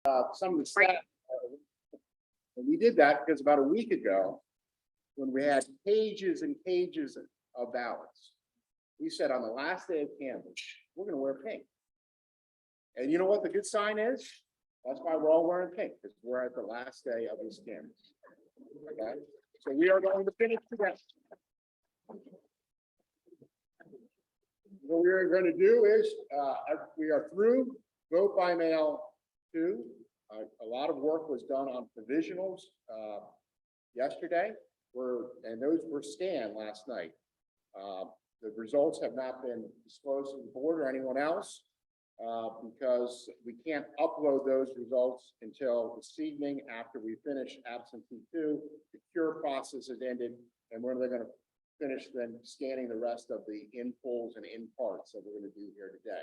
some of the staff. And we did that because about a week ago, when we had pages and pages of ballots, we said on the last day of canvass, we're going to wear pink. And you know what the good sign is? That's why we're all wearing pink, because we're at the last day of this canvass. Okay, so we are going to finish together. What we're going to do is we are through vote by mail 2. A lot of work was done on provisionals yesterday, and those were scanned last night. The results have not been disclosed to the board or anyone else because we can't upload those results until this evening after we finish absentee 2. The cure process has ended, and we're going to finish then scanning the rest of the in polls and in parts that we're going to do here today.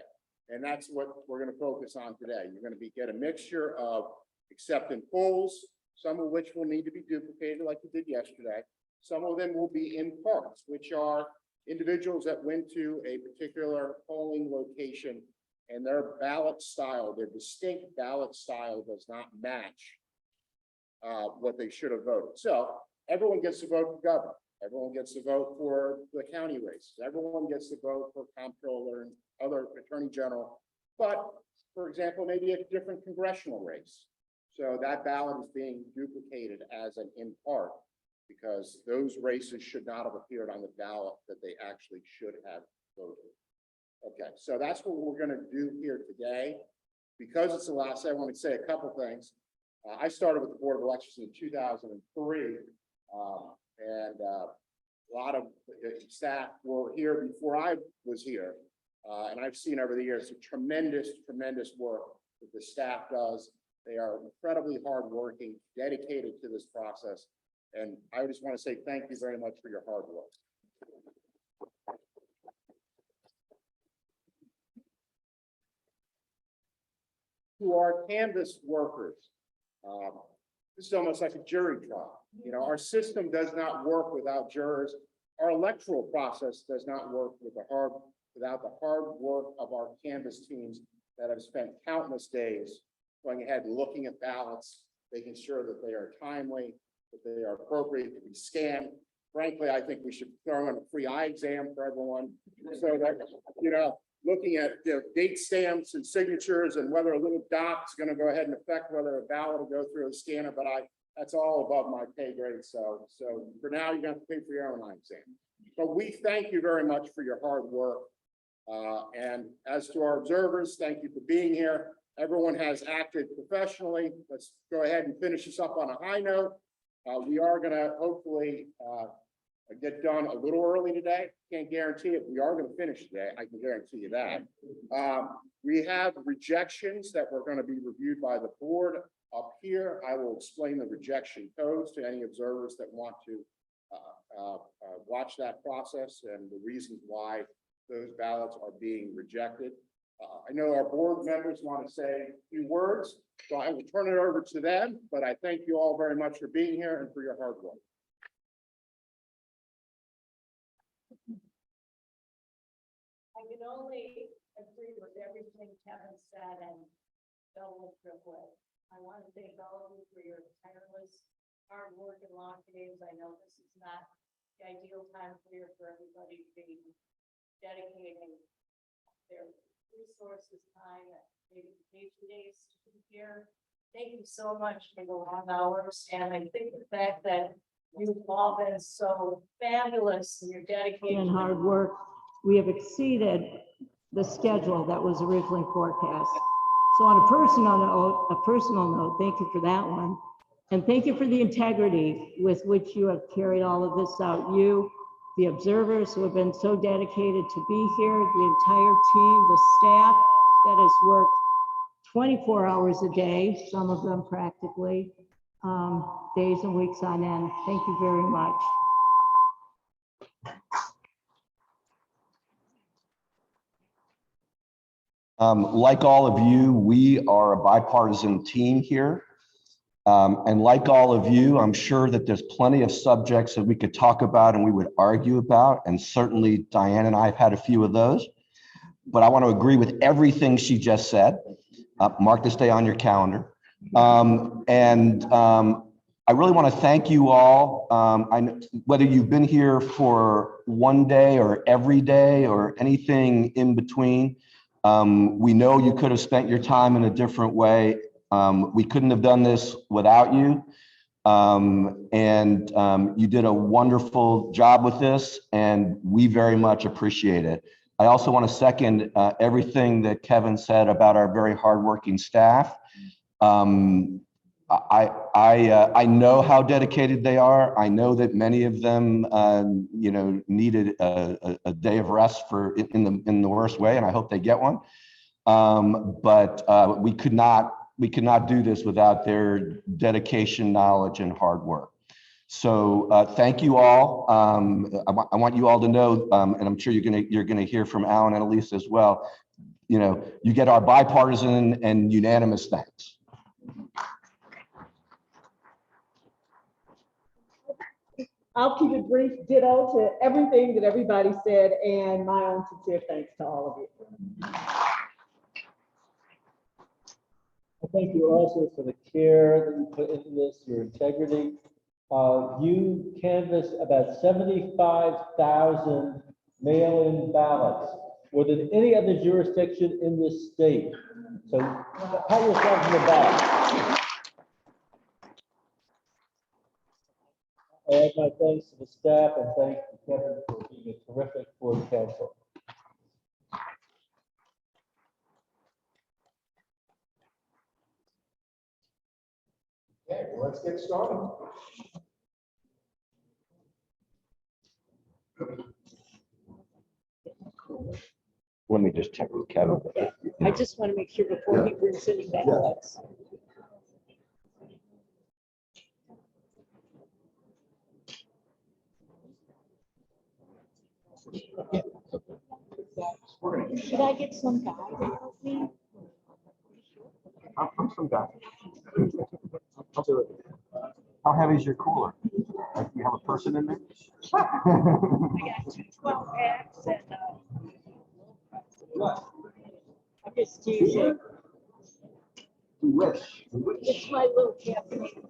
And that's what we're going to focus on today. You're going to get a mixture of acceptance polls, some of which will need to be duplicated like we did yesterday. Some of them will be in parts, which are individuals that went to a particular polling location and their ballot style, their distinct ballot style does not match what they should have voted. So everyone gets to vote for governor. Everyone gets to vote for the county races. Everyone gets to vote for comptroller and other attorney general. But for example, maybe a different congressional race. So that ballot is being duplicated as an in part because those races should not have appeared on the ballot that they actually should have voted. Okay, so that's what we're going to do here today. Because it's the last day, I want to say a couple things. I started with the Board of Elections in 2003, and a lot of staff were here before I was here. And I've seen over the years some tremendous work that the staff does. They are incredibly hardworking, dedicated to this process. And I just want to say thank you very much for your hard work. To our canvass workers, this is almost like a jury trial. You know, our system does not work without jurors. Our electoral process does not work without the hard work of our canvass teams that have spent countless days going ahead and looking at ballots, making sure that they are timely, that they are appropriate to be scanned. Frankly, I think we should throw in a free eye exam for everyone so that, you know, looking at date stamps and signatures and whether a little dot is going to go ahead and affect whether a ballot will go through a scanner, but that's all above my pay grade. So for now, you're going to have to pay for your own eye exam. But we thank you very much for your hard work. And as to our observers, thank you for being here. Everyone has acted professionally. Let's go ahead and finish this up on a high note. We are going to hopefully get done a little early today. Can't guarantee it. We are going to finish today. I can guarantee you that. We have rejections that were going to be reviewed by the board up here. I will explain the rejection codes to any observers that want to watch that process and the reasons why those ballots are being rejected. I know our board members want to say a few words, so I will turn it over to them, but I thank you all very much for being here and for your hard work. I can only agree with everything Kevin said and double triple. I want to thank all of you for your tireless hard work and long days. I know this is not the ideal time for everybody to be dedicating their resources, time, and maybe vacation days to be here. Thank you so much for the long hours. And I think the fact that you've all been so fabulous in your dedication and hard work, we have exceeded the schedule that was originally forecast. So on a personal note, thank you for that one. And thank you for the integrity with which you have carried all of this out. You, the observers who have been so dedicated to be here, the entire team, the staff that has worked 24 hours a day, some of them practically, days and weeks on end. Thank you very much. Like all of you, we are a bipartisan team here. And like all of you, I'm sure that there's plenty of subjects that we could talk about and we would argue about. And certainly Diane and I have had a few of those. But I want to agree with everything she just said. Mark this day on your calendar. I really want to thank you all. Whether you've been here for one day or every day or anything in between, we know you could have spent your time in a different way. We couldn't have done this without you. You did a wonderful job with this, and we very much appreciate it. I also want to second everything that Kevin said about our very hardworking staff. I know how dedicated they are. I know that many of them, needed a day of rest in the worst way, and I hope they get one. We could not do this without their dedication, knowledge, and hard work. So thank you all. I want you all to know, and I'm sure you're gonna hear from Alan and Elise as well. You get our bipartisan and unanimous thanks. I'll keep it brief, ditto to everything that everybody said, and my own sincere thanks to all of you. I thank you also for the care that you put into this, your integrity. You canvassed about 75,000 mail-in ballots, more than any other jurisdiction in this state. So pat yourself on the back. I add my thanks to the staff and thanks to Kevin for being a terrific board counsel. Okay, well, let's get started. Let me just check with Kevin. I just want to make sure before he brings any ballots. Should I get some guy to help me? I'm some guy. I'll do it. How heavy is your cooler? Do you have a person in there? I got 12 packs and I'm just teasing. We wish. It's my little campaign.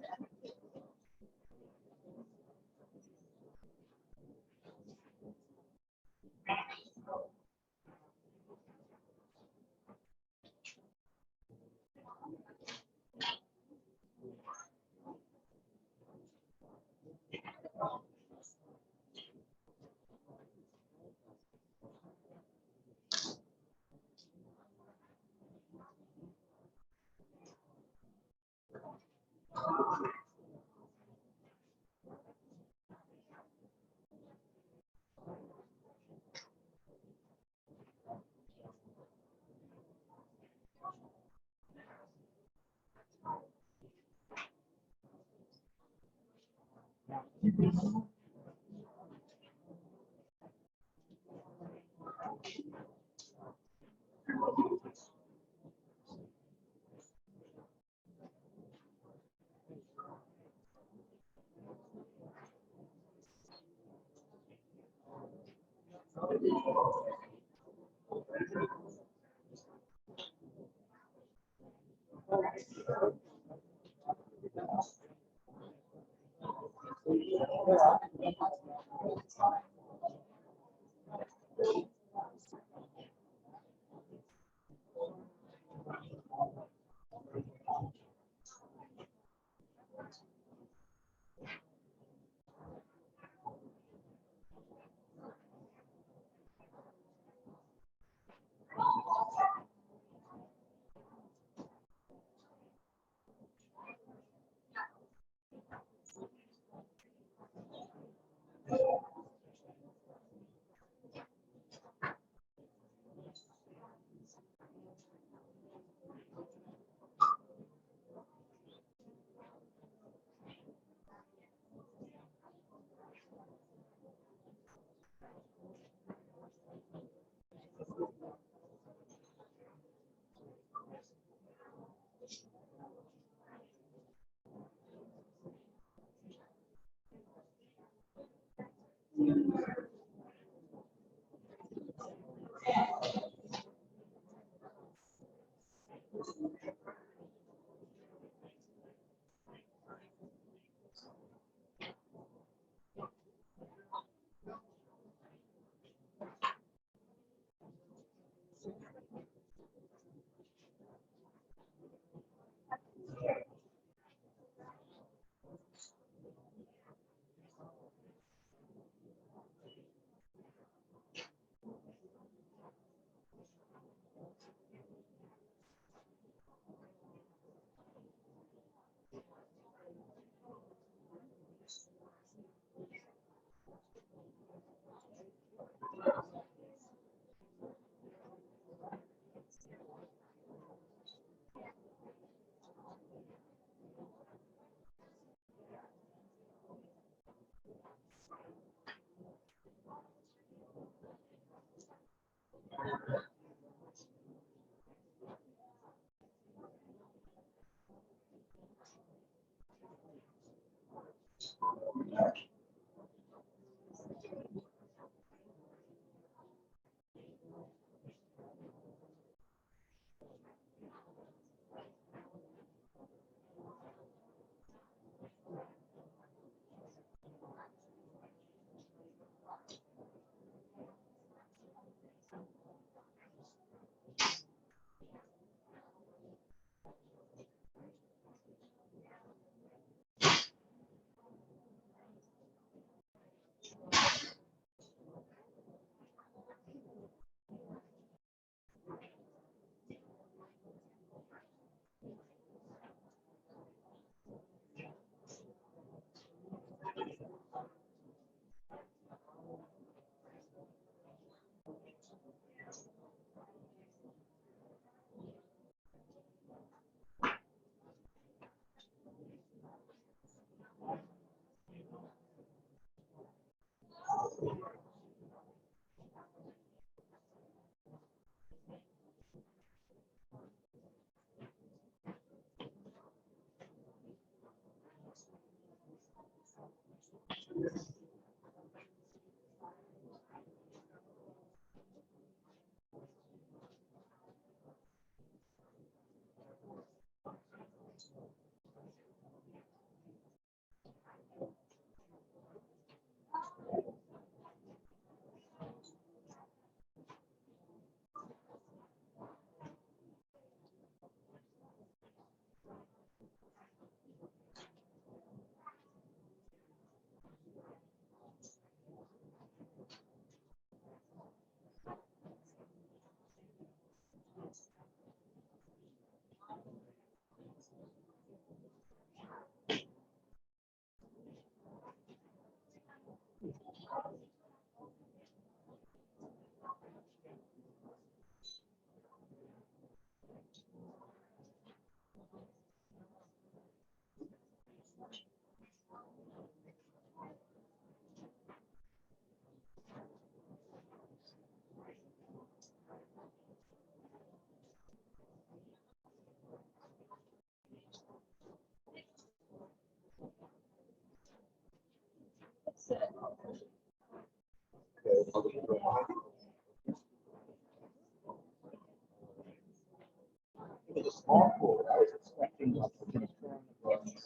It was a small pool. I was expecting like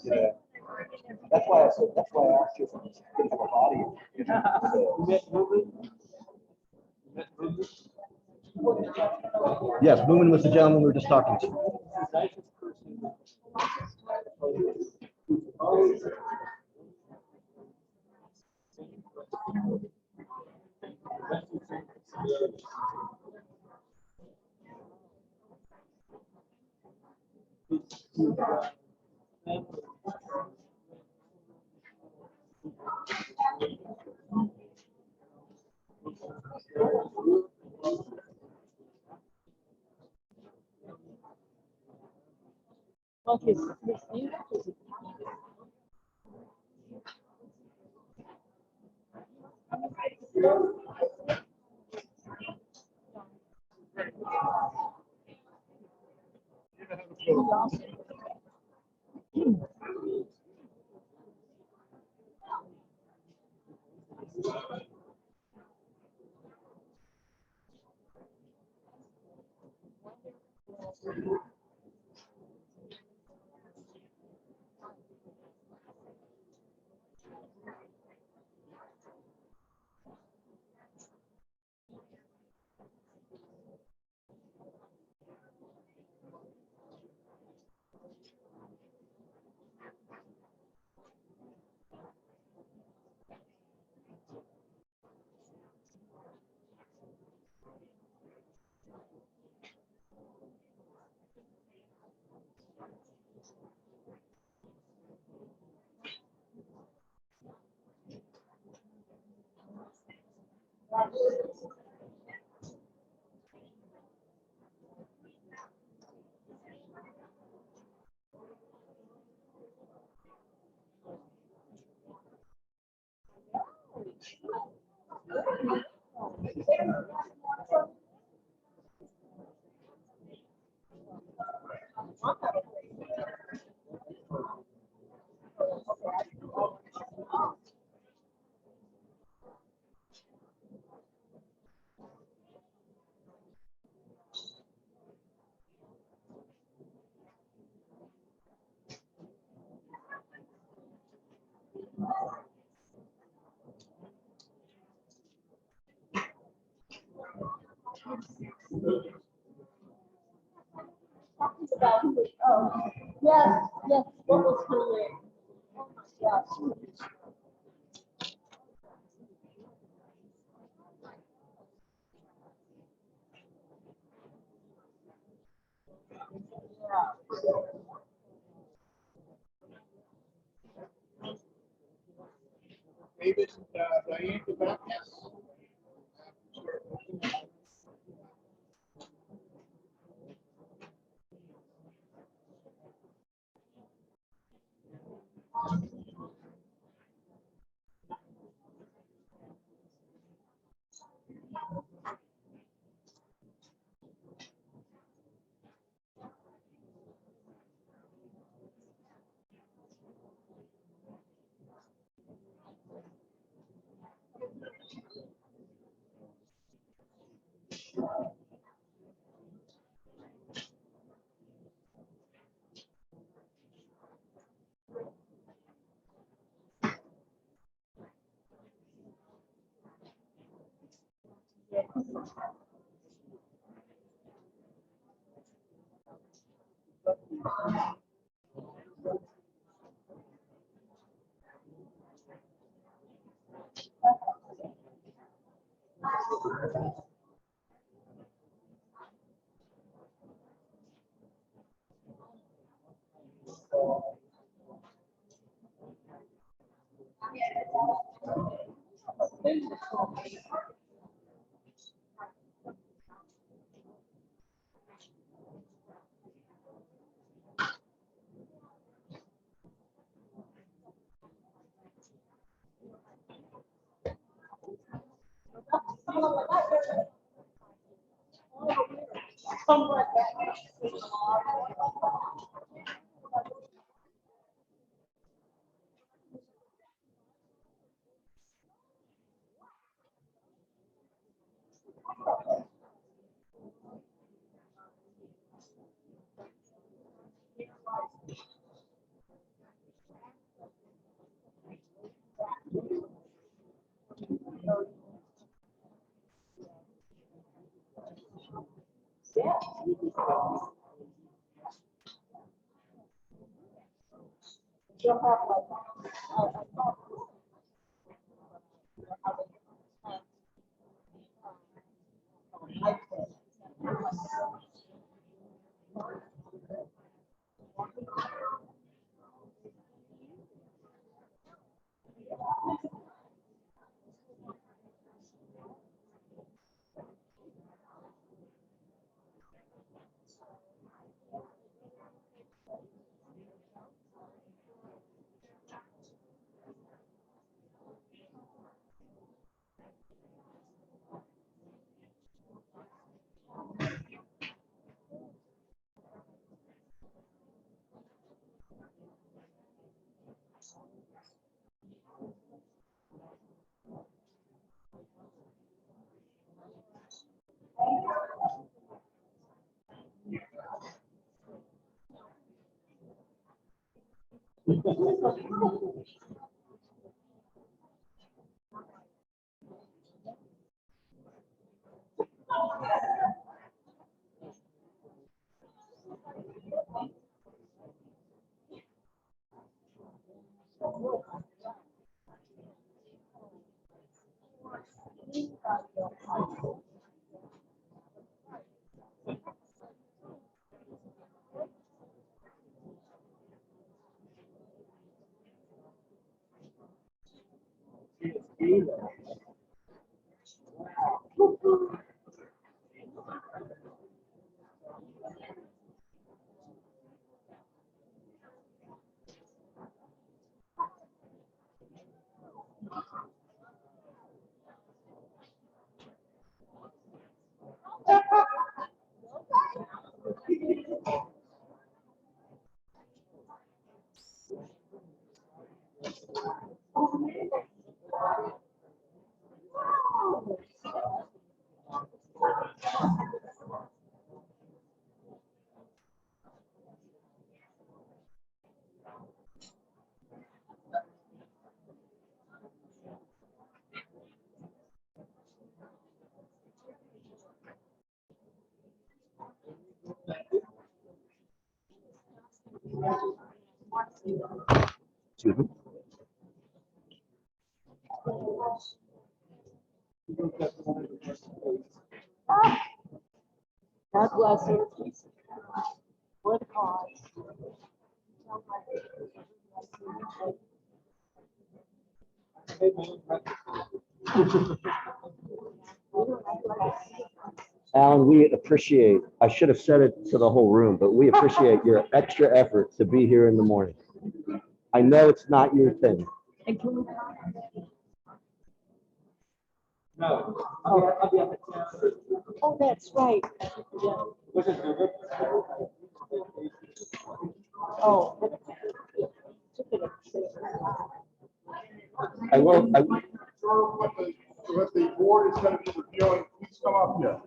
yeah. That's why I said, that's why I asked you if it's gonna have a body. You met Ruben? You met Ruben? Yes, Boomin was the gentleman we were just talking to. Nicest person. Okay. Oh, yes, yes, what was her name? Oh my gosh. David, Diane, go back. Yes. Excuse me. God bless her. For the cause. Alan, we appreciate, I should have said it to the whole room, but we appreciate your extra effort to be here in the morning. I know it's not your thing. And can we? No, I'll be at the town. Oh, that's right. Yeah. Which is good. Oh. I will, What the board is going to be reviewing, please come up here.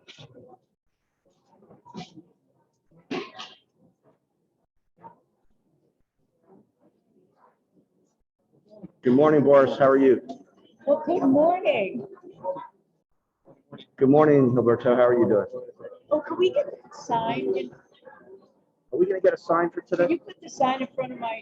good morning, Boris, how are you? Well, good morning. Good morning, Gilberto, how are you doing? Oh, can we get the sign? Are we gonna get a sign for Can today? you put the sign in front of my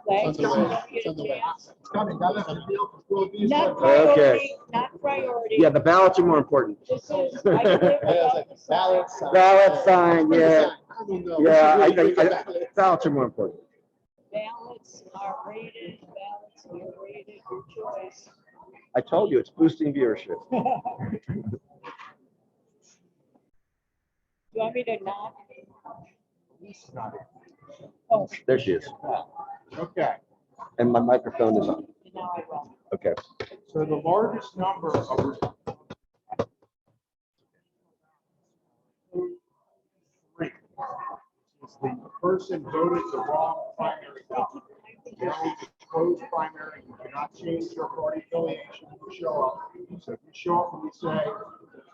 legs? Don't get a chance. Not priority, not priority. Yeah, the ballots are more important. This is, I live without the sign. Ballot sign, yeah, ballots are more important. Ballots are rated, ballots are rated, your choice. I told you, it's boosting viewership. Do you want me to knock? Oh, There she is, Okay, and my microphone is on. now I will. Okay. so the largest number of three is the person voted the wrong primary ballot. Now it's a closed primary, you cannot change your party affiliation if you show up. So if you show up and you say,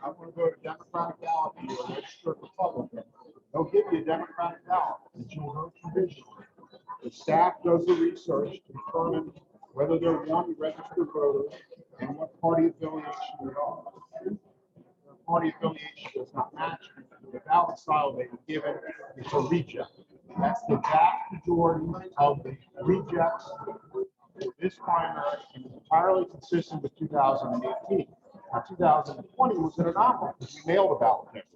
I'm gonna go to Democratic ballot, and you're a registered Republican, they'll give you a Democratic ballot, but you'll vote provisionally. The staff does the research to determine whether they're one registered voter and what party affiliation they are. Their party affiliation does not match the ballot style they were given, it's a reject. That's the vast majority of the rejects for this primary, and it's entirely consistent with 2018. Now, 2020 was an anomaly, because we mailed a ballot paper.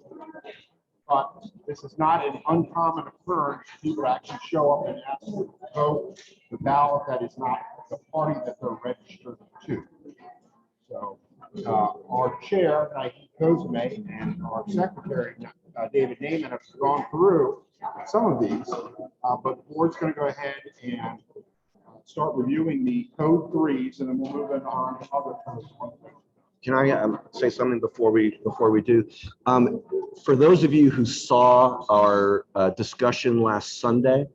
But this is not an uncommon occurrence. People actually show up and ask to vote the ballot that is not the party that they're registered to. So our chair, Nike Kozme, and our secretary, David Naiman, have gone through some of these, but the board's going to go ahead and start reviewing the code threes, and then we'll move on to other codes. Can I say something before we do? For those of you who saw our discussion last Sunday,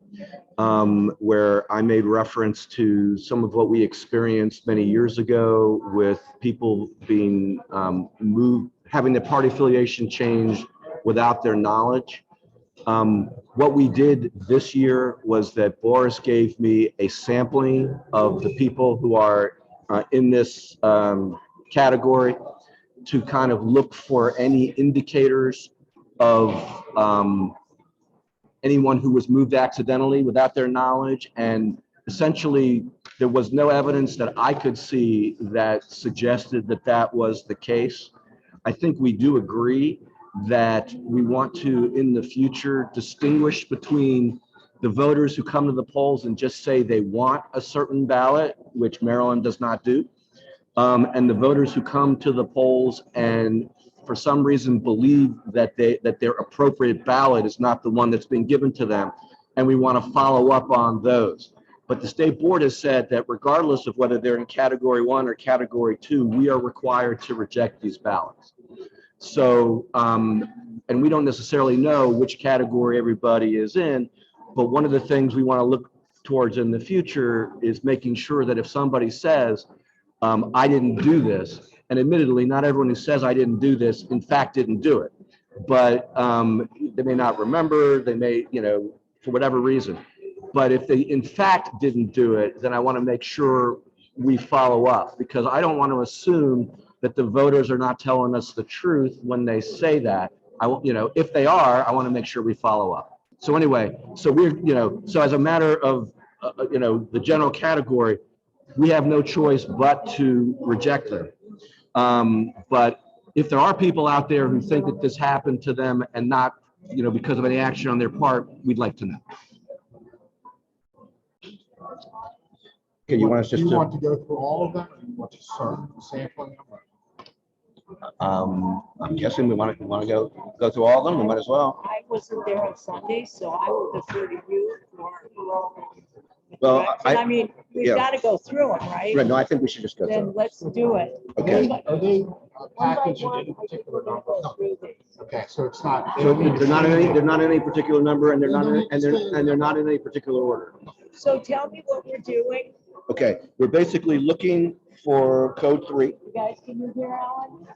where I made reference to some of what we experienced many years ago with people being moved, having their party affiliation changed without their knowledge. What we did this year was that Boris gave me a sampling of the people who are in this category to kind of look for any indicators of anyone who was moved accidentally without their knowledge. And essentially, there was no evidence that I could see that suggested that that was the case. I think we do agree that we want to, in the future, distinguish between the voters who come to the polls and just say they want a certain ballot, which Maryland does not do, and the voters who come to the polls and for some reason believe that their appropriate ballot is not the one that's being given to them, and we want to follow up on those. But the state board has said that regardless of whether they're in category 1 or category 2, we are required to reject these ballots. So, and we don't necessarily know which category everybody is in, but one of the things we want to look towards in the future is making sure that if somebody says, I didn't do this, and admittedly, not everyone who says I didn't do this, in fact, didn't do it. But they may not remember, they may, for whatever reason. But if they in fact didn't do it, then I want to make sure we follow up, because I don't want to assume that the voters are not telling us the truth when they say that. If they are, I want to make sure we follow up. So anyway, so we're, so as a matter of the general category, we have no choice but to reject them. But if there are people out there who think that this happened to them and not, because of any action on their part, we'd like to know. Okay, you want us Do just you to, want to go through all of them, or you want to start sampling them? I'm guessing we want to go through all of them, we might as well. I wasn't there on Sunday, so I will defer to you for. Well, I mean, we've yeah. got to go through them, right? Right, no, I think we should just go Then through. let's do it. Okay. Are they One by packaged one, in any I think particular we're gonna number? go through these. Okay, so it's not. So they're not in any particular number, and they're not in any particular order. So tell me what we're doing. Okay, we're basically looking for code 3. You guys, can you hear Alan?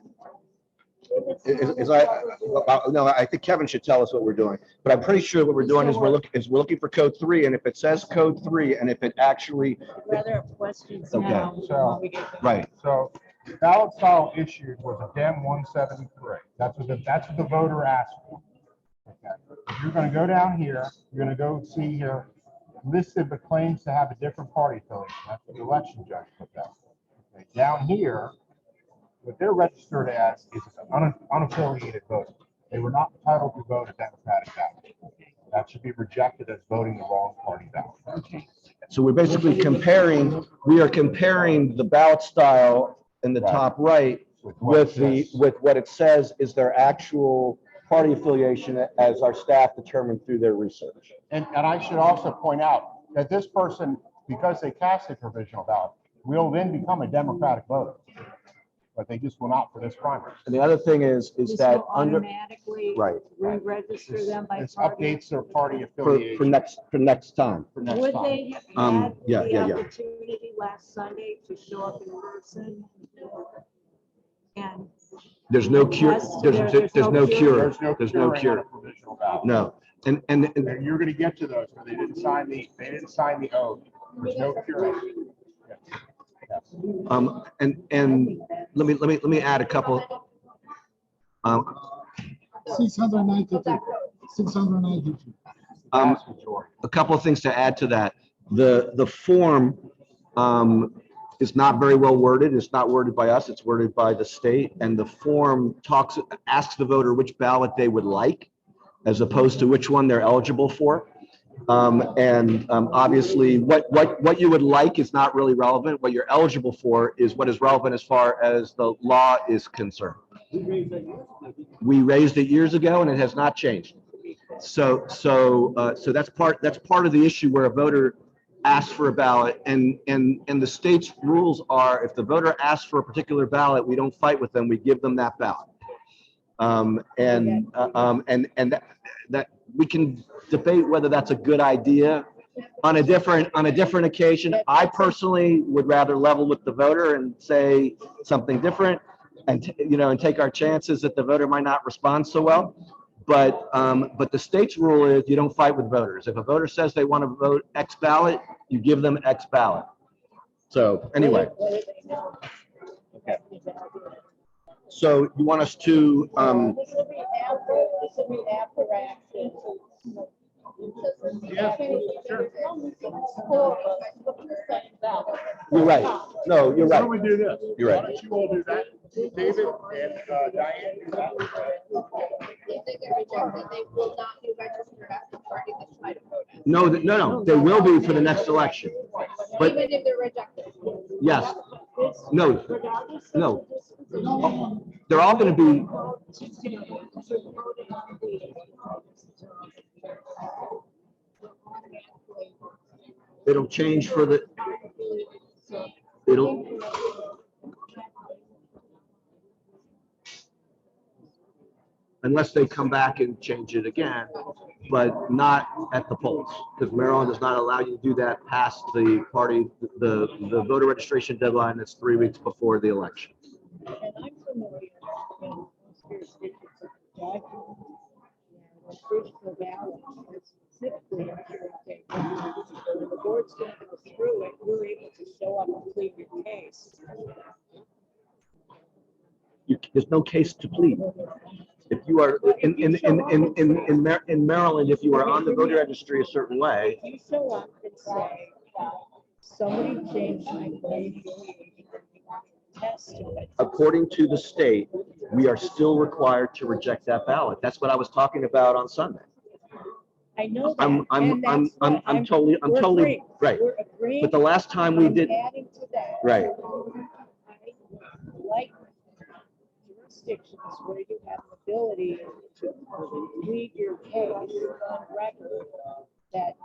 No, I think Kevin should tell us what we're doing, but I'm pretty sure what we're doing is we're looking for code 3, and if it says code 3, and if it actually, I'd rather have questions Okay. now. So- when we get to- right, So ballot style issued was a DEM 173. That's what the voter asked for. Okay. You're gonna go down here, you're gonna go see here, listed but claims to have a different party affiliation. That's what the election judge put down. Okay. Down here, what they're registered as is an unaffiliated voter. They were not entitled to vote a Democratic ballot. That should be rejected as voting the wrong party ballot. Okay. so we're basically comparing the ballot style in the Right. top right with what it says is their actual party affiliation as our staff determined through their research. And I should also point out that this person, because they cast a provisional ballot, will then become a Democratic voter. But they just will not for this primary. And the other thing is This that will under, automatically right, re-register them by This party. updates their party for affiliation next time. for next Would time. they have had yeah, the yeah, yeah. opportunity last Sunday to show up in person? And There's no cure, Yes, there's no cure, There's no there's no curing on a cure, provisional ballot. no. And And you're gonna get to those where they didn't sign the oath. There's no curing. and let me add a couple. 692. 692. Vast majority. A couple of things to add to that. The form is not very well worded. It's not worded by us, it's worded by the state. And the form asks the voter which ballot they would like, as opposed to which one they're eligible for. Obviously, what you would like is not really relevant. What you're eligible for is what is relevant as far as the law is concerned. We raised it years ago, and it has not changed. So that's part of the issue where a voter asks for a ballot, and the state's rules are, if the voter asks for a particular ballot, we don't fight with them. We give them that ballot. That we can debate whether that's a good idea. On a different occasion, I personally would rather level with the voter and say something different, and take our chances that the voter might not respond so well. But the state's rule is you don't fight with voters. If a voter says they want to vote X ballot, you give them X ballot. So anyway. Okay. So you want us to, This will be after action. Yeah, sure. you're right. No, you're Why right. don't we do this? You're right. Why don't you all do that? David and Diane do that. If they get rejected, they will not be registered as the party that's trying to vote in. No, they will be for the next election. But Even if they're rejected. yes, no, no. They're all going to be, it'll change for the, it'll, unless they come back and change it again, but not at the polls, because Maryland does not allow you to do that past the voter registration deadline that's 3 weeks before the election. And I'm familiar in most jurisdictions of the document, and original ballot, it's specifically when the board's going to go through it, you're able to show up and plead your case. There's no case to plead. If you are in Maryland, if you are on the voter registry a certain way, You show up and say, somebody changed my test to it. According to the state, we are still required to reject that ballot. That's what I was talking about on Sunday. I know that. I'm and that's what I'm totally we're agreeing. right. We're agreeing. But the last time we I'm did, adding to that. right, I like jurisdictions where you have the ability to plead your case on record that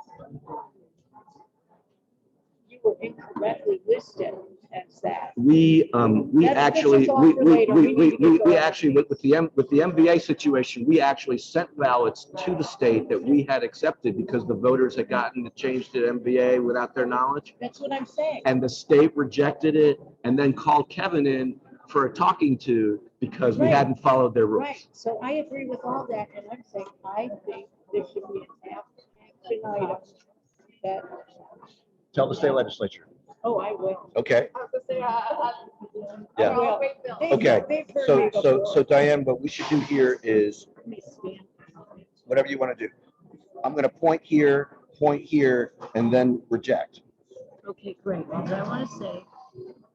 you were incorrectly listed as that. we That's actually, all for later. We need to get we going. actually, with the MVA situation, we actually sent ballots to the state that we had accepted because the voters had gotten to change to MVA without their knowledge. That's what I'm saying. And the state rejected it and then called Kevin in for a talking to because we Right. hadn't followed their rules. Right, so I agree with all that, and I'm saying, I think there should be an action item that, Tell the state legislature. oh, I will. Okay. I was gonna say, Yeah. I will wait, Bill. Okay. They've heard me before. Diane, what we should do here is Let me stand. whatever you want to do. I'm going to point here, and then reject. Okay, great, because I want to say,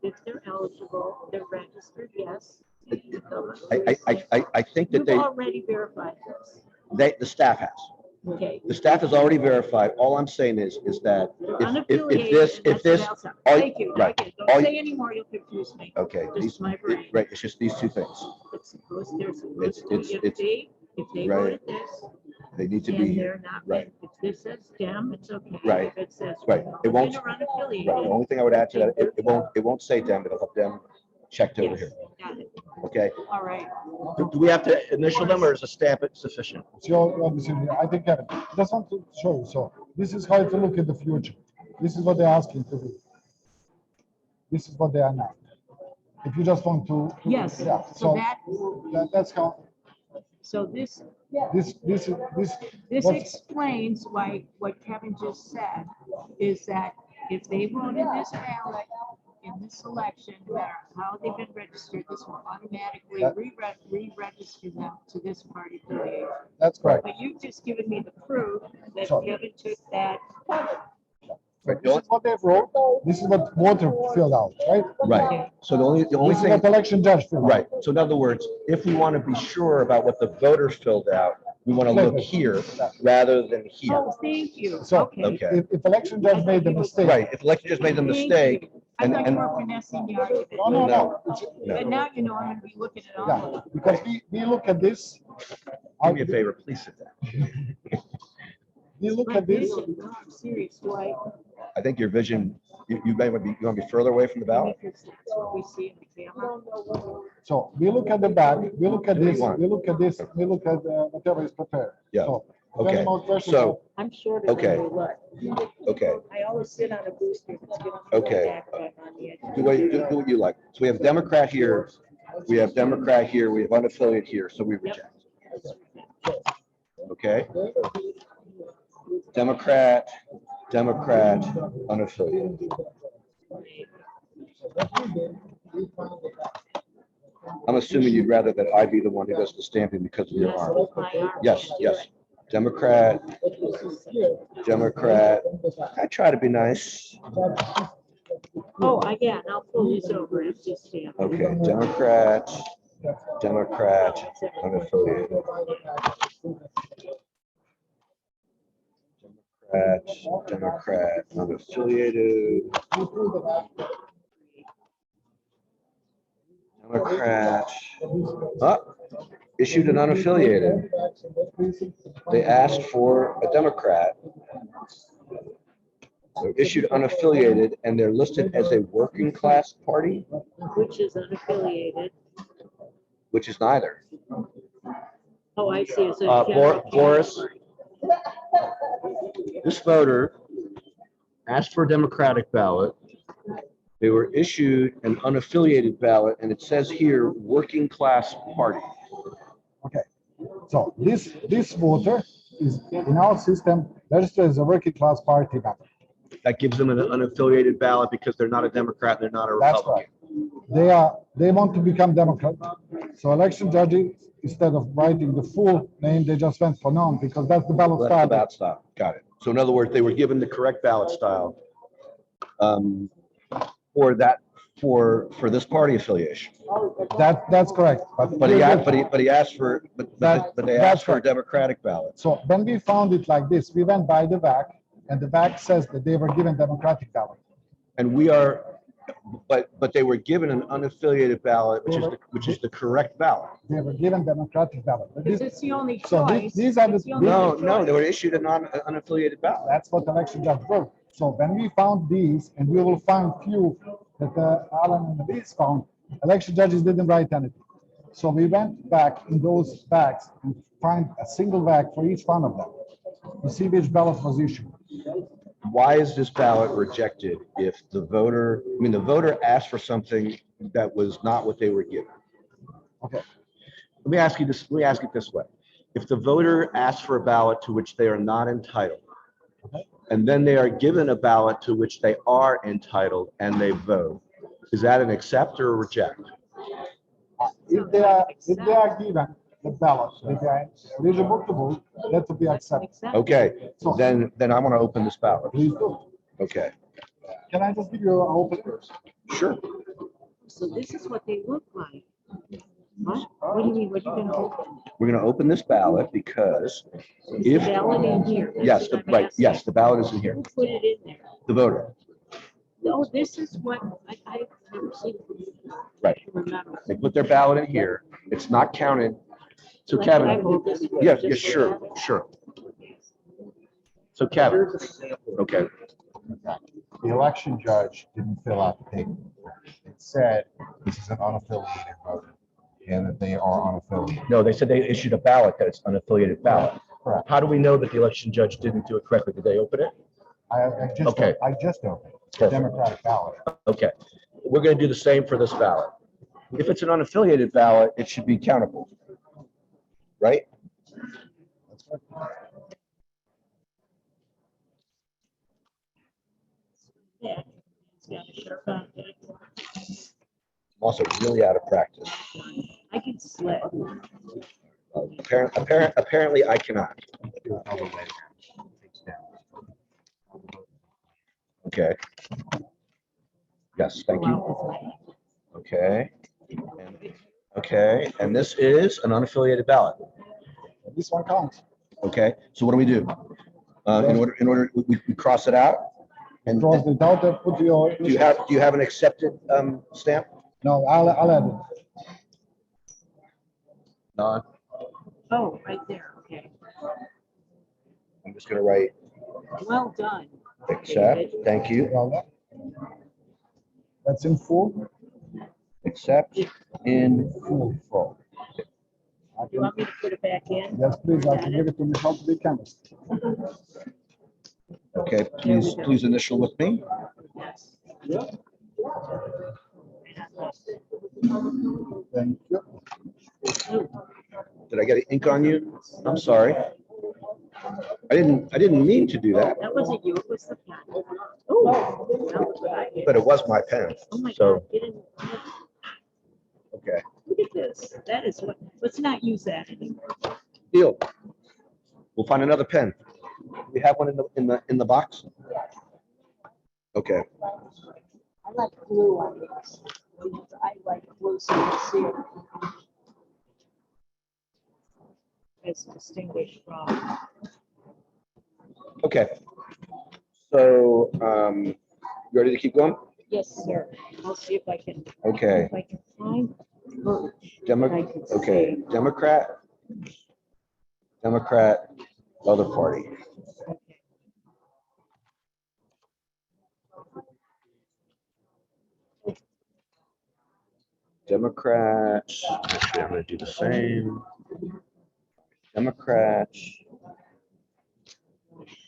if they're eligible, they're registered, yes. I think that You've already verified this. the staff has. Okay. The staff has already verified. All I'm saying is that They're if this, all- Thank you. right, Okay, all Don't you- say anymore, you'll confuse me. okay, This is my brain. right, it's just these two things. It's supposed, they're It's- supposed to, it's- if they right. voted this, They need to be and here. they're not, right. if this says Dem, it's okay. Right. If it says. Right. It won't- Republican or Right, the unaffiliated, only thing I would add to that, it won't say them, it'll have them checked over yes, here, got it, okay? all right. Do we have to initial them or is a stamp it sufficient? It's your decision. I think, Kevin, just want to show you. So this is how to look in the future. This is what they're asking to do. This is what they are now. If you just want to. Yes, Yeah, so that's how, so this this, This What's- explains why what Kevin just said is that if they voted this ballot in this election, no matter how they've been registered, this will automatically That- re-register them to this party affiliation. that's correct. But you've just given me the proof that So- Kevin took that. So this is what they wrote. This is what voter filled out, right? Right, so the only This is thing, what election judge filled out. right, so in other words, if we want to be sure about what the voters filled out, we want to look here rather than here. Oh, thank you. So- Okay. Okay, If election judge made the mistake. right, if election just made the Thank mistake, you. I thought you and- were finessing the argument. No, no, no. It's- But now you know I'm gonna be looking at all Yeah, of them. because we look at this. do me a favor, please sit down. We look My at this. vision, no, I'm serious, why? I think your vision, you may want to be further away from the ballot. Because that's what we see in the camera. So we look at the back, we look at What do you this, want? we look at this, we look at whatever is prepared. Yeah, So, if any okay. more questions, So- I'm shorter Okay. than you look. Okay, I always sit on a booster. That's good on the Okay. back button on the edge. do what you like. So we have Democrat here, we have Democrat here, we have unaffiliated here, so we reject. Okay? Democrat, unaffiliated. I'm assuming you'd rather that I be the one who does the stamping because of your Yes, arm. with my arm. Yes, yes. Democrat, I try to be nice. Oh, again, I'll pull these over and just stand. Okay, Democrat, unaffiliated. Democrat, unaffiliated. Democrat, issued an unaffiliated. They asked for a Democrat. So issued unaffiliated, and they're listed as a working class party, Which is unaffiliated. which is neither. Oh, I see. It's a Bor- general Boris? category. This voter asked for a Democratic ballot. They were issued an unaffiliated ballot, and it says here, working class party. so this voter is in our system registered as a working class party member. That gives them an unaffiliated ballot because they're not a Democrat, they're not a That's Republican. right. They want to become Democrat. So election judges, instead of writing the full name, they just went for none because that's the ballot That's the style. ballot style. Got it. So in other words, they were given the correct ballot style. um, for that, for this party affiliation. That's correct. But he asked, but he asked for, but they That's asked for a correct. Democratic ballot. So when we found it like this, we went by the VAC, and the VAC says that they were given Democratic ballot. And we are, but they were given an unaffiliated ballot, which is the correct ballot. They were given Democratic ballot. But Because this- it's the only So choice. these are the- It's the only No, choice. no, they were issued an unaffiliated ballot. That's what election judge wrote. So when we found these, and we will find few that Alan and Elise found, election judges didn't write anything. So we went back in those bags and find a single bag for each one of them to see which ballot was issued. Why is this ballot rejected if the voter, the voter asked for something that was not what they were given? Okay. Let me ask it this way. If the voter asks for a ballot to which they are not entitled, and then they are given a ballot to which they are entitled and they vote, is that an accept or a reject? If they are given the ballot, if they are eligible to vote, that will be accepted. Okay, then I want to open this ballot. Please do. Okay, Can I just give you an open first? sure. So this is what they look like. What? What do you mean? What are you gonna open? We're going to open this ballot because Is the if, ballot in here? That's yes, what I'm right, asking. yes, the ballot is in here, Who put it in there? the voter. No, this is what I've never seen. Right. Remember. They put their ballot in here. It's not counted. So Like, I Kevin, vote this way, yeah, just so sure, that- sure. So Kevin, okay, The election judge didn't fill out the paper. It said this is an unaffiliated voter and that they are unaffiliated. no, they said they issued a ballot that it's unaffiliated ballot. Correct. How do we know that the election judge didn't do it correctly? Did they open it? Okay. I just opened the Perfect. Democratic ballot. Okay, we're gonna do the same for this ballot. If it's an unaffiliated ballot, it should be countable. Right? Yeah. It's got a sharp on it. I'm also really out of practice. I can slip. Apparently I cannot. Okay. Yes, thank you. Okay. Okay, and this is an unaffiliated ballot. This one counts. Okay, so what do we do? We cross it out? And Cross it out and put your. do you have an accepted stamp? No, I'll add it. No, Oh, right there, okay. I'm just gonna write Well done. accept, thank you, Well, that's in full. accept in Full. full. You want me to put it back in? Yes, please, I can give it to Michelle to be chemist. Okay, please initial with me. Yes. Thank you. Did I get ink on you? I'm sorry. I didn't mean to do that, That wasn't you, it was the pen. Oh. That was what I did. but it was my pen. Oh my So, God, get in. okay, Look at this. That is what, let's not use that anymore. deal. We'll find another pen. We have one in the box? Okay, I like blue on these. I like blue, so you see it. It's distinguished from. okay. So, you ready to keep going? Yes, sir. I'll see if I can, Okay, if I can find. birch. Okay, Democrat, other party. Democrats, actually, I'm gonna do the same. Democrats,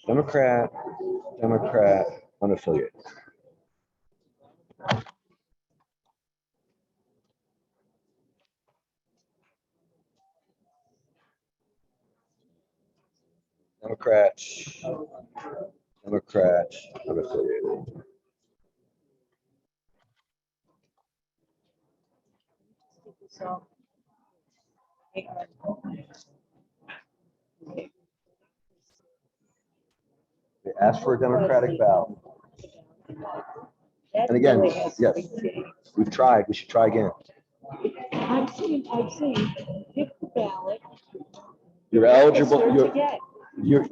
Democrat, unaffiliated. Democrats, unaffiliated. So. they are- They asked for a Democratic ballot. That And again, really has to yes. be changed. We've tried, we should try again. I've seen, pick the ballot. You're that's eligible, what you get. you're,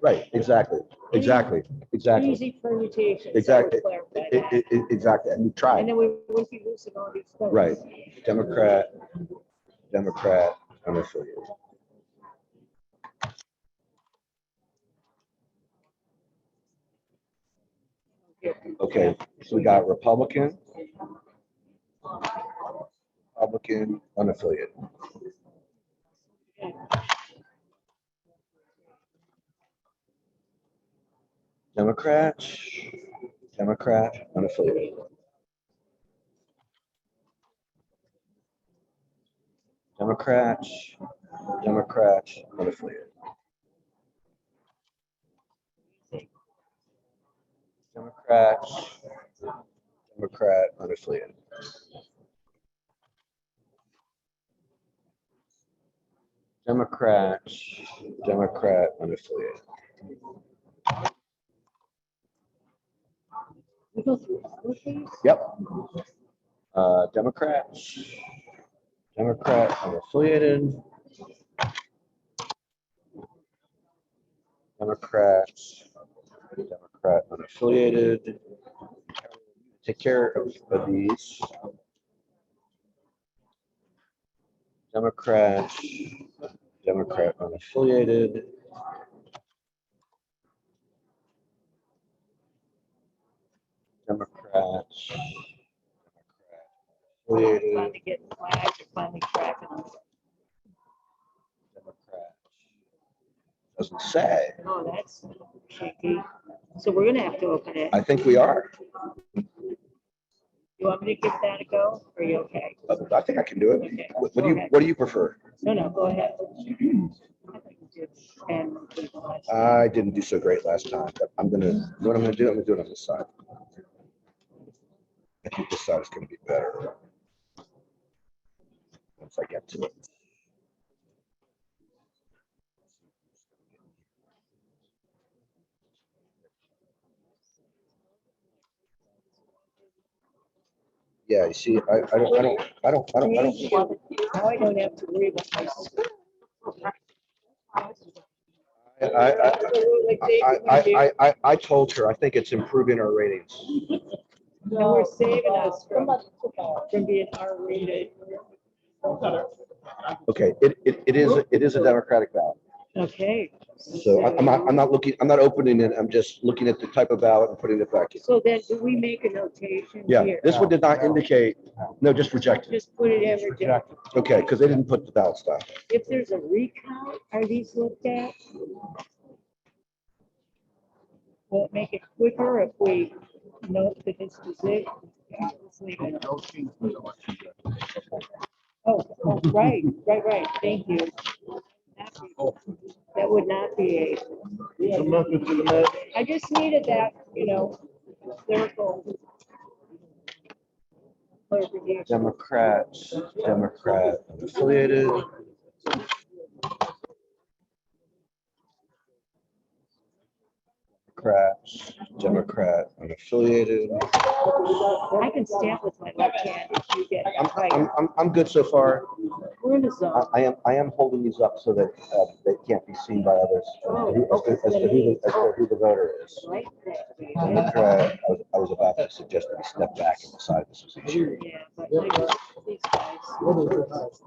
right, exactly. Easy permutations. that Exactly. would clarify that. Exactly, and we And tried, then we wouldn't be losing all these votes. right. Democrat, unaffiliated. Okay, so we got Republican, unaffiliated. Democrat, unaffiliated. Democrat, unaffiliated. Democrat, unaffiliated. Democrat, unaffiliated. We go through all of these? Yep. Democrat, unaffiliated. Democrat, unaffiliated. Take care of these. Democrat, unaffiliated. Democrat, unaffiliated. Finally getting flagged, or finally tracking them. Democrat. Doesn't say. Oh, that's shaky. So we're gonna have to open it. I think we are. You want me to give that a go? Or are you okay? I think I can do it. Okay. What do you prefer? No, go ahead. And I didn't do so great last time, but I'm gonna, you know what I'm gonna do? I'm gonna do it on this side. I think this side is gonna be better. Once I get to it. Yeah, you see, I don't. Now I don't have to worry about my school. I told her, I think it's improving our ratings. And we're saving us from being R-rated. Okay, it is a Democratic ballot. Okay. So I'm not opening it. I'm just looking at the type of ballot and putting it back in. So then do we make a notation Yeah, here? this one did not indicate, no, just rejected. Just put it in rejected. Okay, because they didn't put the ballot stuff. If there's a recount, are these looked at? Will it make it quicker if we note the disposition? Yeah, let's leave it. Oh, right, thank you. That would not be I just needed that, clerical clarification. Democrat, affiliated. Democrat, unaffiliated. I can stand with my left hand if you get it right. I'm good so far. We're in the zone. I am holding these up so that they can't be seen by others as to who the voter is. Right. Democrat, I was about to suggest that we step back and decide this was easier. Yeah, but these guys.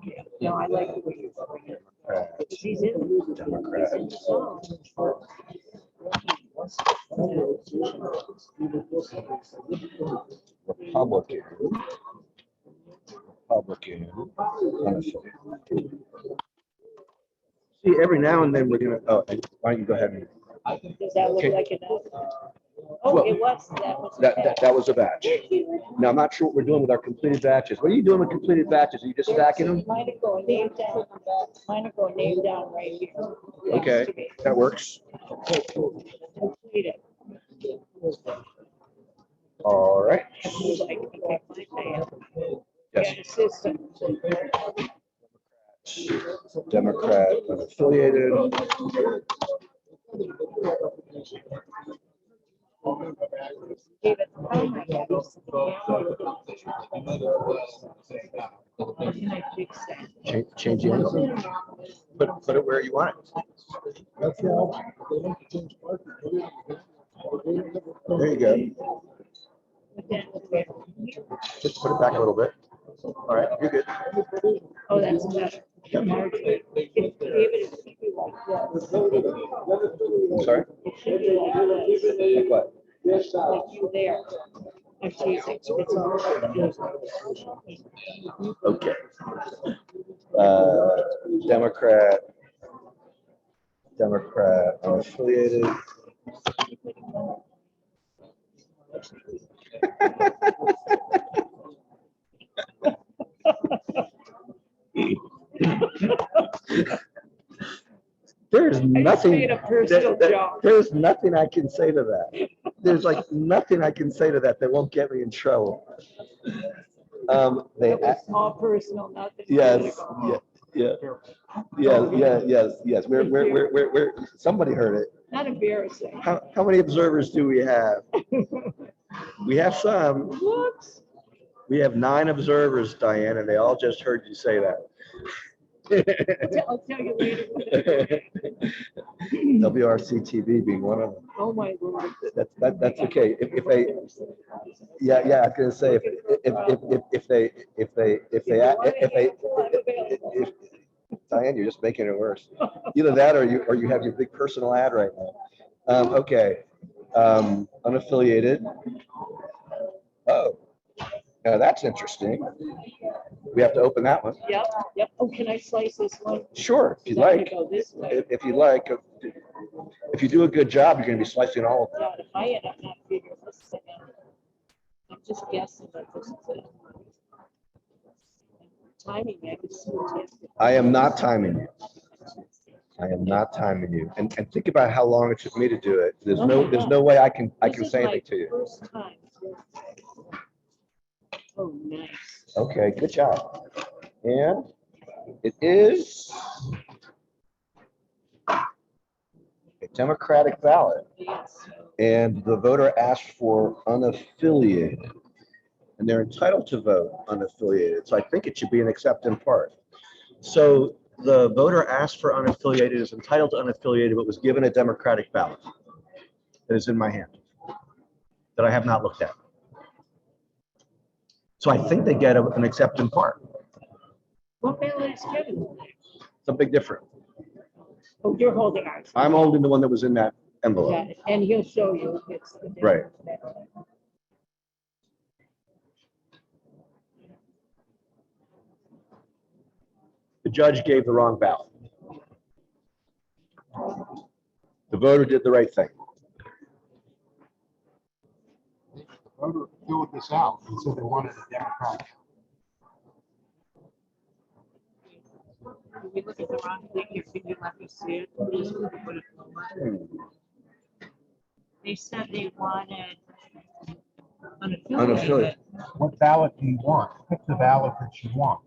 Yeah, no, I like the way you're doing it. Because he's in. Democrat. He's in the zone. Republican, unaffiliated. See, every now and then we're gonna, why don't you go ahead and. Does that look Okay. like enough? Oh, Well, it was, that was. That was a batch. Now, I'm not sure what we're doing with our completed batches. What are you doing with completed batches? Are you just stacking them? Mine are going name down. Mine are going name down right here. Okay, that works. Complete it. All right. Like, okay, my bad. Yes. Yeah, system. Democrat, unaffiliated. David, oh my God, this is the how can I fix that? Change the angle. Put it where you want it. That's the option. They want to change parking. There you go. But then, okay. Just put it back a little bit. All right, you're good. Oh, that's better. David, it should be like this. I'm sorry? It should be like this. Like what? Like you there. Actually, it's all. Okay. Democrat, unaffiliated. There's nothing. made a personal joke. There's nothing I can say to that. There's like nothing I can say to that that won't get me in trouble. They. It was all personal, nothing. Yes, political. yes. We're, somebody heard it. Not embarrassing. How many observers do we have? We have some. Whoops. We have 9 observers, Diane, and they all just heard you say that. I'll tell you later. WRC-TV being one of them. Oh, my Lord. That's okay. If they, yeah, I was gonna say, if Diane, you're just making it worse. Either that or you have your big personal ad right now. Okay. Unaffiliated. Oh, now that's interesting. We have to open that one. Yep. Oh, can I slice this one? Sure, if you'd I'm gonna like. go this way. If you like, if you do a good job, you're gonna be slicing all of them. God, if I end up not figuring this thing out, I'm just guessing that this is it. Timing, I could see it. I am not timing you. I am not timing you. And think about how long it took me to do it. There's no way I can say anything to you. First time. Oh, nice. Okay, good job. And it is a Democratic ballot. Yes. And the voter asked for unaffiliated. And they're entitled to vote unaffiliated. So I think it should be an accept in part. So the voter asked for unaffiliated, is entitled to unaffiliated, but was given a Democratic ballot that is in my hand that I have not looked at. So I think they get an accept in part. What ballot is Kevin? Something different. Oh, you're holding ours. I'm holding the one that was in that envelope. Got it. And he'll show you if it's the. Right. The judge gave the wrong ballot. The voter did the right thing. The voter filled this out and said they wanted a Democrat. Did we look at the wrong thing? Can you let me see it? Just put it forward. They said they wanted unaffiliated. What ballot do you want? Pick the ballot that you want.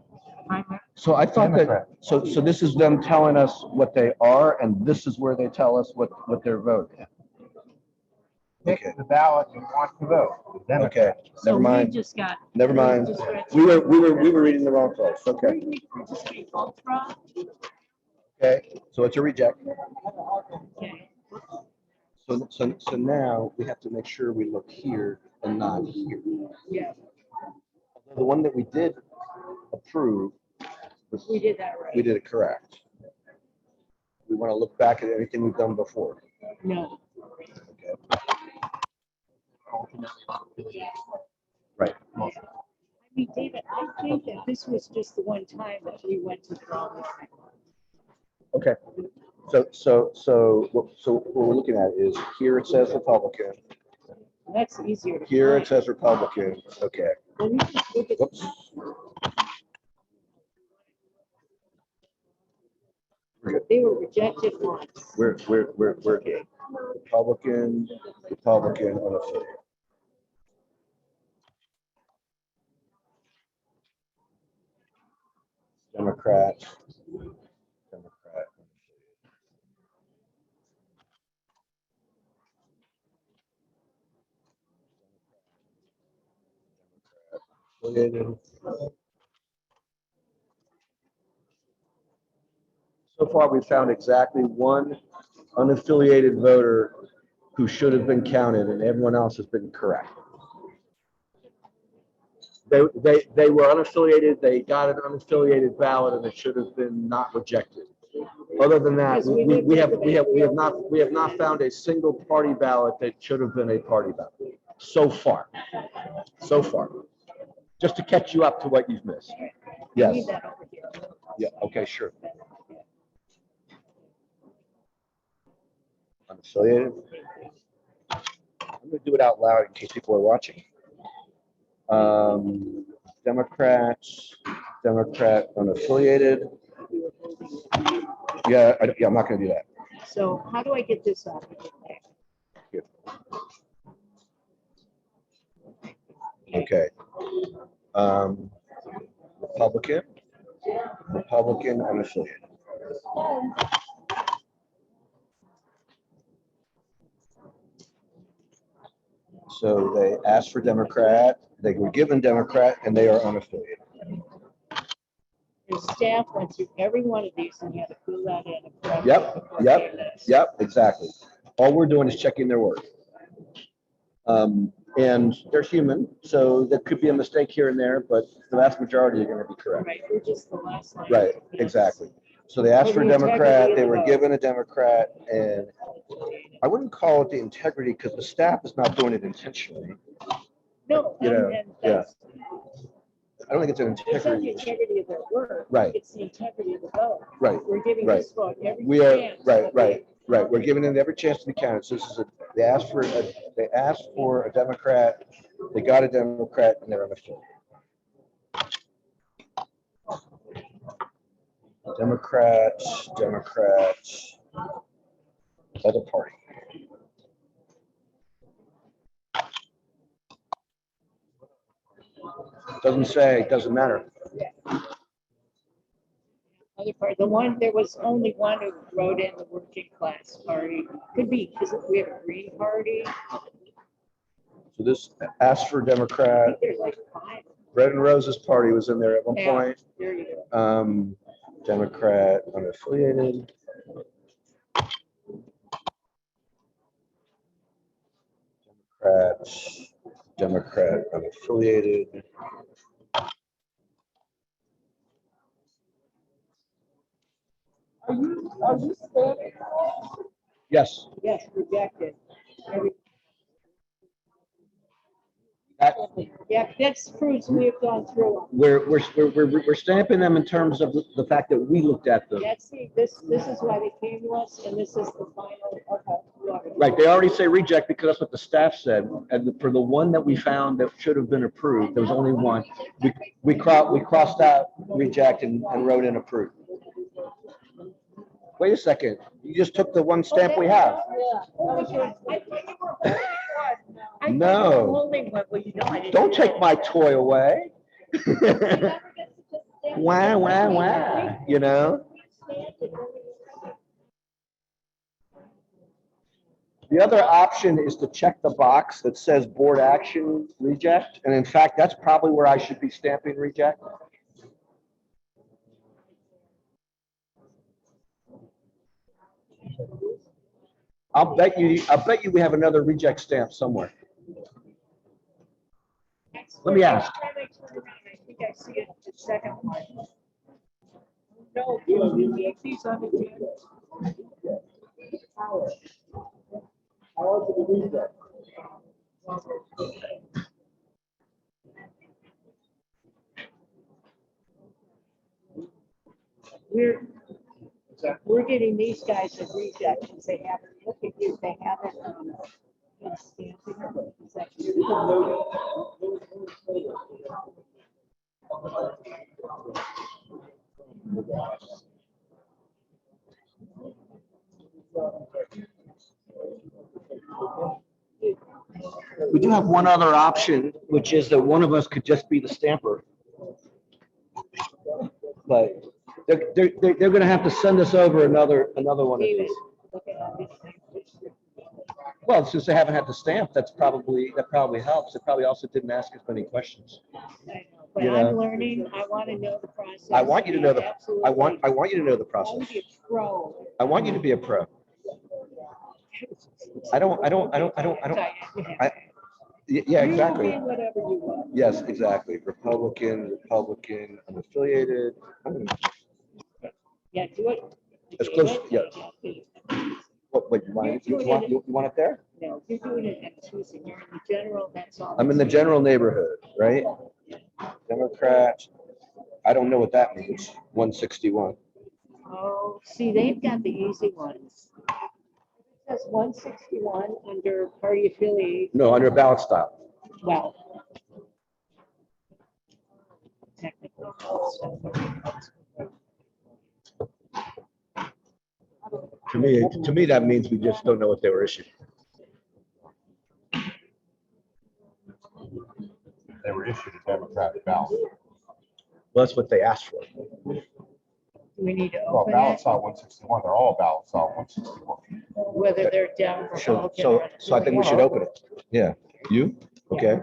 So I thought that, Democrat. so this is them telling us what they are, and this is where they tell us what they're voting. Pick the ballot you want to vote. The Okay, Democrat. never So we mind, just got. never mind. just read- We were reading the wrong place. Where Okay, did we participate both from? okay, so it's a reject. Okay. So now we have to make sure we look here and not here. Yeah, The one that we did approve, was- we did that right. we did it correct. We want to look back at anything we've done before. No. Okay. Right. I mean, David, I think that this was just the one time that we went to the wrong one. Okay. So what we're looking at is here it says Republican, That's easier to here it find. says Republican. Okay. Let me just look at. Whoops. They were rejected once. We're okay. Republican, unaffiliated. Democrat. Unaffiliated. So far, we found exactly one unaffiliated voter who should have been counted, and everyone else has been correct. They were unaffiliated, they got an unaffiliated ballot, and it should have been not rejected. Other than that, Yes, we we have looked at not found a single party ballot that should have been a party ballot so far. So far. Just to catch you up to what you've missed. I Yes. need that over here. Yeah, okay, sure. Unaffiliated. I'm gonna do it out loud in case people are watching. Democrats, Democrat unaffiliated. Yeah, I'm not gonna do that. So how do I get this off? Here. Okay. Republican, Republican unaffiliated. So they asked for Democrat, they were given Democrat, and they are unaffiliated. Your staff went through every one of these and you had to fill that in. and correct Yep, it before yep, it came to us. Yep, exactly. All we're doing is checking their work. And they're human, so there could be a mistake here and there, but the vast majority are gonna be correct. Right, we're just the last line. Right, exactly. So they asked for For the integrity Democrat, of they the were vote. given a Democrat, and I wouldn't call it the integrity because the staff is not doing it intentionally. No, You know, and yeah. that's, I don't think it's an it's not the integrity. integrity of their work. Right. It's the integrity of the vote. Right, We're giving right. this vote every We are, chance. right, that right, we- right. We're giving them every chance to be counted. So this is they asked for a Democrat, they got a Democrat, and they're unaffiliated. Democrats, other party. Doesn't say, doesn't matter. Other part, there was only one who wrote in the working class party. Could be, because we have a green party. So this asked for I Democrat. think there's like 5. Red and Rose's party was in there at one Yeah. point. There you go. Democrat unaffiliated. Democrat unaffiliated. Are you standing? Yes. Yes, rejected. Yeah, that proves we have gone through. We're stamping them in terms of the fact that we looked at them. That's this is why they came to us, and this is the final. Okay. Right, they already say reject because that's what the staff said. And for the one that we found that should have been approved, there was only one. We crossed out reject and wrote in approved. Wait a second, you just took the one stamp we have. No. Don't take my toy away. Wah, wah, wah, you know? The other option is to check the box that says board action reject. And in fact, that's probably where I should be stamping reject. I'll bet you we have another reject stamp somewhere. Let me ask. I think I see it the second one. No, you leave these on the table. We're getting these guys as rejections. They have, look at you, they have it. In stamping. It's like, We do have one other option, which is that one of us could just be the stamper. But they're gonna have to send us over another one of these. look at all these things. Well, since they haven't had the stamp, that probably helps. It probably also didn't ask as many questions. But You I'm know. learning, I want to know the process. I want you to know Absolutely. I want you to know the I want process. to be a pro. I want you to be a pro. Yeah, exactly. You can be whatever you want. Yes, exactly. Republican, unaffiliated. Yeah, do it. As close, David. yeah. What, you want it there? No, you're doing it at Tuesday, you're in the general, that's all. I'm in the general neighborhood, right? Democrat, I don't know what that means, 161. Oh, see, they've got the easy ones. That's 161 under party affiliate, No, under ballot style. well. Technically. To me, that means we just don't know what they were issued. They were issued a Democratic ballot. Well, that's what they asked for. We need to Well, open ballot it, style 161, they're all ballot style 161. whether they're down Republican or. So I think we should open it. Yeah, you? Okay.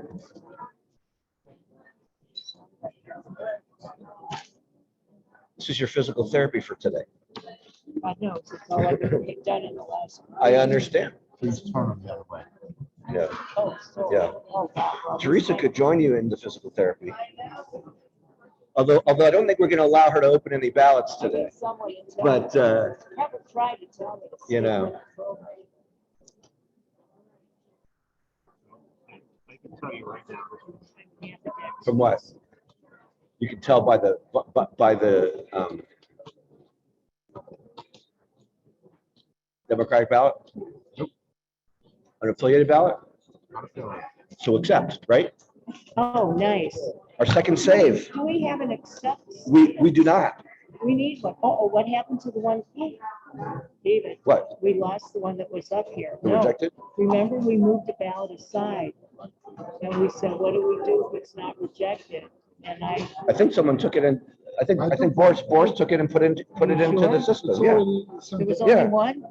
This is your physical therapy for today. I know, it's all I've ever done in the last. I understand. Please turn them the other way. Yeah. Oh, so. Yeah. Oh, God, well, Teresa could join you in the physical therapy. Although I don't think we're going to allow her to open any ballots today. Someone to tell But, me. Haven't tried to tell me. to you see know. when it's over. I can tell you right now. From what? You can tell by the Democratic ballot? Unaffiliated ballot? So accept, right? Oh, nice. Our second save. Do we have an accept? We do not. We need one. Oh, what happened to the one? David, What? we lost the one that was up here. We No, rejected? remember, we moved the ballot aside. And we said, what do we do if it's not rejected? And I think someone took it in. I think Boris took it and put it into the system. It's Yeah. already there simple. was only Yeah. one?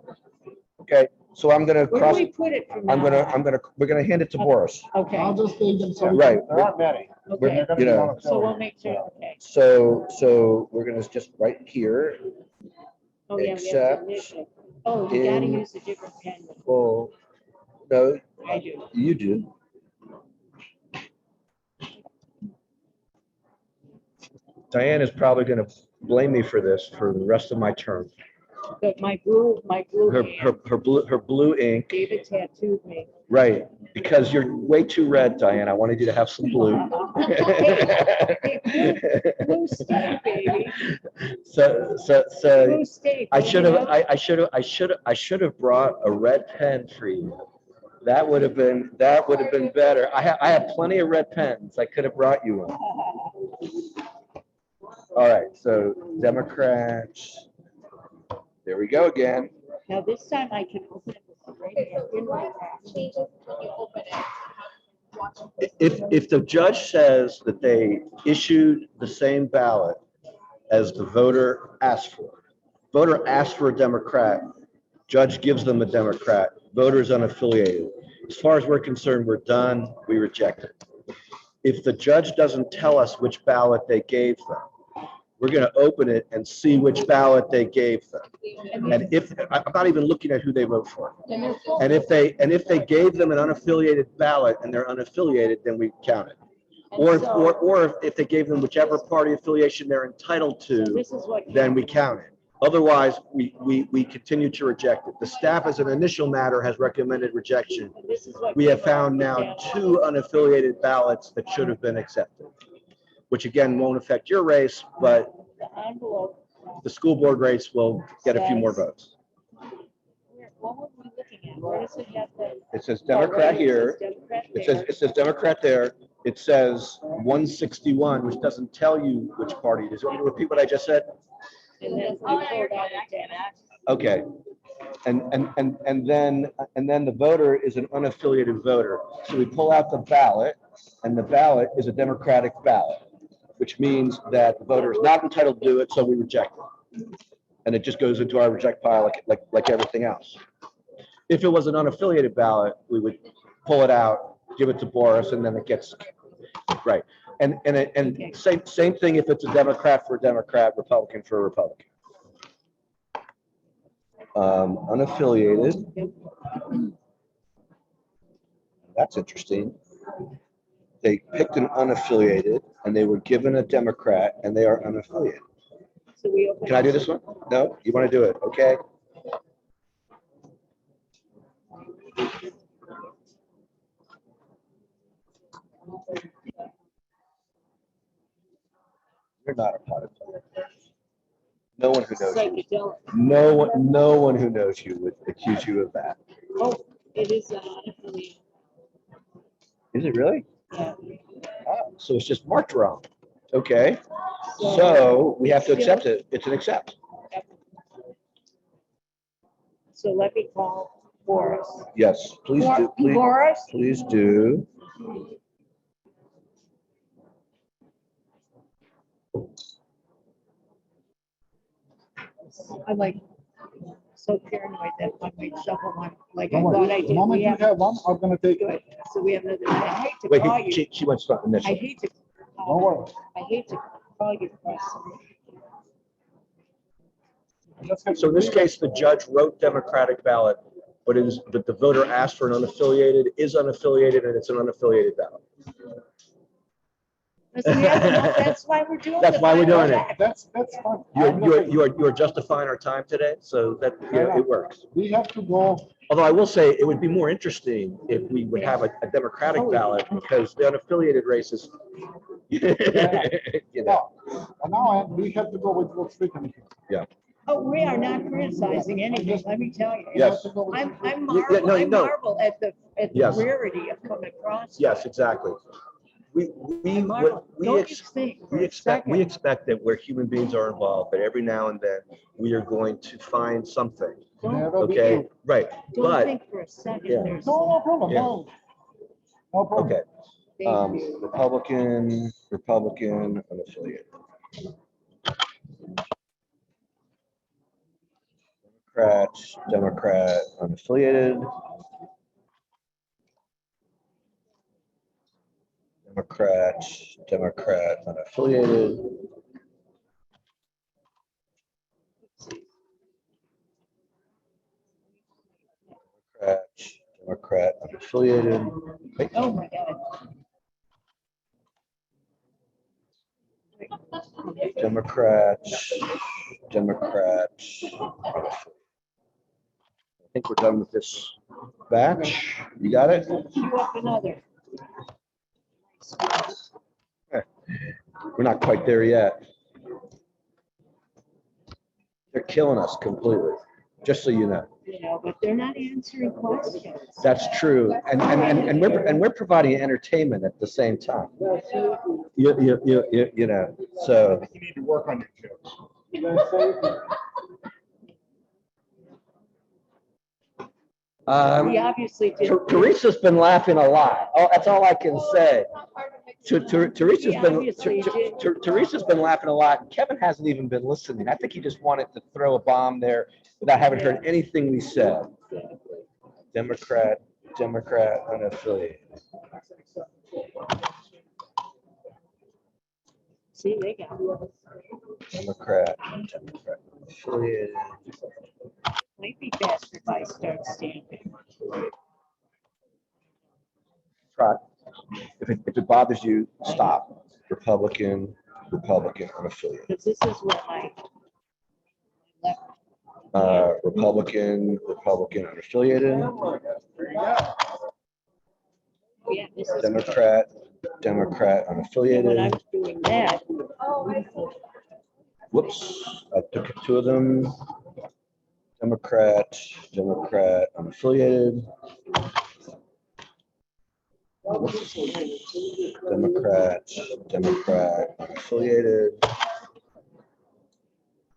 Okay. So I'm gonna Where do cross. we put it from I'm now gonna on? we're gonna hand it to Boris. Okay, I'll just take them. So Right. There aren't many. okay. They're gonna You be know. unaffiliated. So we'll make sure, okay. So we're gonna just right here. Oh, yeah, we have Accept to initial. Oh, you gotta in- use a different pen. Well, no, I do. you do. Diane is probably gonna blame me for this for the rest of my term. But my blue hand, Her blue ink, David tattooed me. right, because you're way too red, Diane. I wanted you to have some blue. Blue state, baby. So Blue state. I don't should you have, know? I should have brought a red pen for you. That would have been better. I have plenty of red pens. I could have brought you one. All right, so Democrats. There we go again. Now this time I can open it with the radio. You know, Changes when you open it. Watch it. If the judge says that they issued the same ballot as the voter asked for, voter asked for a Democrat, judge gives them a Democrat, voter's unaffiliated. As far as we're concerned, we're done, we reject it. If the judge doesn't tell us which ballot they gave them, we're gonna open it and see which ballot they gave them. And if, I'm not even looking at who they vote for. and they're full. And if they gave them an unaffiliated ballot and they're unaffiliated, then we count it. Or if they gave them whichever party affiliation they're entitled to, This is what. then we count it. Otherwise, we continue to reject it. The staff, as an initial matter, has recommended rejection. This is what. We have came out found with now that. 2 unaffiliated ballots that should have been accepted, which again won't affect your race, but The envelope. the school board race will get a few more votes. What were we looking at? Where does it have the? It says Democrat here. Democrat It there. says Democrat there. It says 161, which doesn't tell you which party it is. Want me to repeat what I just said? And then we pulled out a data. Okay. And then the voter is an unaffiliated voter. So we pull out the ballot, and the ballot is a Democratic ballot, which means that the voter is not entitled to do it, so we reject it. And it just goes into our reject pile like everything else. If it was an unaffiliated ballot, we would pull it out, give it to Boris, and then it gets, right. And Okay. same thing if it's a Democrat for a Democrat, Republican for a Republican. Unaffiliated. That's interesting. They picked an unaffiliated and they were given a Democrat and they are unaffiliated. So we open. Can I do this one? No, you want to do it? Okay. You're not a potted plant. No one who knows you. Psychedelic. No one who knows you would accuse you of that. Oh, it is unaffiliated. Is it really? Yeah. Oh, so it's just marked wrong. Okay. So we have to accept it. It's an accept. So let me call Boris. Yes, please do. Please, Boris? please do. I'm like so paranoid that when we shuffle one, like I Don't worry. thought I The did. moment We you have, have one, I'm gonna take it. good. So we have another, I hate to Wait, call you. she wants to I initial. hate to. Don't worry. I hate to call you, Chris. Let's get- So in this case, the judge wrote Democratic ballot, but the voter asked for an unaffiliated, is unaffiliated, and it's an unaffiliated ballot. That's why we're doing. That's the why we're final doing it. check. That's fine. You're justifying our time today, so that, you know, it works. We have to go, Although I will say it would be more interesting if we would have a Democratic ballot because the unaffiliated races. You know, now we have to go with what's written here. Oh, we are not criticizing anything, let me tell you. Yes. I Yeah, no, no. marvel at the Yes. rarity of coming across. Yes, exactly. We Marvel. Don't you think for a second? we expect that where human beings are involved, that every now and then we are going to find something. Okay, right, Don't but, think for a second yeah. there's. No problem, Yeah. no problem. okay. Thank you. Republican, unaffiliated. Democrat, unaffiliated. Democrat, unaffiliated. Democrat, unaffiliated. Wait, Oh, my God. Democrat, unaffiliated. I think we're done with this batch. You got it? Queue up another. We're not quite there yet. They're killing us completely, just so you know. You know, but they're not answering questions. That's true, and we're providing entertainment at the same time. You know, so. You need to work on your jokes. We obviously did. Teresa's been laughing a lot. Oh, that's all I can say. Teresa's been laughing a lot, and Kevin hasn't even been listening. I think he just wanted to throw a bomb there without having heard anything we said. Democrat, unaffiliated. See, they got it. Democrat, unaffiliated. Might be faster if I start stamping. Try. If it bothers you, stop. Republican, unaffiliated. Because this is what my left. Republican, unaffiliated. Yeah, this is. Democrat, And when I unaffiliated. was doing that. Whoops, I took two of them. Democrat, unaffiliated. Whoops. Democrat, unaffiliated.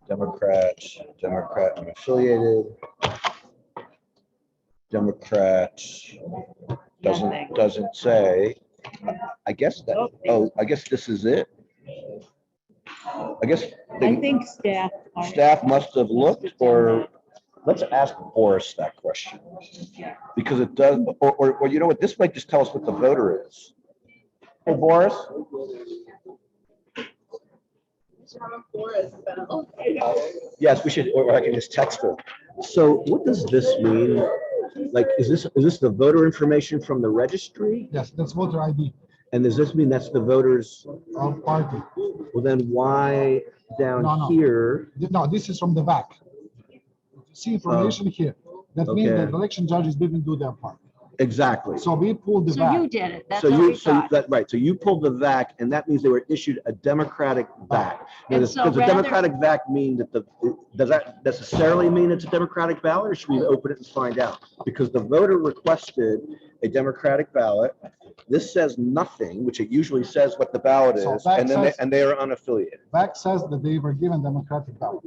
Democrat, unaffiliated. Democrat doesn't say. I guess that, I guess this is it. I guess I think staff. staff must have looked or let's ask Boris that question. Because it does, or you know what, this might just tell us what the voter is. Hey, Boris? Yes, we should, or I can just text her. So what does this mean? Like, is this the voter information from the registry? Yes, that's voter ID And does this mean that's the voters? of party. Well, then why down No. here? No, this is from the back. See information here. That means Okay. that election judges didn't do their part. Exactly. So we pulled the So you back. did it. That's So what you, we thought. right, so you pulled the VAC, and that means they were issued a Democratic VAC. Now, And does so does a rather- Democratic VAC mean that does that necessarily mean it's a Democratic ballot, or should we open it and find out? Because the voter requested a Democratic ballot. This says nothing, which it usually says what the ballot So is, VAC and then says- and they are unaffiliated. Back says that they were given democratic ballot.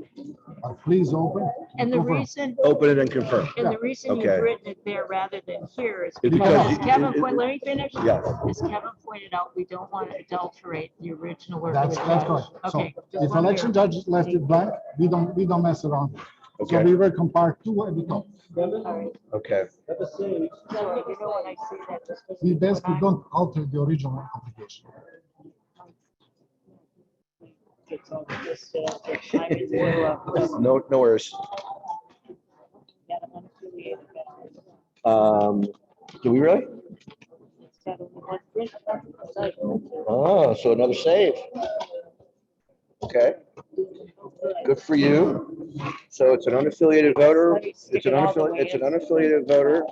But please open. And the confirm. reason, Open it and confirm. and the reason Okay. you've written it there rather than here is It's because, because as Kevin pointed, let me finish. Yes. As Kevin pointed out, we don't want to adulterate the original work. That's correct. So Okay. just if one election here. judges left it blank, we don't mess around. So Okay. we will compare two at the top. All right. Okay. So, you know, when I see that. this was- We basically when I- don't alter the original application. It's all just, I'm into, No worries. yeah, unaffiliated ballot. Do we really? It's got only one print. Oh, so another save. Okay. Good for you. So it's an unaffiliated voter. It's an unaffiliated voter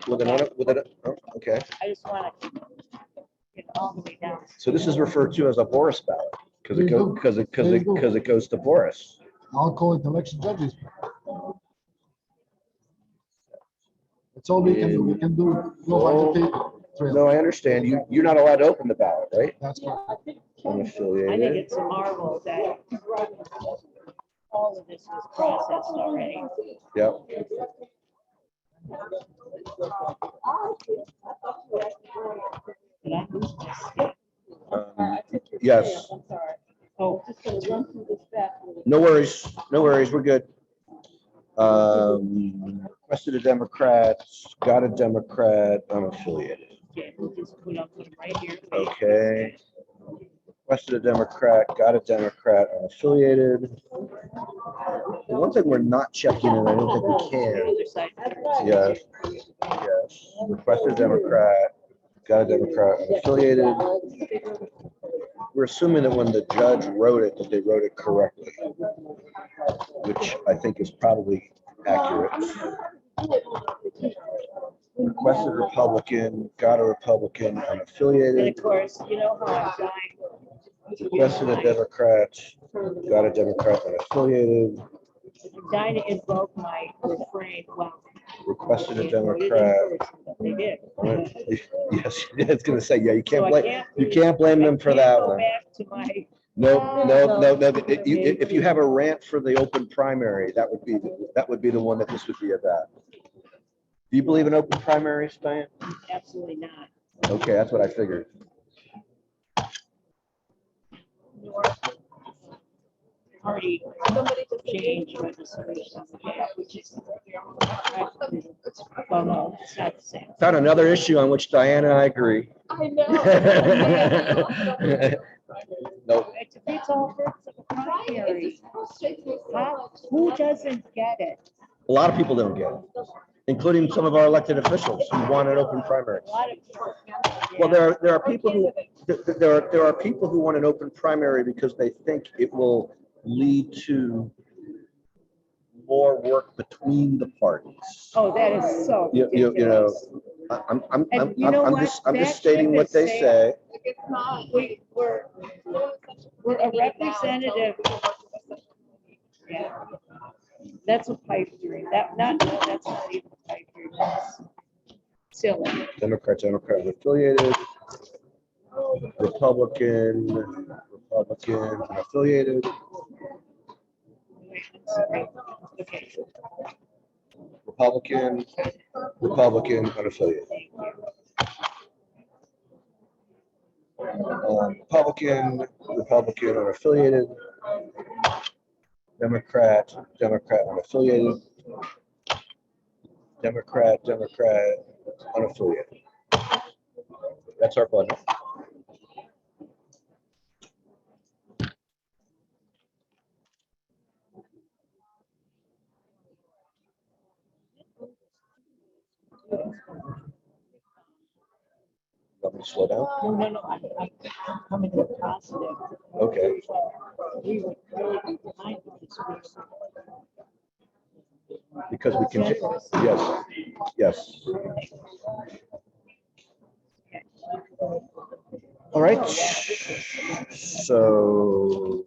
with oh, okay. I just want to get all the way down. So this is referred to as a Boris ballot because it goes, because it goes to Boris. I'll call it election judges. That's all we can do. We can do go by the paper trail. No, I understand. You're not allowed to open the ballot, right? That's correct. I think Unaffiliated. it's a marvel that all of this was processed already. Yep. Did I lose my skip? Yes. Oh, No worries. No worries. We're good. Requested a Democrat, got a Democrat, unaffiliated. okay, we'll just put up them right here. Okay. Requested a Democrat, got a Democrat, unaffiliated. The one thing we're not checking, and I don't think we can. Other side. Yes. Yes. Requested a Democrat, got a Democrat, unaffiliated. We're assuming that when the judge wrote it, that they wrote it correctly, which I think is probably accurate. Requested Republican, got a Republican, And unaffiliated. of course, you know how I'm dying. Requested a Democrat, got a Democrat, unaffiliated. I'm dying to invoke my refrain, well. Requested a they voted in Democrat. person, but They did. Yes, it's gonna say, yeah, you So can't I blame, you can't blame them for I can't that go one. back to my, No. If you have a rant for the open primary, that would be the one that this would be about. Do you believe in open primaries, Diane? absolutely not. Okay, that's what I figured. Party change registration, which is. Well, no, it's not the same. Found another issue on which Diane and I agree. I know. Nope. It defeats all purpose of a Right, it primary. just frustrates me so How, much. who doesn't get it? A lot of people don't get it, including some of our elected officials who want an open primary. A lot of people. Well, Yeah. there are people who, there are people who want an open primary because they think it will lead to more work between the parties. Oh, that is so You know, ridiculous. And you know I'm what? just That stating ship what is they sailing. say. It's not. We're a representative. Yeah. That's a pipe dream. That's not even a pipe dream. That's silly. Democrat affiliated, Republican affiliated, Okay. Republican unaffiliated. Republican unaffiliated, Democrat unaffiliated, Democrat, unaffiliated. That's our budget. Want me to slow down? No, I'm coming to positive. Okay. We would really be behind Because we can, yes. All right. So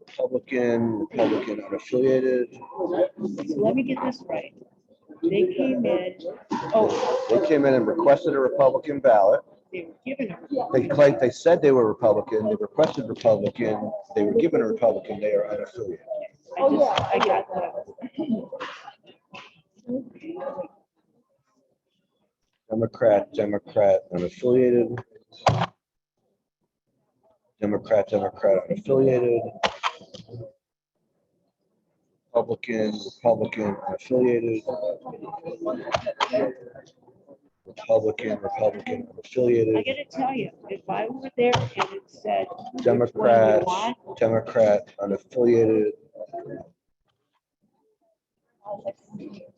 Republican unaffiliated. So let me get this right. They came in, They came in and requested a Republican ballot. they were given a. They said they were Republican, they requested Republican, they were given a Republican, they are unaffiliated. I got that. Democrat, unaffiliated. Democrat, unaffiliated. Republican, unaffiliated. Republican, unaffiliated. I gotta tell you, if I were there and it said. Democrat, unaffiliated.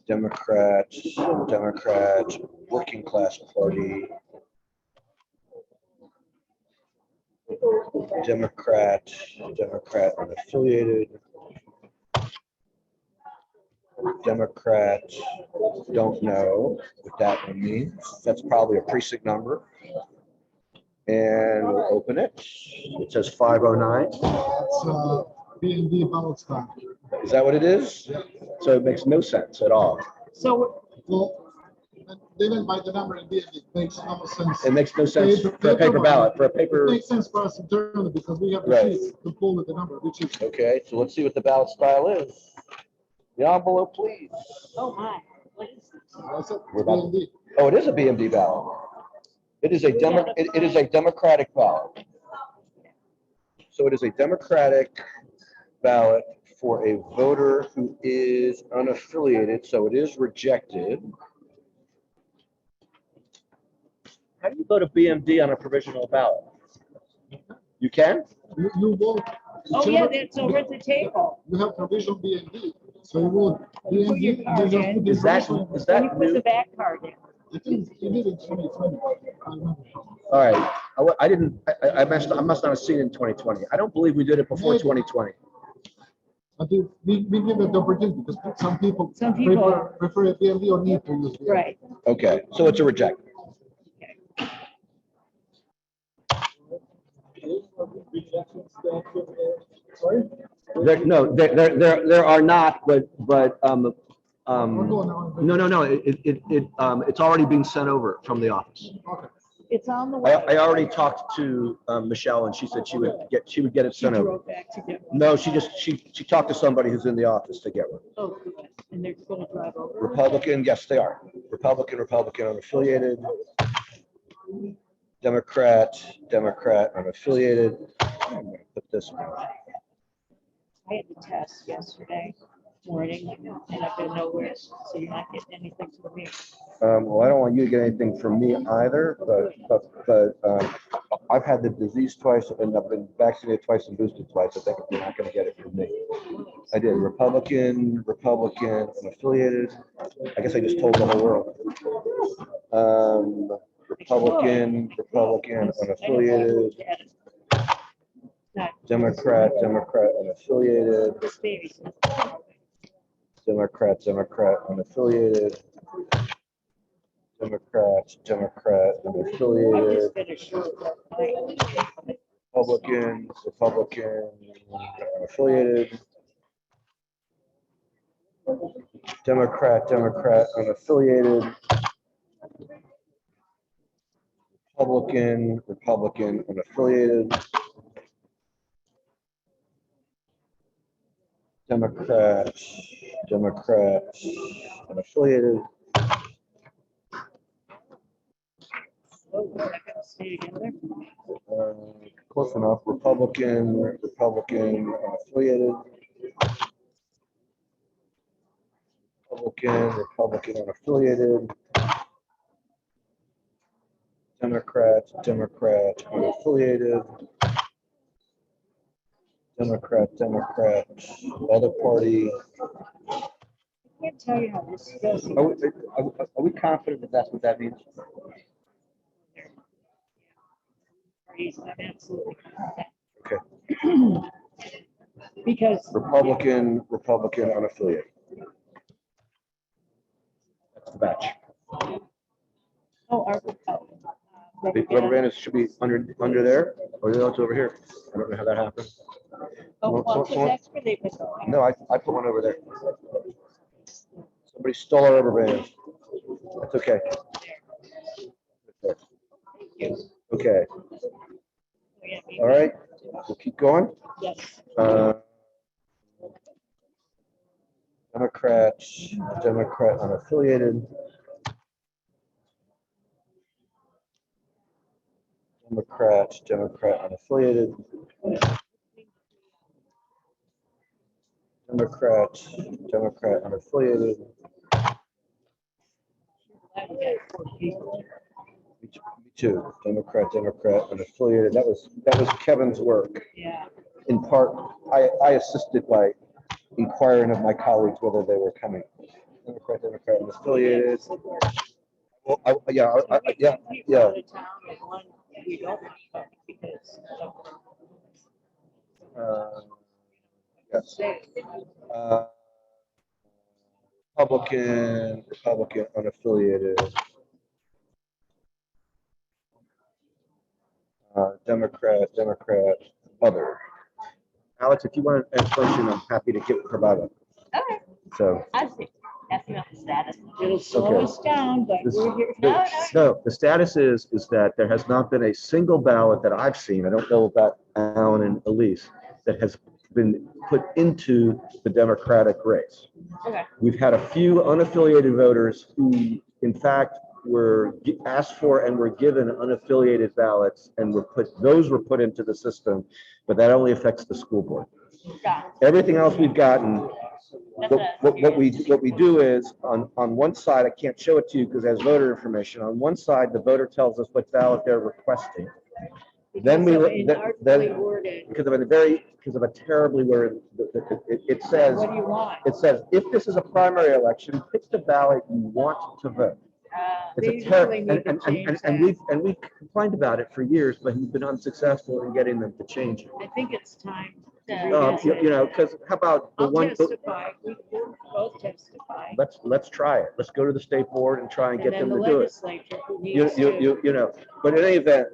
Democrat, working class party. Democrat, unaffiliated. Democrat, don't know what that one means. That's probably a precinct number. And we'll open it. It says 509. It's B&B ballot stand. Is that what it is? So it makes no sense at all. So, Well, they didn't buy the number in B&B. It makes no sense. It makes no sense for a paper ballot, for a paper. It makes sense for us internally because we have the Right. sheets to pull with the number, which is. Okay, so let's see what the ballot style is. The envelope, please. oh my, what is this? That's it. We're about- B&B. Oh, it is a BMD ballot. It is a it is a Democratic ballot. So it is a Democratic ballot for a voter who is unaffiliated, so it is rejected. How do you vote a BMD on a provisional ballot? You can? You vote. Oh, yeah, whichever- that's over at the table. You have provisional B&B, so you vote Put your B&B. you card just in. put the Is that provisional. is Then you that put the new? back card in. I think you did in 2020. I remember. All right, I didn't. I must not have seen it in 2020. I don't believe we did it before Maybe. 2020. But we give it the opportunity because some people. Some people- Prefer a B&B or need to use. B&B. Right. Okay, so it's a reject. There are not, but We're going on. no. It's already being sent over from the office. Okay. It's on the way. I already talked to Michelle, and she said she would get it She sent over. drove back to get one. No, she talked to somebody who's in the office to get one. Oh, good. And they're gonna drive over. Republican, yes, they are. Republican, unaffiliated. Democrat, unaffiliated. I'm gonna put this one. I had the test yesterday morning and I've been nowhere, so you're not getting anything from me. Well, I don't want you to get anything from me either, but I've had the disease twice and I've been vaccinated twice and boosted twice. I think you're not going to get it from me. I did Republican, unaffiliated. I guess I just told the whole world. Republican, unaffiliated. Not Democrat, unaffiliated. this baby. Democrat, unaffiliated. Democrat, I'm unaffiliated. just finished. Republican, unaffiliated. Democrat, unaffiliated. Republican, unaffiliated. Democrat, unaffiliated. Oh, I gotta stay together. Close enough. Republican, unaffiliated. Republican unaffiliated. Democrat unaffiliated. Democrat, other party. I can't tell you how this goes. Are we confident that that's what that means? I'm absolutely confident. Okay. Because. Republican unaffiliated. That's the batch. Oh, The rubber band should be under there, or it's over here. I don't know how that happened. Oh, well, Someone- that's where they put the. No, I put one over there. Somebody stole our rubber band. That's okay. Okay. All right. We'll keep going. Yes. Democrat unaffiliated. Democrat unaffiliated. Democrat unaffiliated. Me too. Democrat unaffiliated. That was Kevin's work. Yeah. In part, I assisted by inquiring of my colleagues whether they were coming. Democrat unaffiliated. Well, yeah. We don't because. Yes. Republican unaffiliated. Democrat, other. Alex, if you want an explanation, I'm happy to provide it. Okay, So. I see. That's not the status. It'll slow us down, but we're here. No, the status is that there has not been a single ballot that I've seen, I don't know about Alan and Elise, that has been put into the Democratic race. Okay. We've had a few unaffiliated voters who, in fact, were asked for and were given unaffiliated ballots and those were put into the system, but that only affects the school board. Got Everything else we've gotten, it. what we do is on one side, I can't show it to you because it has voter information. On one side, the voter tells us what ballot they're requesting. Then because of a terribly worded, it says, What do you want? it says, if this is a primary election, pick the ballot you want to vote. It's They a terrible, really need to change and we've complained about it for years, but he's been unsuccessful in getting them to change it. I think it's time. to Yeah. You know, because how about the I'll one? testify. We will both testify. Let's try it. Let's go to the state board and try and get then them the to do it. legislature who needs to. You know, but in any event,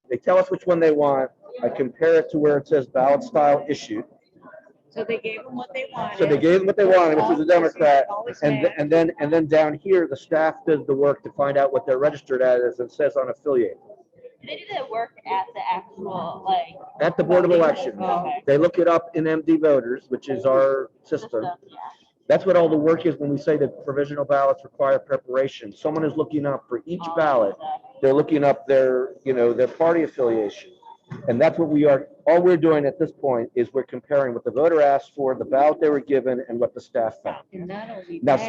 they tell us which one they want. I compare it to where it says ballot style issued. So they gave them what they wanted. So they gave them what they wanted, which was a Democrat. Always And had. then down here, the staff does the work to find out what they're registered as. It says unaffiliated. Do they do that work at the actual, like? At the Board of Elections, Okay. they look it up in MD Voters, which is our system. Yeah. That's what all the work is when we say that provisional ballots require preparation. Someone is looking up for each All ballot. of that. They're looking up their party affiliation. And that's what all we're doing at this point is we're comparing what the voter asked for, the ballot they were given, and what the staff found. And not only Now, that,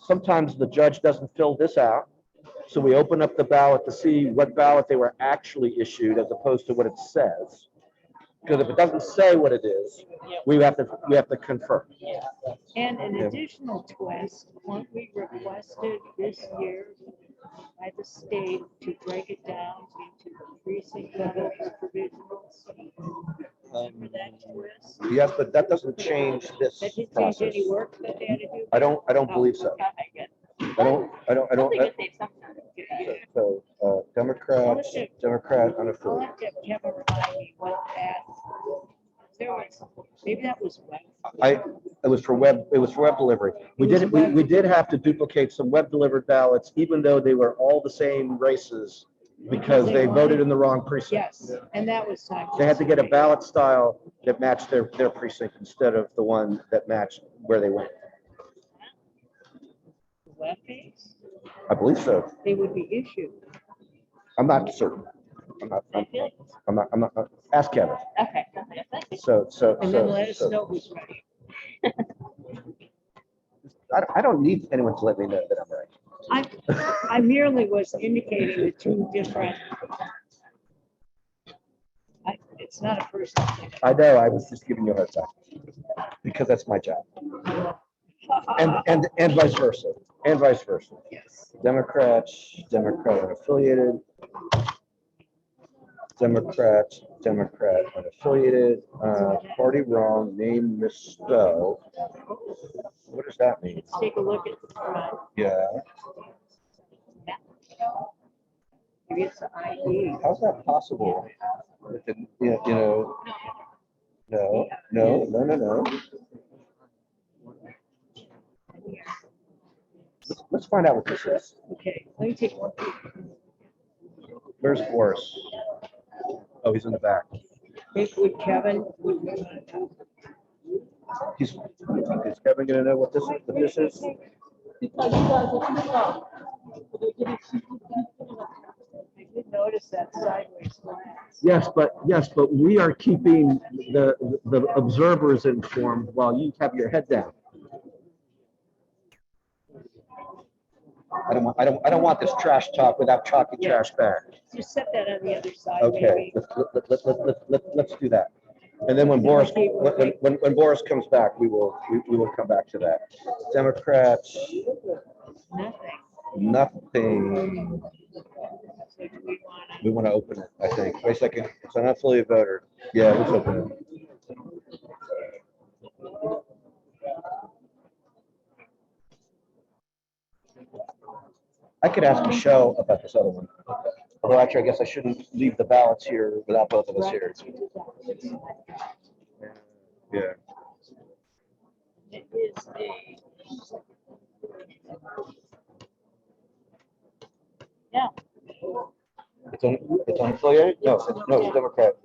sometimes the judge doesn't fill this out. So we open up the ballot to see what ballot they were actually issued as opposed to what it says. Because if it doesn't say what it is, we have to confirm. and an additional twist, what we requested this year by the state to break it down into the precinct level provisionals. Remember that twist? Yes, but that doesn't change this That didn't change process. any work that they had to do? I don't believe so. Okay, good. I don't. think it saves some time. So, Democrat I'll unaffiliated. have to have Kevin remind me what that, there was, maybe that was web. It was for web delivery. We did have to duplicate some web delivered ballots, even though they were all the same races, because they voted in the wrong precinct. Yes, and that was time. They had to get a ballot style that matched their precinct instead of the one that matched where they went. Web-based, I believe so. they would be issued. I'm not certain. I'm not, ask Kevin. Okay. So. And then let us know who's ready. I don't need anyone to let me know that I'm right. I merely was indicating the two different. It's not a personal thing. I know, I was just giving you a hard time. Because that's my job. And vice versa, and vice versa. Yes. Democrats, Democrat unaffiliated. Democrats, Democrat unaffiliated, party wrong, name misspelled. What does that mean? Let's take a look at the front. Yeah, Maybe it's the ID. how's that possible? With the, you know, no. Let's find out what this is. Okay, let me take one. Where's Boris? Oh, he's in the back. Think would Kevin, Is Kevin gonna know what this is? I did notice that sideways glance. Yes, but we are keeping the observers informed while you have your head down. I don't want this trash talk without chalky trash bag. Just set that on the other side, Okay, maybe. let's do that. And then when Boris comes back, we will come back to that. Democrats, nothing. So do we wanna- We want to open it, I think. Wait a second. It's an unaffiliated voter. Yeah, let's open it. I could ask Michelle about this other one. Although actually, I guess I shouldn't leave the ballots here without both of us here. Yeah. It is a. Yeah. It's unaffiliated? No, it's Democrat.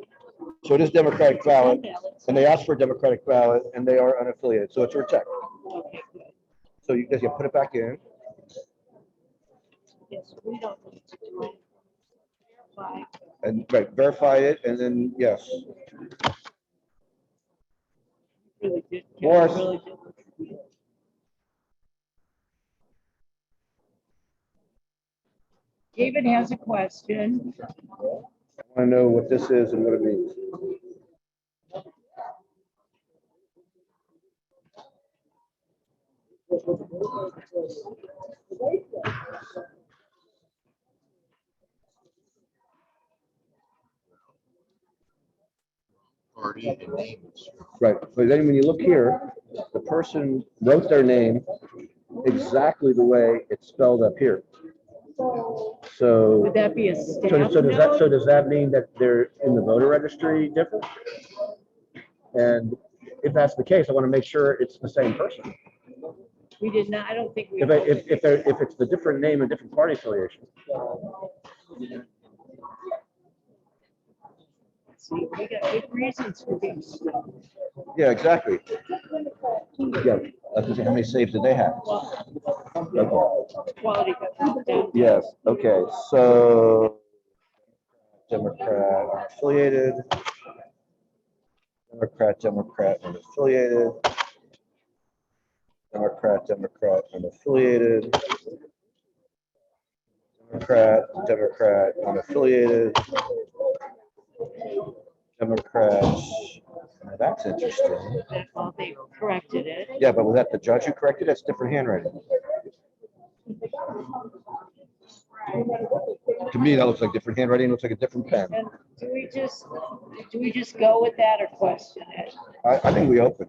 So it is Democratic ballot, and they asked for a Democratic ballot, and they are unaffiliated, so it's a check. Okay, good. So you guys, you put it back in. Yes, we don't need to do it. Verify. And right, verify it, and then yes. Really good. Morris. Really good. David has a question. I want to know what this is and what it means. Party and names. Right, but then when you look here, the person wrote their name exactly the way it's spelled up here. So, Would that be a staff so note? does that mean that they're in the voter registry different? And if that's the case, I want to make sure it's the same person. We did not, I don't think we. If it's the different name and different party affiliation. See, we got good reasons for being slow. Yeah, exactly. Yeah, I was gonna say, how many saves did they have? Okay. Quality got down. Yes, okay, so Democrat unaffiliated. Democrat unaffiliated. Democrat unaffiliated. Democrat unaffiliated. Democrats, now that's interesting. Well, they corrected it. Yeah, but was that the judge who corrected it? That's different handwriting. To me, that looks like different handwriting, looks like a different pen. And do we just go with that or question it? I think we open.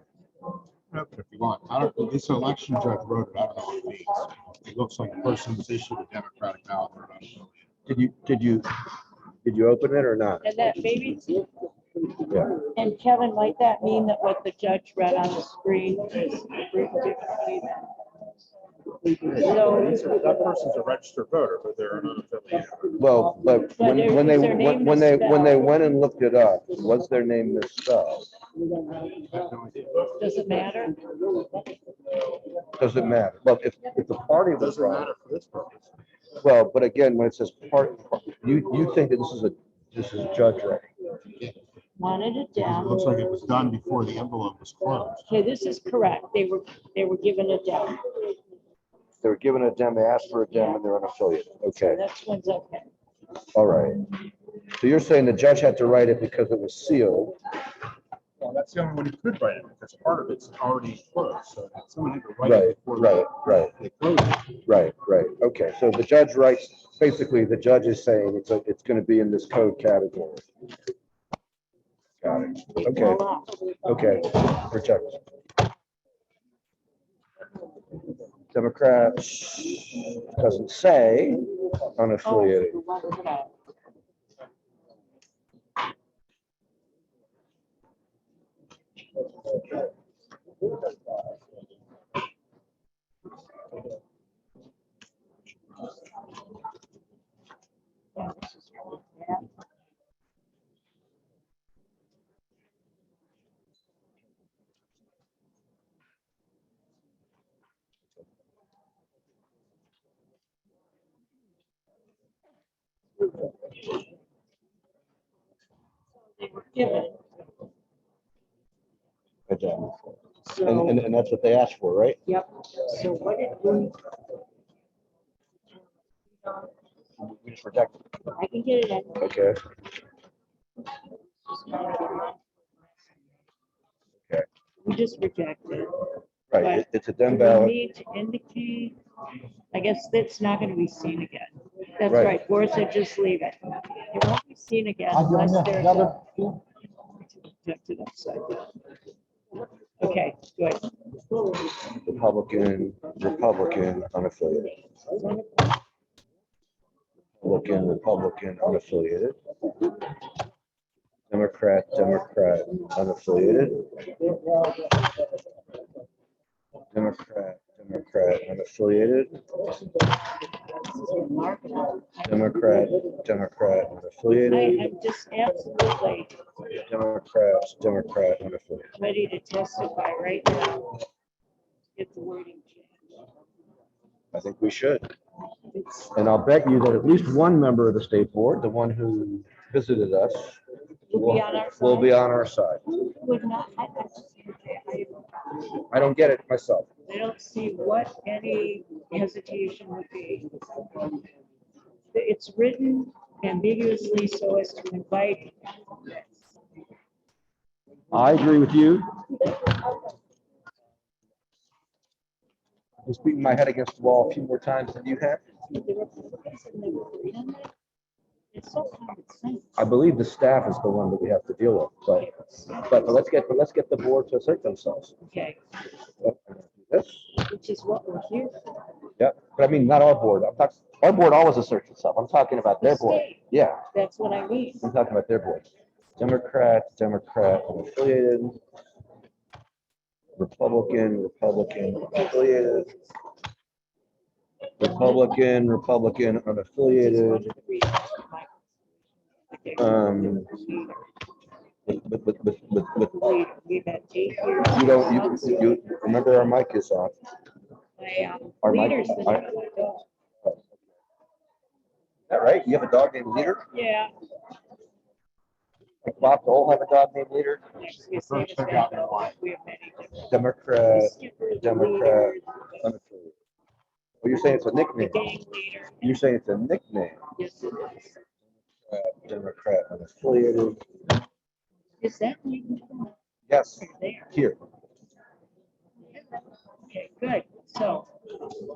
If you want, I don't, this election judge wrote it, I don't know what it means. It looks like the person was issued a Democratic ballot or unaffiliated. Did you open it or not? And that maybe, Yeah. and Kevin, might that mean that what the judge read on the screen is written differently than? That person's a registered voter, but they're an unaffiliated. Well, but But when they is their name went and looked it up, was their name misspelled? Does it matter? Does it matter? Well, if the party was Doesn't wrong, matter for this purpose. well, but again, when it says part, you think that this is Judge Ray. wanted it It down. looks like it was done before the envelope was closed. Okay, this is correct. They were given it down. They were given a dem, they asked for a dem, and they're unaffiliated. So Okay, that's one's okay. all right. So you're saying the judge had to write it because it was sealed? Well, that's the only one who could write it, because part of it's already closed, so someone had to write Right, it before. right. They closed it. Right. Okay, so the judge writes, basically, the judge is saying it's gonna be in this code category. Got it. Okay, reject. Democrats doesn't say unaffiliated. They were given. A dem. So, And that's what they asked for, right? yep. So what did we? We just rejected. I can get it in. Okay. We just rejected. Right, it's a Do dem we ballot. need to indicate? I guess that's not going to be seen again. That's Right. right. Boris said just leave it. It won't be seen again I'll give unless you there's another a. Rejected upside down. Okay, good. Republican, unaffiliated. Republican, unaffiliated. Democrat, unaffiliated. Democrat, unaffiliated. Democrat, unaffiliated. I'm just absolutely Democrat, unaffiliated. ready to testify right now. Get the wording changed. I think we should. It's, And I'll bet you that at least one member of the state board, the one who visited us, will be on our will side. be on our side. Would not, I don't get it myself. I don't see what any hesitation would be. It's written ambiguously so as to invite. I agree with you. Just beating my head against the wall a few more times than you have. It's so common sense. I believe the staff is the one that we have to deal with, but let's get the board to assert themselves. Okay, This, which is what we're here for. yeah, but I mean, not our board. Our board always asserts itself. I'm talking about their board. State. Yeah, That's what I mean. I'm talking about their board. Democrat, unaffiliated. Republican, unaffiliated. Republican, unaffiliated. We've had 8 years. You don't, you remember our mic is on. Our mic. Leaders. Is that right? You have a dog named Leader? Yeah. Like Bob Dole have a dog named Leader? We have many different. Democrat, Skippers, unaffiliated. leaders, Well, you're saying it's a the nickname. gang leader. You're saying it's a nickname. Yes, it is. Democrat, unaffiliated. Is that even Yes, there? here. Okay, good. So,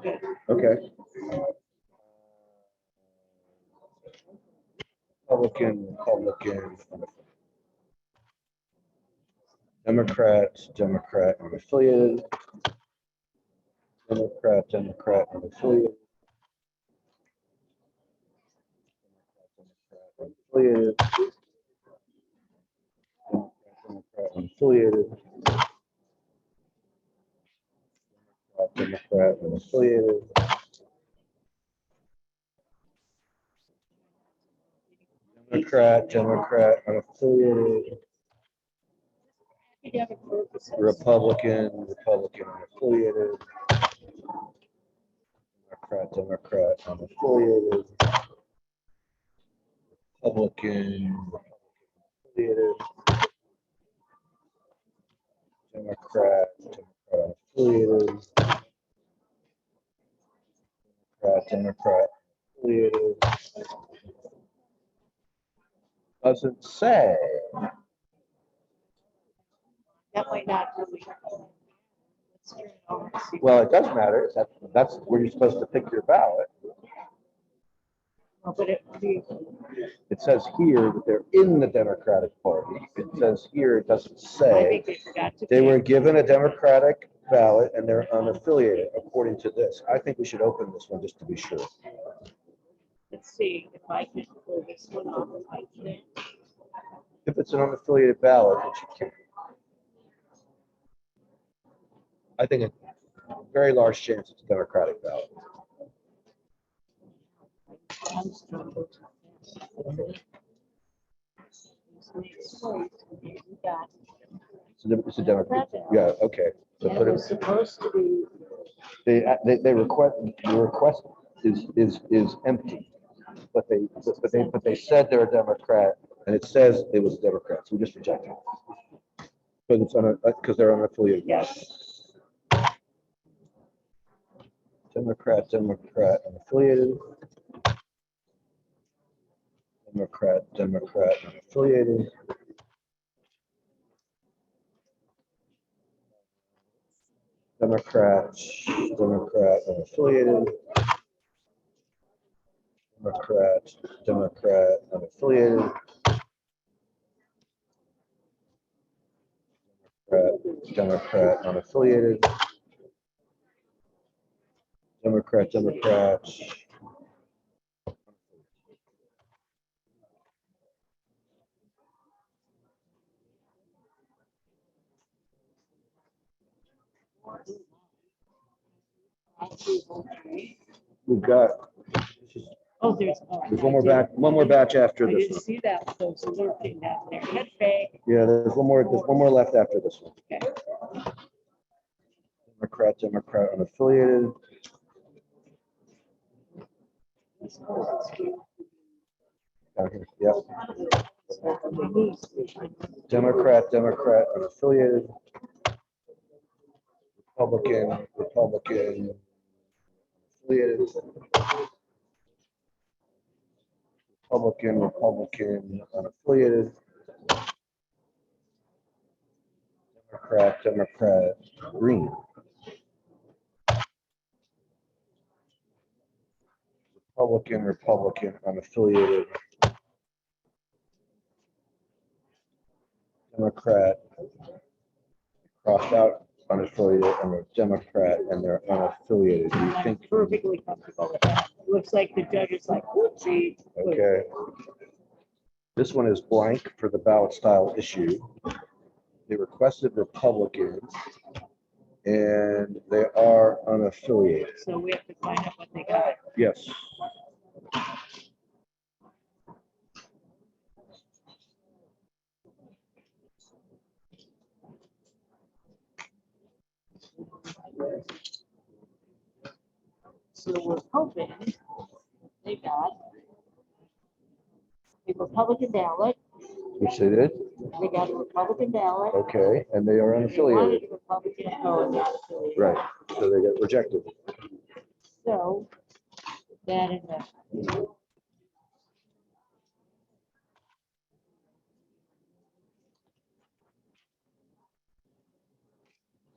good. Okay. Republican, Democrat, unaffiliated. Democrat, unaffiliated. Unaffiliated. Democrat, unaffiliated. Democrat, unaffiliated. Democrat, unaffiliated. Academic purposes. Republican, unaffiliated. Democrat, unaffiliated. Republican, unaffiliated. Democrat, affiliated. Democrat, affiliated. Doesn't say. That might not really. Let's turn it over and see. Well, it does matter. That's where you're supposed to pick your ballot. But it, It says here that they're in the Democratic Party. It says here, it doesn't I say. think they forgot to. They were pick. given a Democratic ballot and they're unaffiliated, according to this. I think we should open this one just to be sure. Let's see if I can pull this one off. I can. If it's an unaffiliated ballot, it should count. I think a very large chance it's a Democratic ballot. I'm struggling. Got It's a Democrat. Yeah, okay. So And put it was it, supposed to be, they request, the request is empty. But they said they're a Democrat and it says it was a Democrat. So we just reject it. Because it's because they're unaffiliated. yes, Democrat, unaffiliated. Democrat, unaffiliated. Democrat, unaffiliated. Democrat, unaffiliated. Democrat, unaffiliated. Democrat. We've got, oh, there's one more batch after I this didn't one. see that, those lurking down there. Head fake. Yeah, there's one more left after this one. Okay. Democrat, unaffiliated. Down here, yep. Democrat, unaffiliated. Republican, affiliated. Republican, unaffiliated. Democrat, green. Republican, unaffiliated. Democrat, crossed out, unaffiliated, and a Democrat, and they're unaffiliated. Do you I'm think? perfectly comfortable with that. Looks like the judge is like, whoopsie. Okay. This one is blank for the ballot style issue. They requested Republicans, and they are unaffiliated. So we have to find out what they got. Yes. So we're hoping they got a Republican ballot. Which they did. They got a Republican ballot. Okay, and they are They wanted unaffiliated. a Republican, oh, and not affiliated. Right. So they get rejected. So that is a.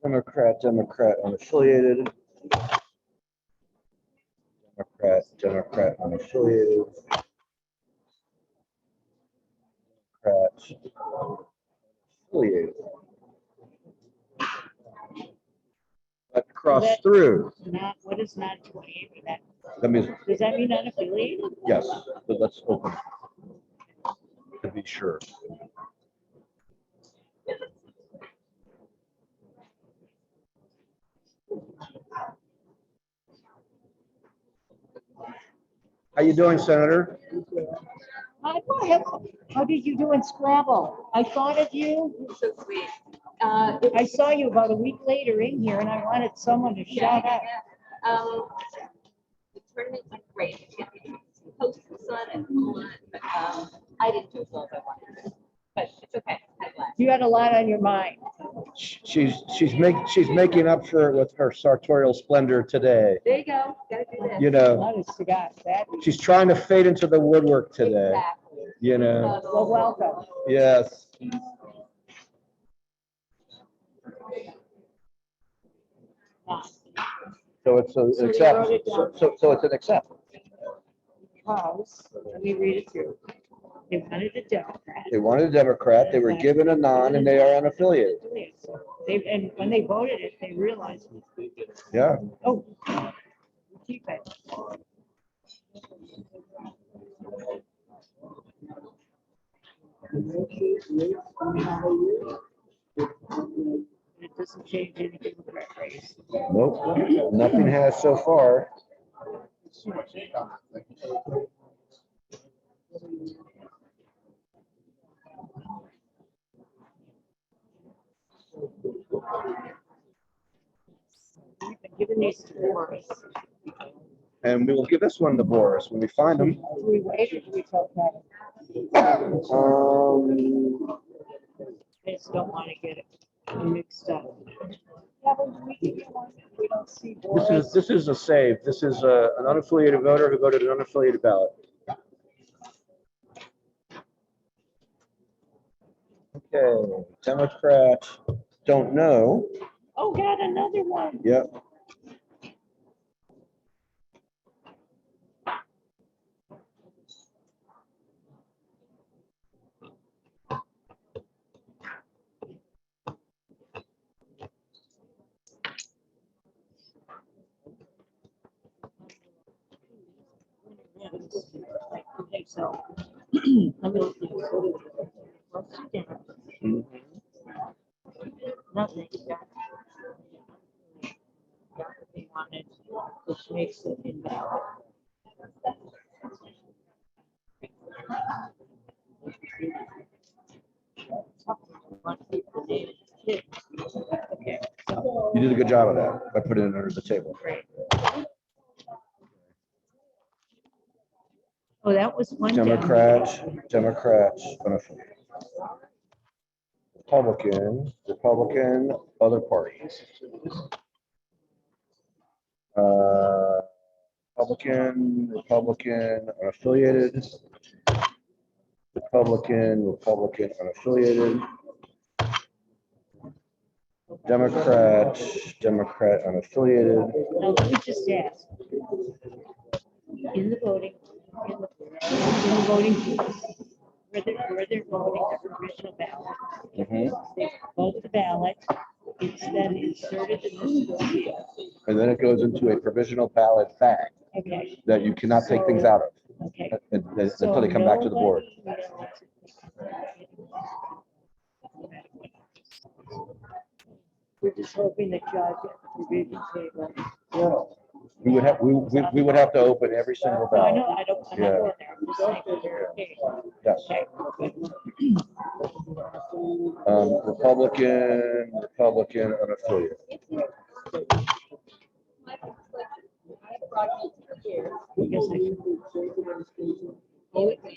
Democrat, unaffiliated. Democrat, unaffiliated. Democrat, affiliated. That crossed through. Not, what is not 28 mean? That means, Does that mean unaffiliated? yes, but let's open it to be sure. How you doing, Senator? How did you do in Scrabble? I thought of you. So sweet. I saw you about a week later in here and I wanted someone to shout out. The tournament went great. Host and son and Lola, but I didn't do as well as I wanted to, but it's okay. I'm glad. You had a lot on your mind. She's making up for it with her sartorial splendor today. There you go, gotta do that. You know, Honest to God, that, she's trying to fade into the woodwork today, Exactly. you know? well, welcome. Yes. So it's an So they accept, wrote it down. so it's an accept. Because, let me read it through. They wanted a Democrat. They wanted a Democrat, they were given a non, and they are unaffiliated. So they, and when they voted it, they realized, Yeah. oh, keep it. It doesn't change anything with that race. Nope, nothing has so far. We've been giving these to Boris. And we will give this one to Boris when we find him. Do we wait or do we tell Kevin? I just don't want to get it mixed up. Kevin, do we give you one if we don't see Boris? This is a save. This is an unaffiliated voter who voted an unaffiliated ballot. Okay, Democrat, don't know. Oh, got another one. Yep. Okay, so. Let me look at this. Nothing. They wanted, which makes it invalid. Okay, so, You did a good job of that. I put it under the table. great. Oh, that was one. Democrats, unaffiliated. Republican, other parties. Republican, unaffiliated. Republican, unaffiliated. Democrat, unaffiliated. Now, let me just ask. In the voting, in the voting booth, where they're voting the provisional ballot, they vote the ballot, it's then inserted in this little field. And then it goes into a provisional ballot bag Okay, that you cannot take things out of okay. until they come back to the board. We're just hoping the judge at the provision table. We would have to open every single No, I ballot. know, I don't, I'm not Yeah. going there, I'm just saying for verification. Yes. Okay. Republican, unaffiliated. Because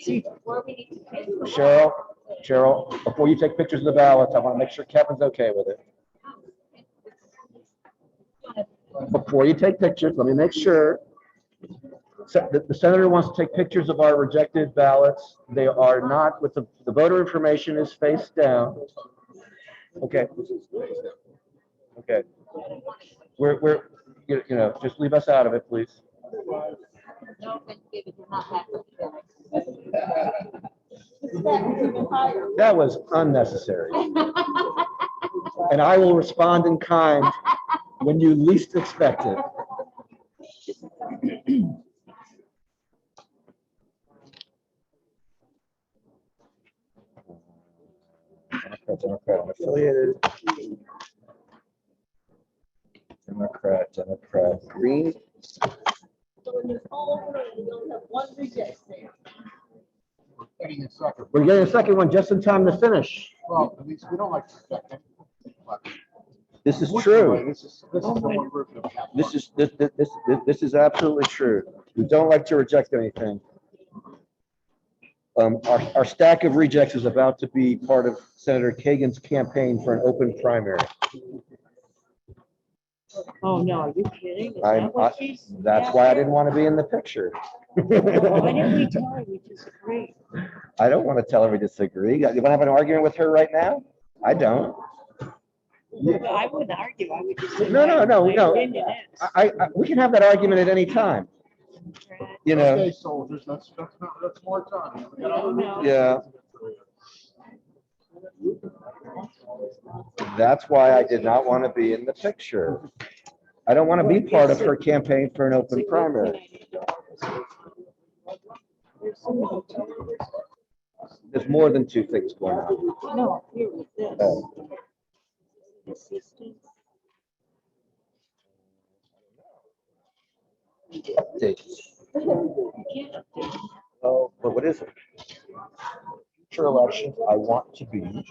see, Cheryl, before you take pictures of the ballots, I want to make sure Kevin's okay with it. Before you take pictures, let me make sure. The senator wants to take pictures of our rejected ballots. They are not, with the voter information is face down. Okay. Okay. We're, you know, just leave us out of it, please. That was unnecessary. And I will respond in kind when you least expect it. Democrat unaffiliated. Democrat, green. So in this whole room, we only have one reject there. We're getting a second one just in time to finish. Well, at least we don't like to reject it. This is true. This is the one group that we have. This is absolutely true. We don't like to reject anything. Our stack of rejects is about to be part of Senator Kagan's campaign for an open primary. Oh, no, are you kidding? Is I'm- that what she's? That's why I didn't want to be in the picture. Why didn't we tell her we disagree? I don't want to tell her we disagree. You want to have an argument with her right now? I don't. I wouldn't argue, I would just say. No, no, no, my no. opinion is. We can have that argument at any time. You know, Okay, soldiers, that's more time. No. yeah. That's why I did not want to be in the picture. I don't want to be part of her campaign for an open primary. There's more than two things going on. No, here with this. Oh. Assistant. Updates. You can't update. Oh, but what is it? Future elections, I want to be,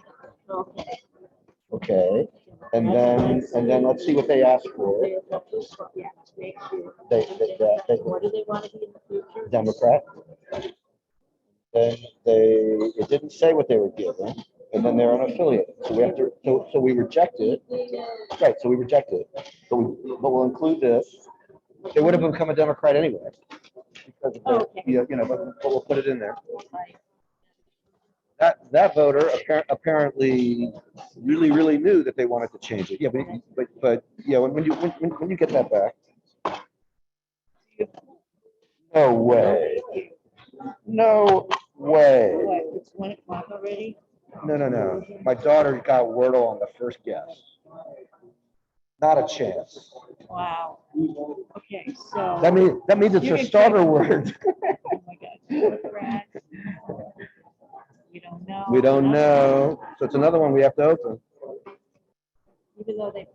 Okay. okay, and then let's see what they ask for. Yeah, make sure. They- What do they want to be in the future? Democrat. Then it didn't say what they were given, and then they're unaffiliated, so we have to, so we reject it. Right, so we reject it, but we'll include this. They would have become a Democrat anyway. Because of their, Okay. you know, but we'll put it in there. That voter apparently really knew that they wanted to change it. Yeah, but yeah, when you get that back. No way. No way. What, it's 1 o'clock already? No. My daughter got Wordle on the first guess. Not a chance. Wow. Okay, so. That means it's You a can starter check. word. Oh my God. Democrat. We don't know. We don't know. So it's another one we have to open. Even though they.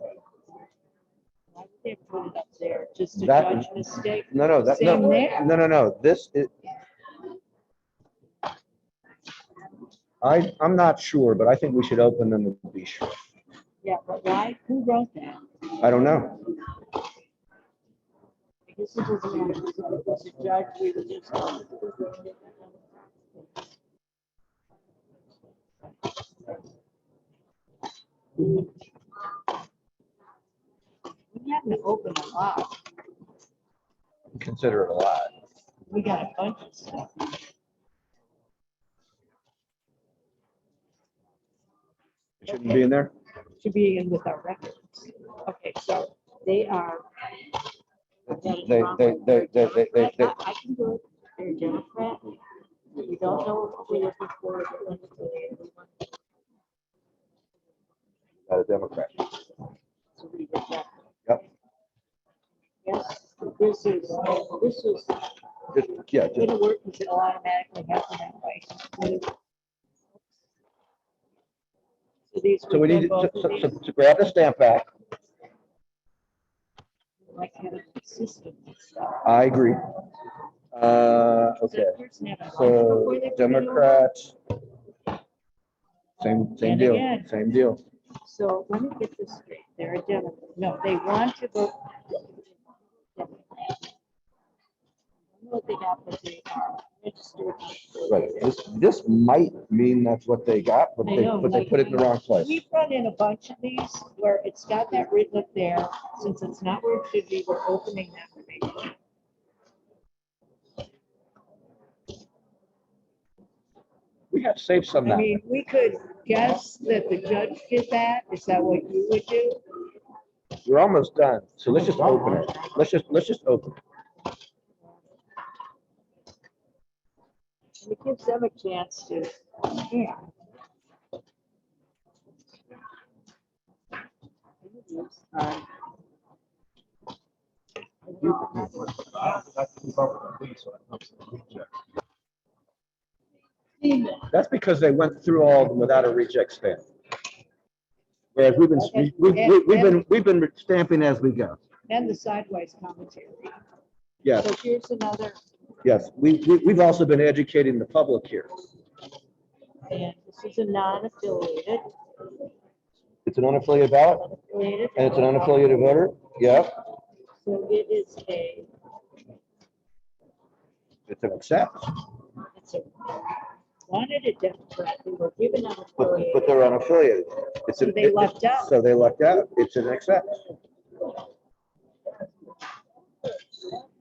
Why would they put it up there? Just a That- judge mistake? No, that, Same no, there. no. This is. I'm not sure, but I think we should open them to be sure. Yeah, but why? Who wrote that? I don't know. I guess it doesn't matter. If it was a judge, we would just. We haven't opened a lot. Consider it a lot. We got a bunch of stuff. It shouldn't be in there. Should be in with our records. Okay, so they are. They- I can do it. They're a Democrat. We don't know what we're looking for. Not a Democrat. So we reject. Yep. Yes, this is. Yeah, It'll work because it'll automatically happen that way. So these. so we need both of to these, to grab the stamp back. like have a system and stuff. I agree. Okay. Does that person have a bunch So before they put it over? Democrats. Same And deal. again. Same deal. So let me get this straight. They're a Democrat. No, they want to vote. Democrat. I don't know what they got, but they are registered. Right. This might mean that's what they got, but I they know, but they like, put it in the wrong place. We've run in a bunch of these where it's got that written up there. Since it's not where it should be, we're opening that to make sure. We have saved some I now. mean, we could guess that the judge did that. Is that what you would do? We're almost done. So let's just open it. Let's just open it. And it gives them a chance to, yeah. That's because they went through all of them without a reject stamp. Whereas we've been stamping as we go. And the sideways commentary. Yes, So here's another, yes. We've also been educating the public here. and this is a non-affiliated. It's an unaffiliated ballot Unaffiliated. and it's an unaffiliated voter. Yep. So it is a, It's an accept. it's a, wanted a Democrat, they were given an but affiliate. they're unaffiliated. It's So an- they lucked out. So they lucked out. It's an accept. I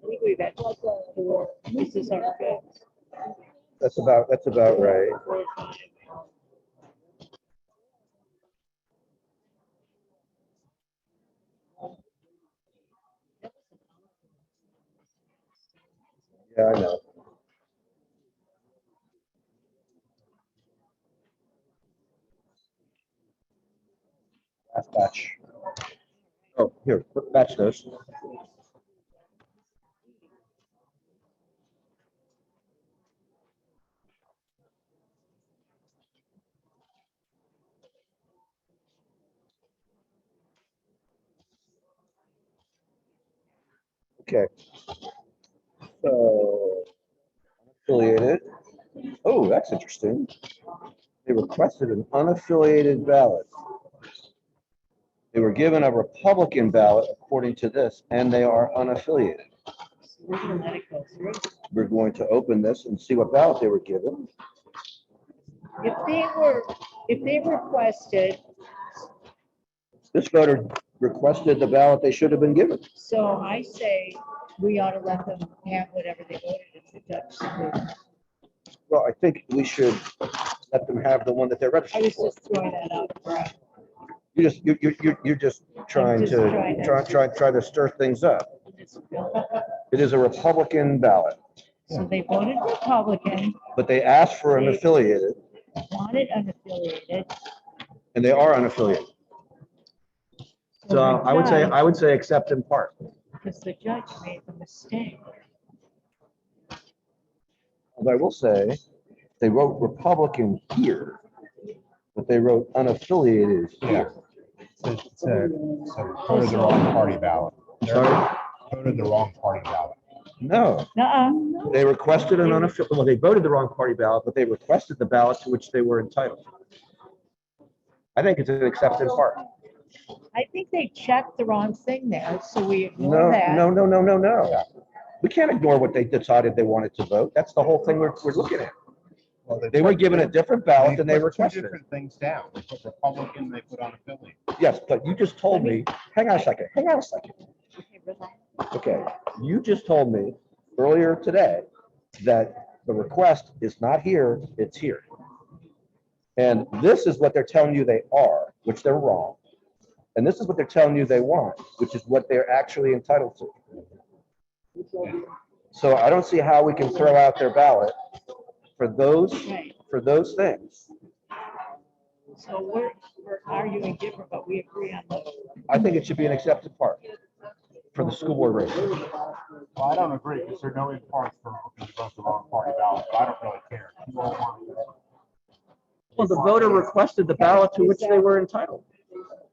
think we've had four, this is our fifth. That's about right. 4 or 5. Yeah, I know. Last batch. Oh, here, batch those. Okay. So, affiliated. Oh, that's interesting. They requested an unaffiliated ballot. They were given a Republican ballot according to this, and they are unaffiliated. So we're gonna let it go through. We're going to open this and see what ballot they were given. If they requested, This voter requested the ballot they should have been given. so I say we ought to let them have whatever they voted if the judge said. Well, I think we should let them have the one that they're I registered was for. just throwing that out for, You're just trying just trying to- try to stir things up. It is a Republican ballot, so they voted Republican, but they asked for an affiliated, wanted unaffiliated. and they are unaffiliated. So I would say accept in part. Because the judge made the mistake. But I will say, they wrote Republican here, but they wrote unaffiliated here. So voted the wrong party ballot. Sorry? Voted the wrong party ballot. No, No. they requested an unaffiliated, well, they voted the wrong party ballot, but they requested the ballot to which they were entitled. I think it's an accept in part. I think they checked the wrong thing there, so we ignore No, that. no. We can't ignore what they decided they wanted to vote. That's the whole thing we're looking at. Well, They were given a different ballot than they put two requested. different things down. They put Republican, they put unaffiliated. Yes, but you just told me, hang on a second. Okay, relax. Okay, you just told me earlier today that the request is not here, it's here. And this is what they're telling you they are, which they're wrong. And this is what they're telling you they want, which is what they're actually entitled to. So I don't see how we can throw out their ballot for those things. So we're arguing different, but we agree on those. I think it should be an accepted part for the school board race. Well, I don't agree because there are no parts for voting the wrong party ballot, but I don't really care. You all want it. Well, the voter requested the ballot to which they were entitled.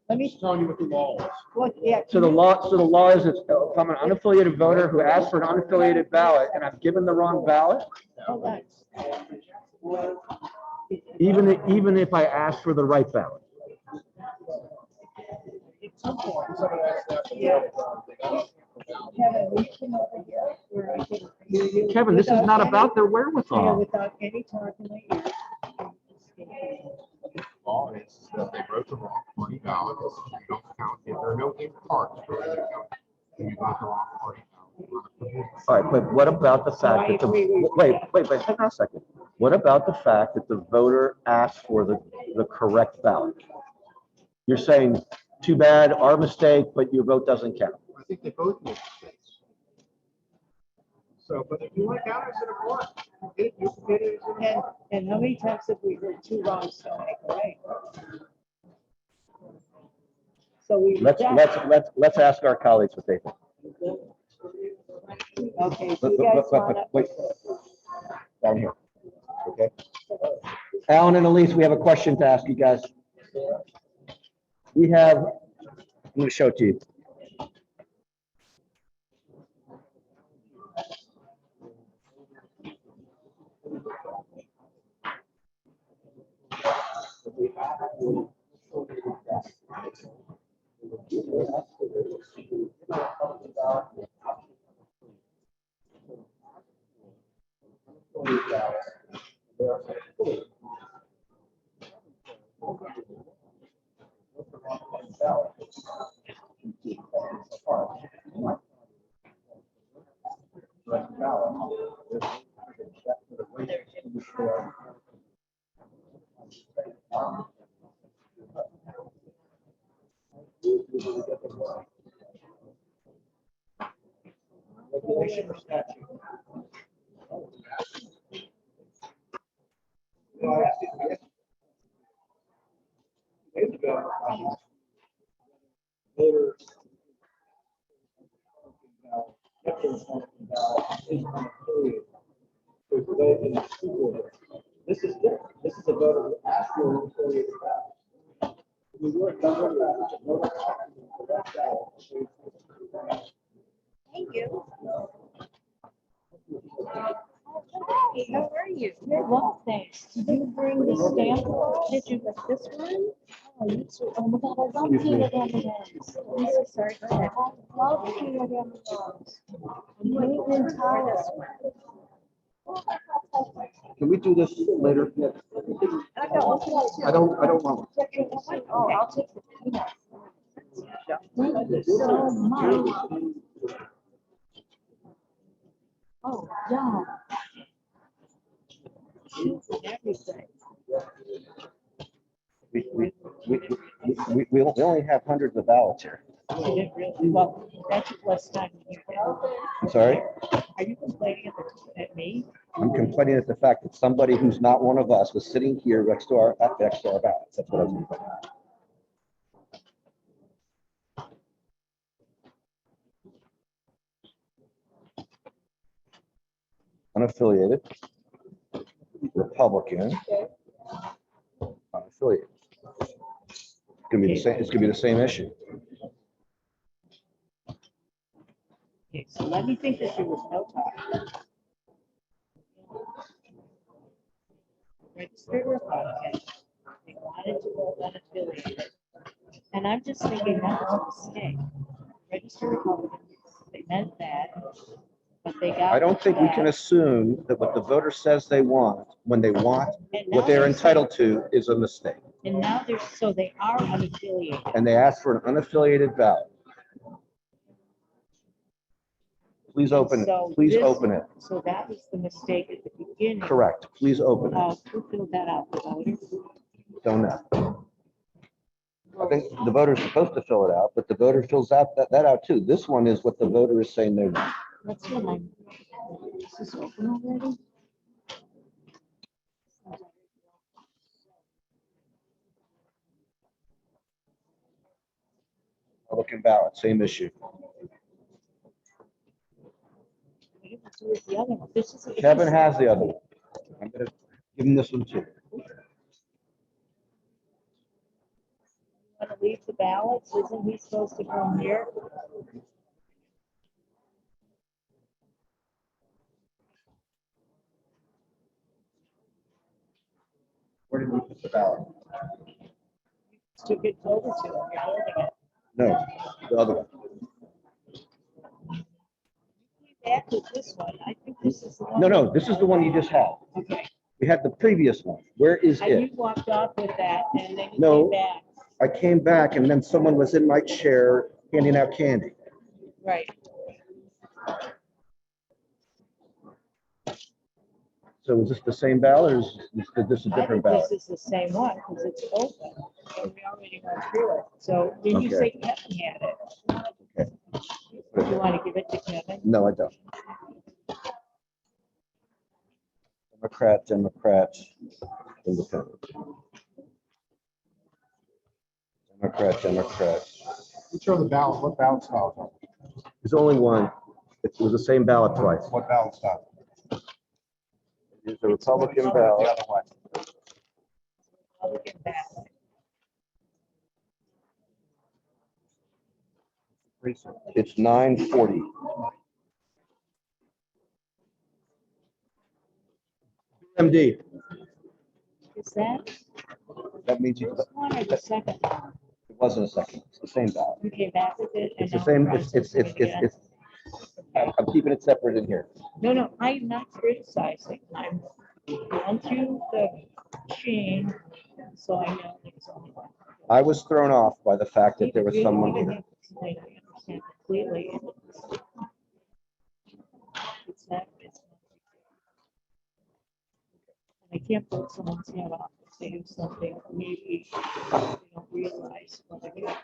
Let me, Just telling you what the law is. what, yeah. So the law is, if I'm an unaffiliated voter who asked for an unaffiliated ballot and I'm given the wrong ballot, Hold on. even if I ask for the right ballot. Yeah. Kevin, will you come over here where I can hear you? Kevin, this is Without not any- about their Yeah, wherewithal. without any talking in my ear. Law is that they wrote the wrong party ballot. You don't count it. There are no parts for it. You got the wrong party ballot. All right, but what about the fact that the, wait, hang on a second. What about the fact that the voter asked for the correct ballot? You're saying, too bad, our mistake, but your vote doesn't count. I think they both made mistakes. So, but if you want to count it, instead of one, you can get it. And how many times have we heard two wrongs don't make a right? So we. Let's ask our colleagues what they think. Okay, so you guys wanna, Wait, down here, okay? Alan and Elise, we have a question to ask you guys. We have, I'm gonna show it to you. Regulation or statute? This is different. This is a voter who asked for an affiliated ballot. We weren't done with that. Thank you. Hey, how are you? Well, thanks. Did you bring the stamp? Did you get this one? Oh, you too. Oh my God, I love peanut M&Ms. I'm so sorry. Go ahead. I love peanut M&Ms. Maintenance try this one. Can we do this later? I got I don't want one. Oh, I'll take the peanuts. Thank you so much. Oh, yeah. Everything. We only have hundreds of ballots here. You did really well. That took less time than you did. I'm sorry? Are you complaining at me? I'm complaining at the fact that somebody who's not one of us was sitting here next to our ballots. That's what I was complaining about. Unaffiliated, Republican, unaffiliated. It's gonna be the same, it's gonna be the same issue. Okay, so let me think that there was no talk. Registered Republican, they wanted to go unaffiliated. And I'm just thinking that was a mistake. Registered Republican, they meant that, but they got. I don't think we can that. assume that what the voter says they want, when they want, And now what they're they're entitled to is a mistake. And now they're, so they are unaffiliated. And they ask for an unaffiliated ballot. Please open So it, please this- open it. So that was the mistake at the beginning. Correct, please open it. Who filled that out, the voters? Don't know. I think the voter's supposed to fill it out, but the voter fills out that out too. This one is what the voter is saying they want. That's what I'm. Is this open already? Republican ballot, same issue. Where's the other one? This is. Kevin has the other one. I'm gonna give him this one too. Want to leave the ballots? Isn't he supposed to come here? Where did we put the ballot? Took it over to him. You're holding it. No, the other one. Back with this one. I think this is the one. No, this is the one you just had. Okay. We had the previous one. Where is And you it? walked off with that and then you No. came back. I came back and then someone was in my chair handing out candy. Right. So is this the same ballot or is this a I different think ballot? this is the same one because it's open. And we already went through it. So did you say Okay. Kevin had it? Okay. You want to give it to Kevin? No, I don't. Democrat, independent. Democrat. Which are the ballot, what ballot styles are? There's only one. It was the same ballot twice. What ballot style? It's a Republican The ballot. other one. Republican ballot. It's 940. MD. Is that That means you, first one or the second one? it wasn't a second. It's the same ballot. You came back with it? and It's the now same, we're processing it again? I'm keeping it separate in here. No, I'm not criticizing. I'm going through the machine so I know there's only one. I was thrown off by the fact that there was You don't someone even here. have to explain, I understand completely. It's not, it's not. And I can't put someone's head off if they do something, maybe they don't realize what they're doing.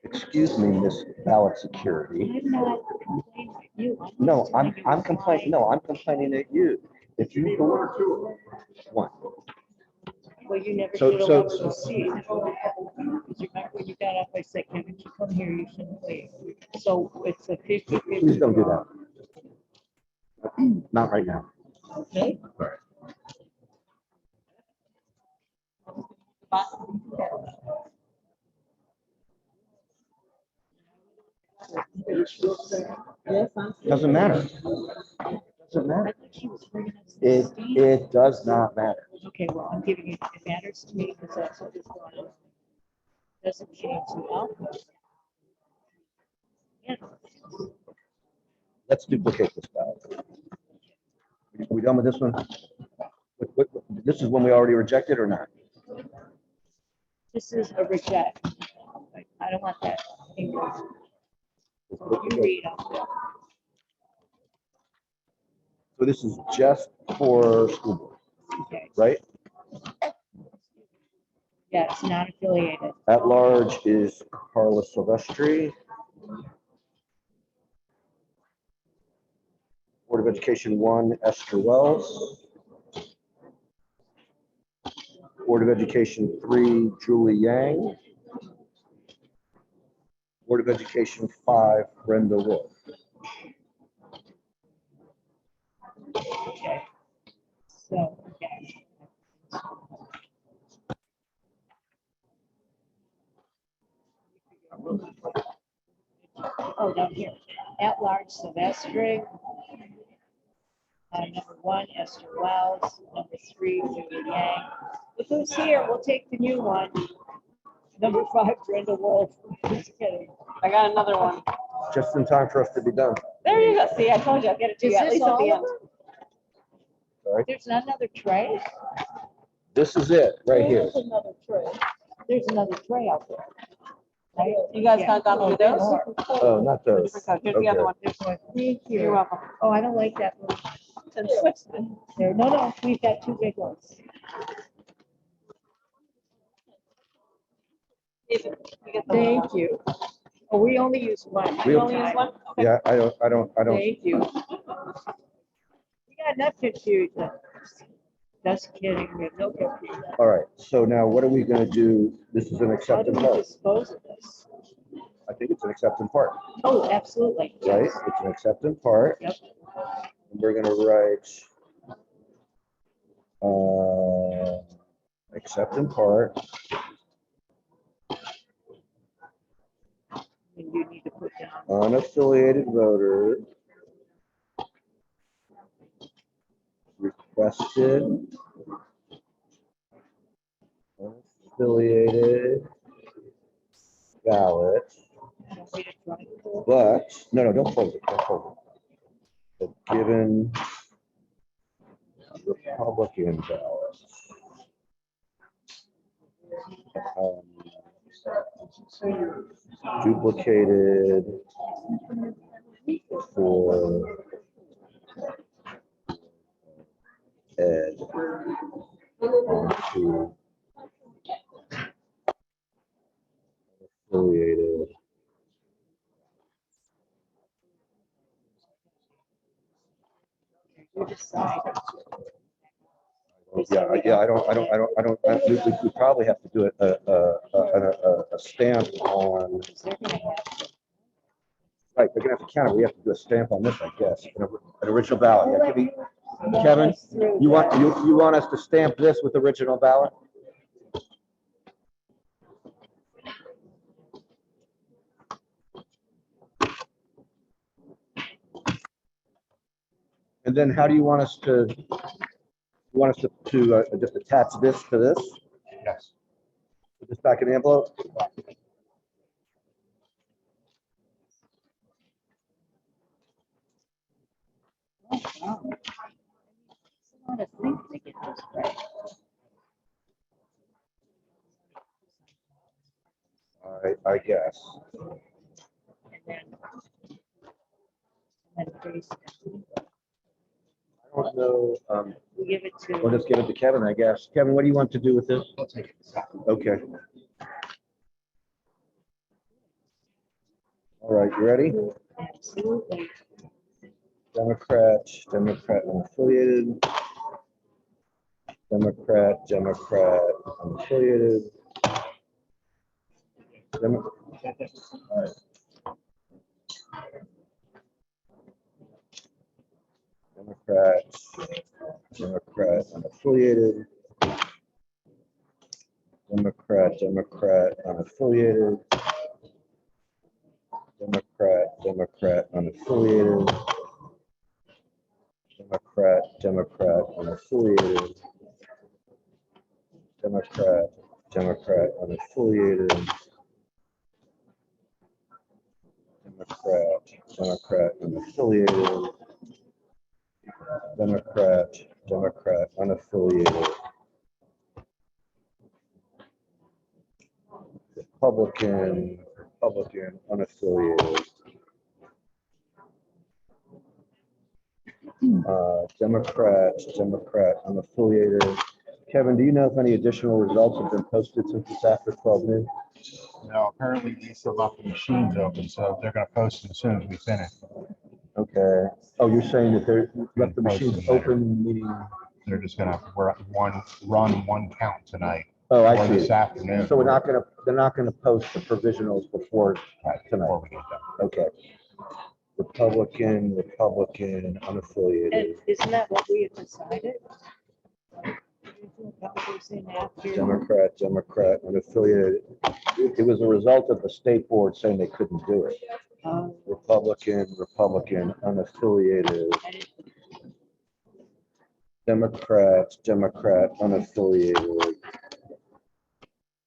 Excuse me, Miss Ballot Security. I'm not complaining at you. No, just telling you I'm complaining, why. no, I'm complaining at you. If you one, Well, you never So- should have so- let them see. Because you remember when you got up, I said, Kevin, you come here, you shouldn't leave. So it's a 50-50. please don't do that. Not right now. Okay. Doesn't matter. Doesn't I matter. thought she was bringing us the It, stand. it does not matter. Okay, well, I'm giving it, it matters to me because that's what is going on. Doesn't change the outcome. Yeah. Let's duplicate this ballot. We done with this one? This is one we already rejected or not? This is a reject. I don't want that. English. So you read up there. So this is just for school board, Okay. right? Yeah, it's not affiliated. At large is Carla Silvestri. Board of Education 1, Esther Wells. Board of Education 3, Julie Yang. Board of Education 5, Brenda Wolf. Okay. So, okay. Oh, down here. At large Silvestri. Number 1, Esther Wells. Number 3, Julie Yang. If who's here, we'll take the new one. Number 5, Brenda Wolf. Just kidding. I got another one. Just in time for us to be done. There you go. See, I told you I'll get it to Is you at this least at the all end. of them? Sorry. There's another tray? This is it, right here. There's another tray. There's another tray out there. Right? You guys Yeah. got done Oh, with there's those? more. Oh, not those. Here's the other Okay. one. There's one. Thank you. You're welcome. Oh, I don't like that one. Then switch them. There, no, we've got 2 big ones. You get the- Thank you. Oh, we only use one. We You only use one? Okay. Yeah, I don't. Thank you. We got enough confusion. Just kidding, we have no confusion. All right, so now what are we gonna do? This is an How do acceptance we part. dispose of this? I think it's an acceptance part, Oh, absolutely. right? Yes. It's an acceptance part. Yep. And we're gonna write acceptance part. And you need to put down. Unaffiliated voter requested unaffiliated ballot, Want me to try to pull? but, no, don't fold it, don't fold it. But given Republican ballot, duplicated for Ed onto affiliated You decide. Yeah, we probably have to do a stamp on, They're gonna have to. right, they're gonna have to count it. We have to do a stamp on this, I guess, an original ballot. We'll Yeah, let give you me- walk Kevin, us through you want, that. you want us to stamp this with original ballot? And then how do you want us to, just attach this to this? Yes. Put this back in the envelope? Oh, wow. It's a lot of things to get this right. I guess. And Grace. I don't know, We give it we'll to, just give it to Kevin, I guess. Kevin, what do you want to do with this? I'll take it. Okay. All right, you ready? absolutely. Democrat, unaffiliated. Democrat, unaffiliated. All right. Democrat, unaffiliated. Democrat, unaffiliated. Democrat, unaffiliated. Democrat, unaffiliated. Democrat, unaffiliated. Democrat, unaffiliated. Democrat, unaffiliated. Republican, unaffiliated. Democrat, unaffiliated. Kevin, do you know if any additional results have been posted since it's after 12 noon? No, apparently we still left the machines open, so they're gonna post it as soon as we finish. Okay. Oh, you're saying that they're left the machines open, meaning, They're just gonna run one count tonight oh, I or this see. afternoon. So they're not gonna post the provisionals before tonight. Before we get done. Okay. Republican, unaffiliated. And isn't that what we had decided? Democrat, unaffiliated. It was a result of the state board saying they couldn't do it. Republican, unaffiliated. Democrat, unaffiliated.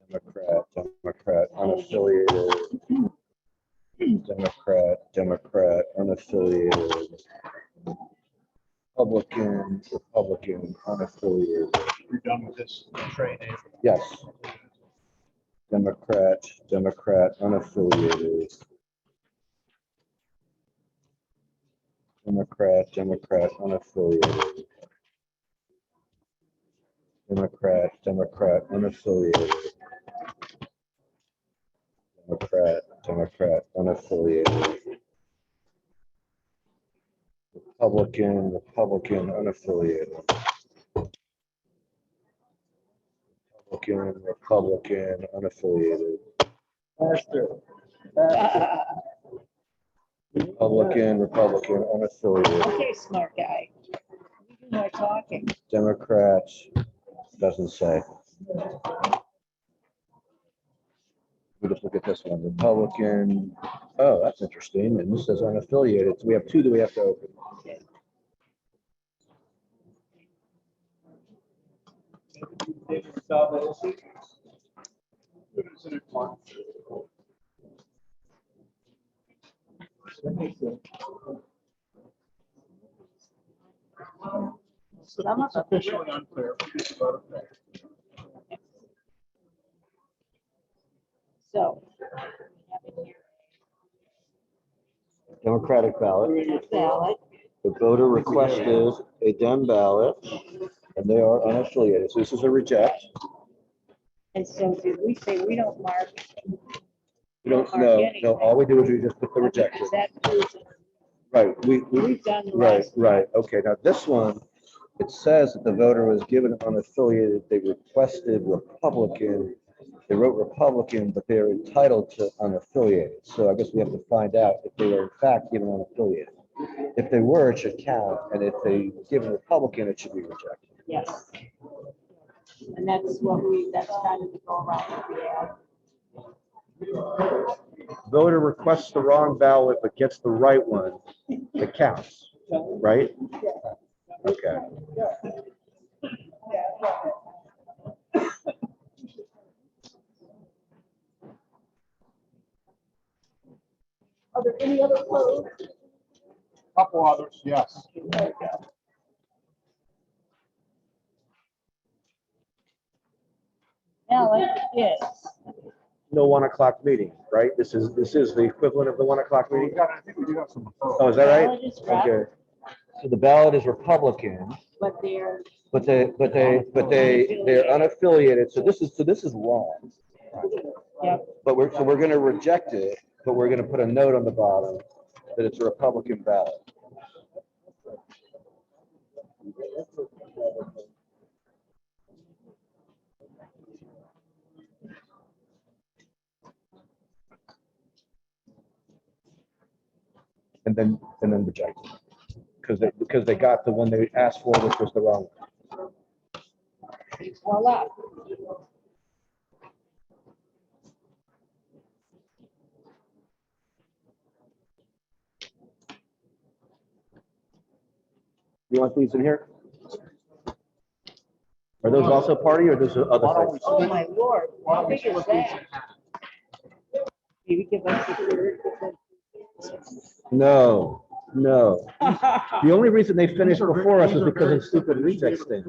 Democrat, unaffiliated. Democrat, unaffiliated. Republican, unaffiliated. You're done with this trade, Dave? Yes. Democrat, unaffiliated. Democrat, unaffiliated. Democrat, unaffiliated. Democrat, unaffiliated. Republican, unaffiliated. Republican, unaffiliated. Republican, unaffiliated. Okay, smart guy. You do more talking. Democrat, doesn't say. We just look at this one, Republican. Oh, that's interesting. And this says unaffiliated. So we have two that we have to open. Some of them. Officially unclear. So. Democratic ballot. Ballot. The voter requested a Dem ballot, and they are unaffiliated. So this is a reject. And so did we say we don't mark? We don't mark know. anything? No, all we do is we just put the rejected. Because that proves it. Right. We've done the Right, rest. right. Okay, now this one, it says that the voter was given unaffiliated. They requested Republican. They wrote Republican, but they're entitled to unaffiliated. So I guess we have to find out if they were in fact given unaffiliated. If they were, it should count, and if they given Republican, it should be rejected. Yes. And that's that's kind of the go around that we have. Voter requests the wrong ballot but gets the right one, it counts, right? Okay. Are there any other codes? Couple others, yes. Ballot is no 1 o'clock meeting, right? This is the equivalent of the 1 o'clock meeting? I think we do have some. Oh, is that right? Ballot is Rep, Okay. So the ballot is Republican, but they're, they're unaffiliated. So this is wrong. yep, But we're gonna reject it, but we're gonna put a note on the bottom that it's a Republican ballot. And then reject it. Because they got the one they asked for, which was the wrong one. voila. You want these in here? Are those also party or those are other things? Oh, my Lord, how big is that? Maybe give us the third. No. The only reason they finished before us is because of stupid reject thing.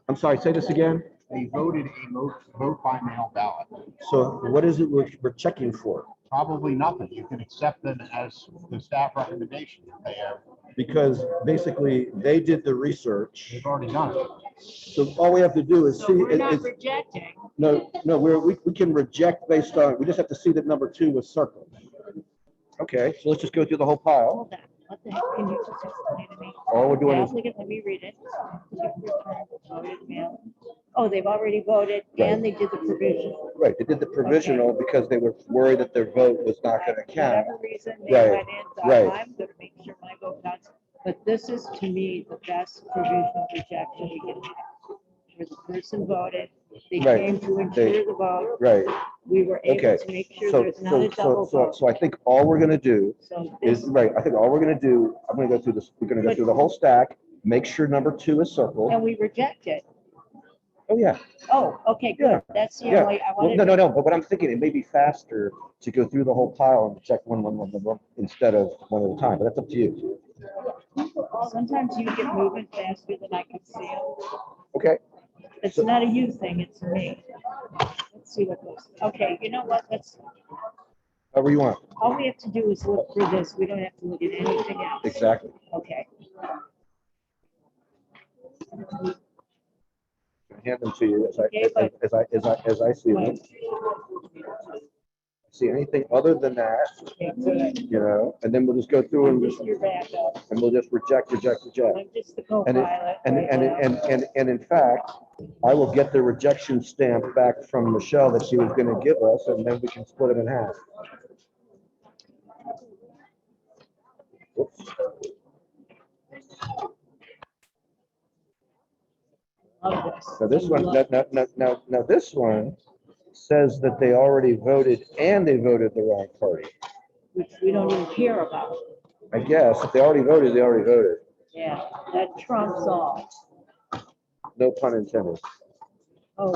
I'm sorry, say this again. They voted a vote by mail ballot. So what is it we're checking for? Probably nothing. You can accept them as the staff recommendation. They have, Because basically they did the research. they've already done it. So all we have to do is So see. we're not it's- rejecting. No, we can reject based on, we just have to see that number 2 was circled. Okay, so let's just go through the whole pile. Hold on, what the heck, can you just explain to me? All we're doing is, Applicant, let me read it. Voted mail. Oh, they've already voted and they did the provisional. right, they did the provisional because they were worried that their vote was not gonna count. Whatever reason they Right, went in, thought, right. I'm gonna make sure my vote counts. But this is to me the best provisional rejection we can have. Where the person voted, they Right. came to ensure the vote, Right, we were able okay. to make sure So, there's not a double vote. so I think all we're gonna do So is, this, right, I think all we're gonna do, I'm gonna go through this, we're gonna go through the whole stack, make sure number 2 is circled. and we reject it. Oh, yeah. Oh, okay, Yeah, good. That's the yeah. only, I Well, wanted. no, but what I'm thinking, it may be faster to go through the whole pile and check one instead of one at a time, but that's up to you. Sometimes you get moving faster than I can see them. Okay, It's So- not a you thing, it's me. Let's see what goes. Okay, you know what? however you want, All we have to do is look for this. We don't have to look at anything else. exactly. Okay. Hand them to you as Okay, but- I see them. See anything other than that, Okay, good. you know, and then we'll just go through I'm and just your backup. we'll just reject. I'm just the And it- co-pilot. And, right and, now. and in fact, I will get the rejection stamp back from Michelle that she was gonna give us, and then we can split it in half. Whoops. Love this. Now this one, now this one says that they already voted and they voted the wrong party. Which we don't even care about. I guess if they already voted, they already voted. Yeah, that trumps all. No pun intended. Oh.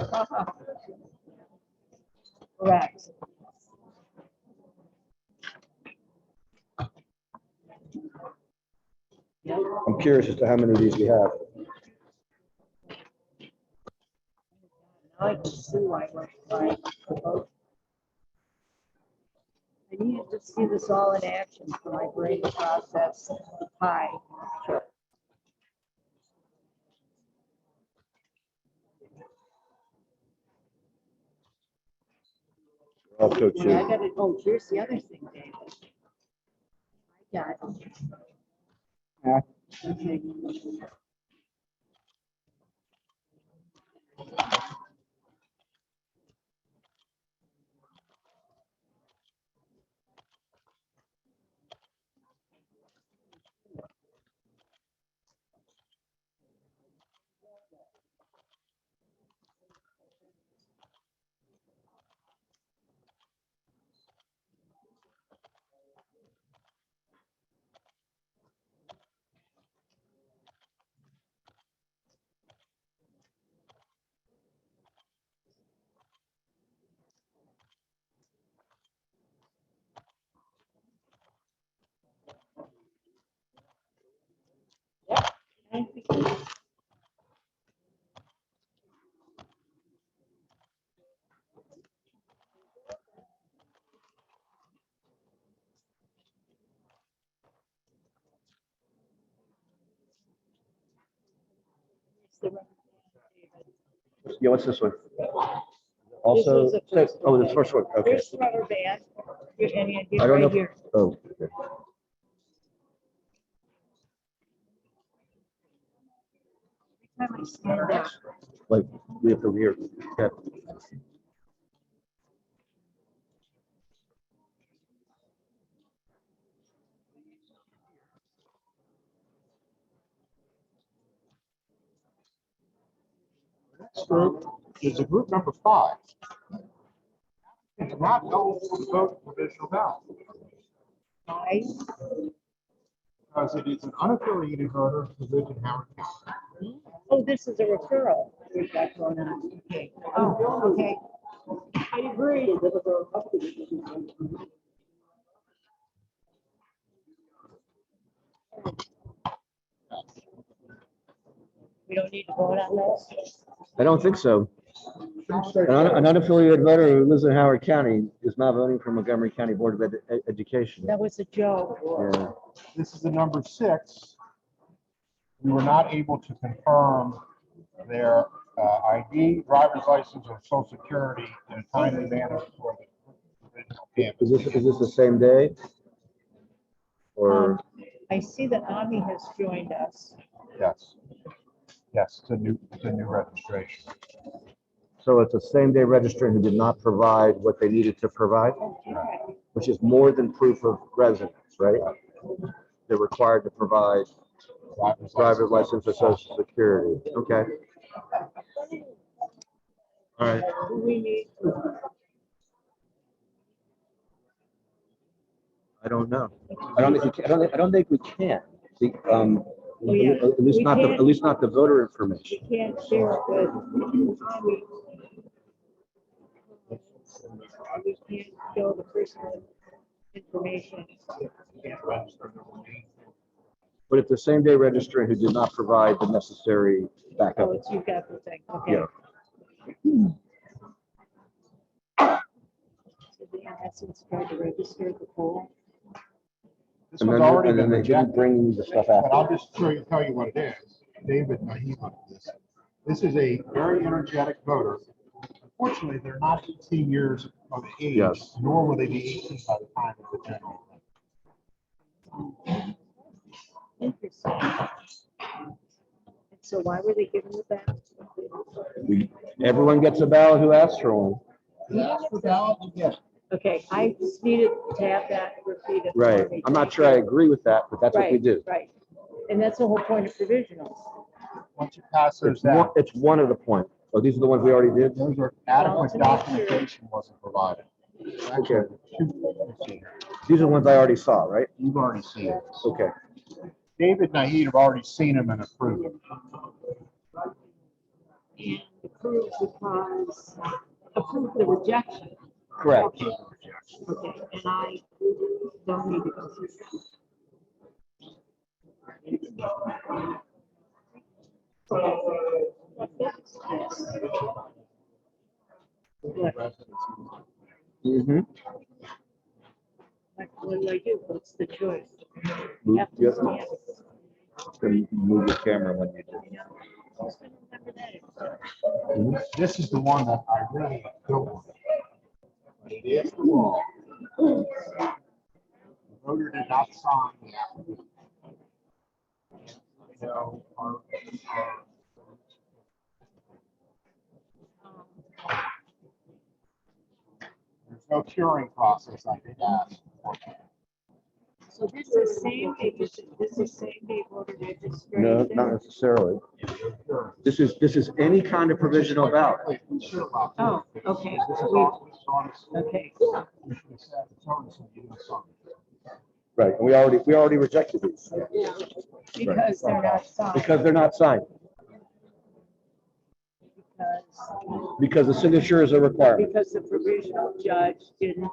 Correct. I'm curious as to how many of these we have. Now I can see why we're right. I needed to see this all in action for my brain to process the pie. I'll coach Yeah, I you. gotta, oh, here's the other thing, David. I got. Okay. Yeah, what's this one? Also, This is the first oh, one. this first one, okay. Here's the rubber band. And you get I don't know. right here. Oh, okay. Every time I stand up, Like, we have to hear. Okay. Next group is a group number 5. It did not go for the vote provisional ballot because it is an unaffiliated voter who lives in Howard County. oh, this is a referral we've got going on. Okay. Oh, okay. I agree. We don't need to vote on this? I don't think so. An unaffiliated voter who lives in Howard County is not voting for Montgomery County Board of Education. That was a joke. Yeah. This is the number 6. We were not able to confirm their ID, driver's license, or social security in a timely manner for the original campus. Is this the same day? Or, I see that Ami has joined us. Yes. Yes, it's a new registration. so it's the same day registrant who did not provide what they needed to provide, which is more than proof of residence, right? They're required to provide driver's license or social security. Okay. All right. We need, I don't know. I don't think we can. I don't think we can. Yeah, At least we not the, can't. at least not the voter we information. can't share it with Ami. We can't show the personal information. But it's the same day registrant who did not provide the necessary backup. Oh, it's, you got the thing, okay. Yeah. So they in essence tried to register the poll. This And one's then, already and then been they didn't rejected. bring the stuff But I'll after. just tell you what it is. David Naheem looked at this. This is a very energetic voter. Unfortunately, they're not 18 years of age, Yes. nor will they be 18 by the time of the general election. Interesting. So why were they giving it back? Everyone gets a ballot who asks for one. That's the ballot you get. Okay, I just needed to have that repeated. for Right. me. I'm not sure I agree with that, but that's what we Right, do. right. And that's the whole point of provisionals. Once you pass those It's one, down, it's one of the points. Oh, these are the ones we already did? those are Well, adequate to make sure- documentation wasn't provided. Actually, let's see here. These are the ones I already saw, right? You've already seen it. Okay. David Naheed have already seen them and approved them. And approve because, approve the rejection. Correct. Okay, and I don't need to go through that. Mm-hmm. What do I do? What's the choice? Move, Have you to have stand. to move the camera when you do. You know, just remember that. Mhm. This is the one that I really don't want. But it is the law. The voter did not sign the application. So there's no curing process I did ask. So this is same day, this is same day voter registration. No, not necessarily. This is any kind of provisional ballot. Oh, okay. This is all- Okay. Right. And we already rejected these Because they're not signed. because they're not signed. Because the signature is a requirement. Because the provisional judge didn't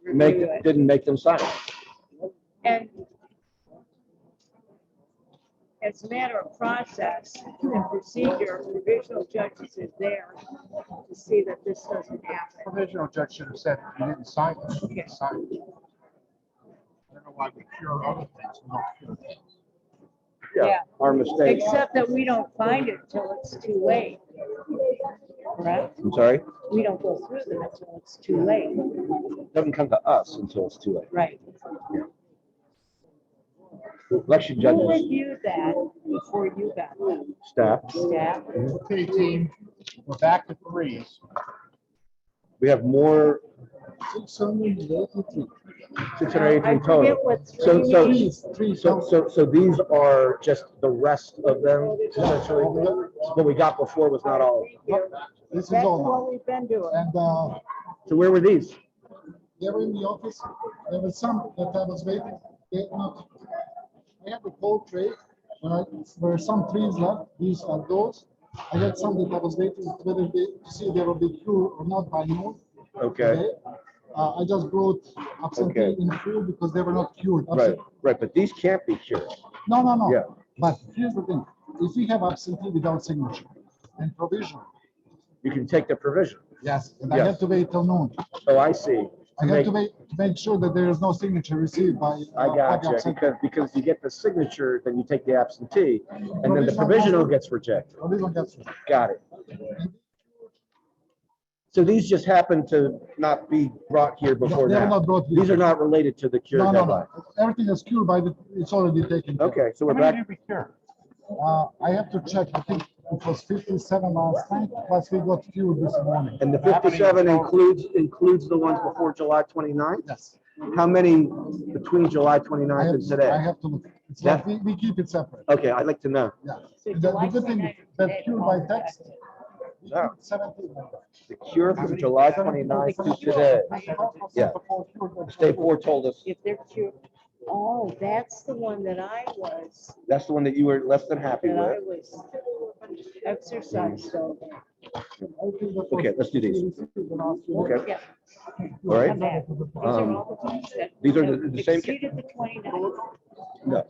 review it. Didn't make them sign it. And as a matter of process and procedure, provisional judges is there to see that this doesn't happen. Provisional judge should have said, you didn't sign it. You Okay. didn't sign it. I don't know why we cure other things, we don't cure things. Yeah. our mistake. Except that we don't find it till it's too late. Correct? I'm sorry, We don't go through them until it's too late. it doesn't come to us until it's too late. Right. Election Who judges, reviewed that before you got that? staff, Staff? Okay, team, we're back to threes. we have more, 683. 618 I total. forget what So, three so, means. so these are just the rest of them, essentially. What we got before was not all. This is That's all what now. we've been doing. And So where were these? they were in the office. There was some that I was waiting. No. I have a cold tray. There were some trees left. These are those. I had some that I was waiting whether they, to see if they will be cured or not by noon. Okay, today. I just brought absentee Okay. in full because they were not cured. right, right, but these can't be cured. No. Yeah. But here's the thing. If we have absentee without signature and provision, You can take the provision. yes, and I Yes. have to wait till noon. Oh, I see. I have to make sure that there is no signature received by. I got you, because you get the signature, then you take the absentee, and then the provisional gets rejected. Provision gets. Got it. So these just happen to not be brought here before They are now. not brought here. These are not related to the cure No. deadline. Everything is cured by the, it's already taken. care. Okay, so How we're many back. did we cure? I have to check. I think it was 57 last night, plus we got few this morning. And the 57 includes the ones before July 29th? Yes. How many between July I 29th have, and today? I have to look. It's That- like we keep it separate. Okay, I'd like to know. Yeah. So The July good thing 29th that today, cured all by the text. text. Yeah. 17. The cure from July 29th to today. Yeah. State board told us, If they're cured, oh, that's the one that I was, that's the one that you were less than happy that I with. was exercised over. Okay, let's do these. Okay, Yeah. all right. Come back. These are all the ones that. These are the same. Exceeded the 29. No,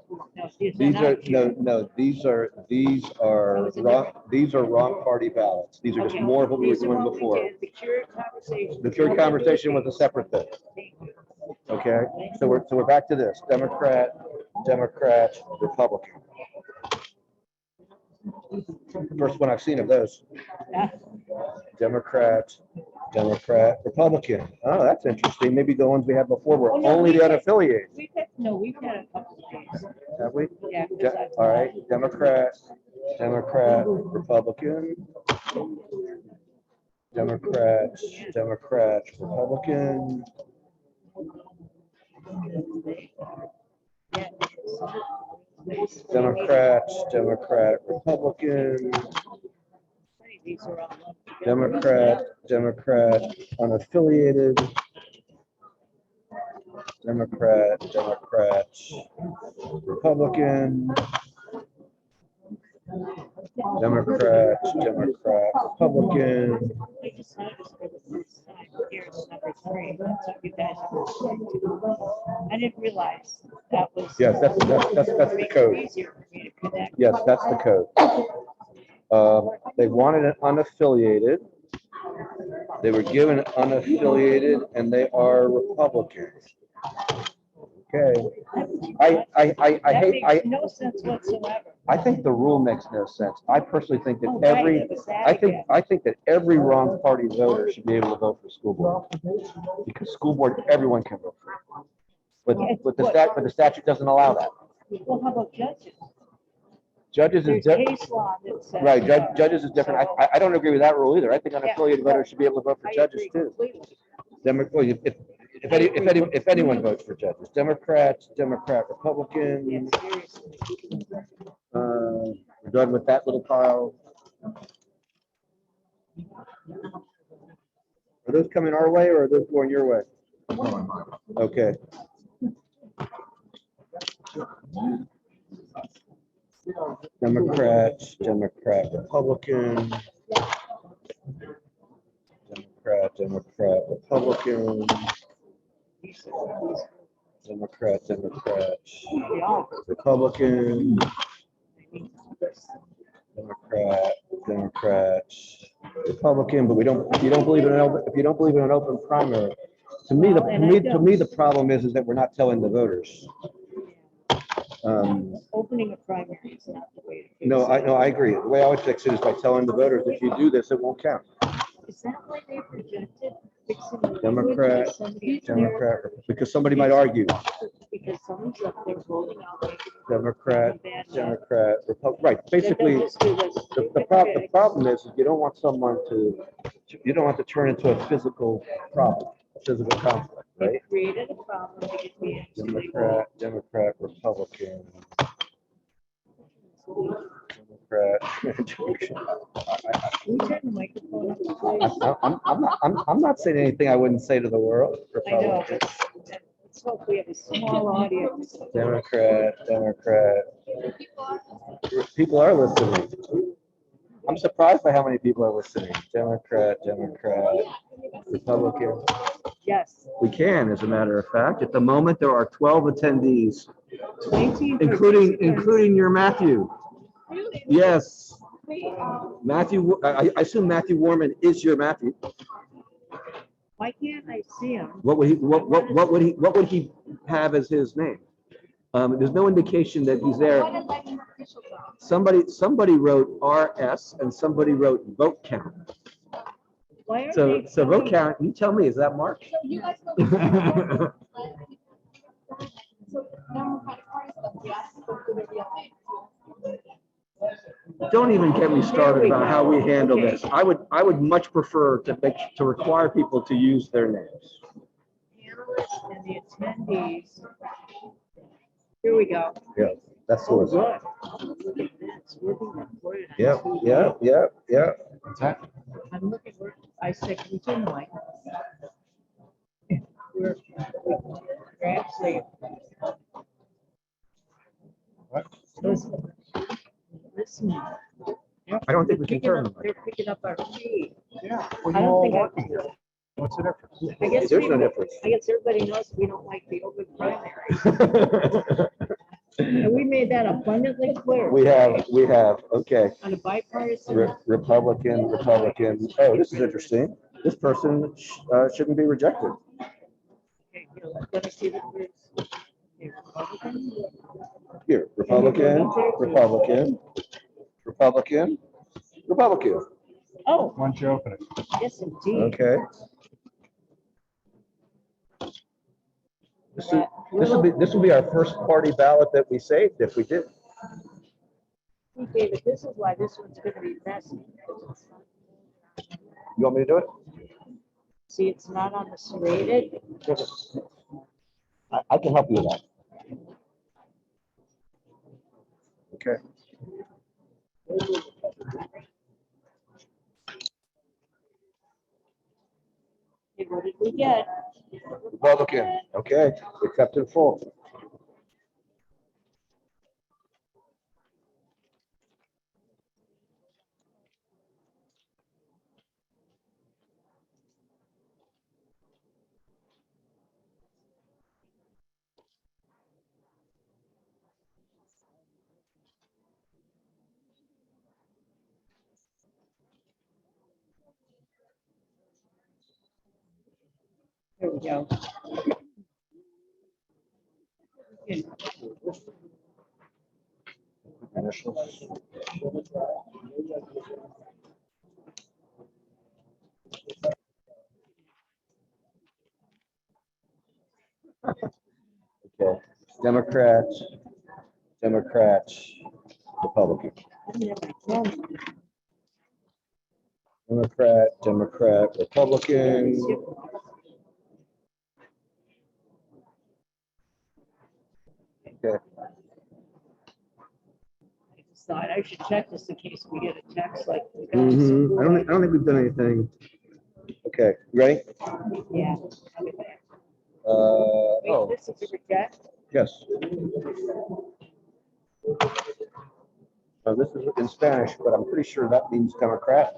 No, these are, these are wrong party ballots. These are just more of what we were doing before. The cured conversation. The cured conversation was a separate thing. Okay, so we're back to this, Democrat, Republican. First one I've seen of those. Democrat, Republican. Oh, that's interesting. Maybe the ones we had before were only the unaffiliated. We've had a couple of days. Have we? Yeah. 'Cause I- All right, Democrat, Republican. Democrat, Republican. Democrat, Republican. These are all lumped together. Democrat, unaffiliated. Democrat, Republican. Democrat, Republican. I just noticed for the first time, here's number 3, that's what you guys were. I didn't realize that was. Yes, that's the Makes it code. easier for me to connect. Yes, that's the code. They wanted it unaffiliated. They were given unaffiliated, and they are Republican. Okay. I That hate, makes no sense whatsoever. I think the rule makes no sense. I personally think that Oh, right, every, it was that again. I think that every wrong party voter should be able to vote for school board. Because school board, everyone can vote for it. But the statute doesn't allow that. Well, how about judges? Judges There's is different. case law that says. Right, judges is different. I don't agree with that rule either. I think unaffiliated voters should be able to vote for I judges agree too. completely. Well, if anyone votes for judges, Democrat, Republican. Yeah, seriously. We're done with that little pile. Are those coming our way or are those going your way? Okay. Democrat, Republican. Democrat, Republican. Democrat, Republican. Democrat, Republican, but if you don't believe in an open primary, to me, the problem is that we're not telling the voters. Opening a primary is not the way to fix No, it. I agree. The way I would fix it is by telling the voters, if you do this, it won't count. Is that why they projected fixing the language? Democrat, Because somebody up there- Democrat, because somebody might argue. Because someone's up there voting out. making Democrat, bad luck. Democrat, right, That they'll basically, just do this the stupid problem, the fix. problem is you don't want someone you don't want to turn into a physical problem, a physical conflict, They right? created a problem to get the actually. Democrat, Democrat, Republican, Democrat. Can you turn the microphone up, please? I'm not saying anything I wouldn't say to the world. I know, Republican, but let's hope we have a small audience. Democrat, Democrat. People are listening. I'm surprised by how many people are listening. Democrat, Democrat, Republican. Yes. We can, as a matter of fact. At the moment, there are 12 attendees, 19 including your Matthew. Really? Yes. Matthew, I assume Matthew Warman is your Matthew. Why can't I see him? What would he have as his name? There's no indication that he's there. Somebody wrote RS and somebody wrote vote count. Why are So they vote telling- count, you tell me, is that Mark? So you guys know. So Democratic Party stuff, we asked them to the real name. Don't even get me started about how we handle this. I would much prefer to require people to use their names. Panelists and the attendees. Here we go. Yeah, that's Oh, what. good. Look at this. We're being recorded. on Yep, TV. yep. What's that? I'm looking, I said, can you turn the mic? We're actually. What? Listen. I don't think we can turn them. They're picking up our feed. Yeah. I don't think What's the difference? I guess There's no people- difference. I guess everybody knows we don't like the open primary. And we made that abundantly clear. We have, okay. On a bipartisan. Republican. Oh, this is interesting. This person shouldn't be rejected. Okay, here, let me see the groups. Okay, Republican. Here, Republican. Oh, Why don't you open it? yes, indeed. Okay. This will be our first party ballot that we saved if we did. See, David, this is why this one's gonna be messy. You want me to do it? See, it's not on the serrated. I can help you with that. Okay. Okay, what did we get? Republican, okay, accept in full. There we go. Initials. Okay, Democrats, Republican. Democrat, Republican. Okay. I just thought I should check just in case we get a text like. we got this Mhm. I don't think we've done anything. Okay, you ready? Yeah. I'll get back. Wait, Oh, this is a reject. yes. This is in Spanish, but I'm pretty sure that means Democrat,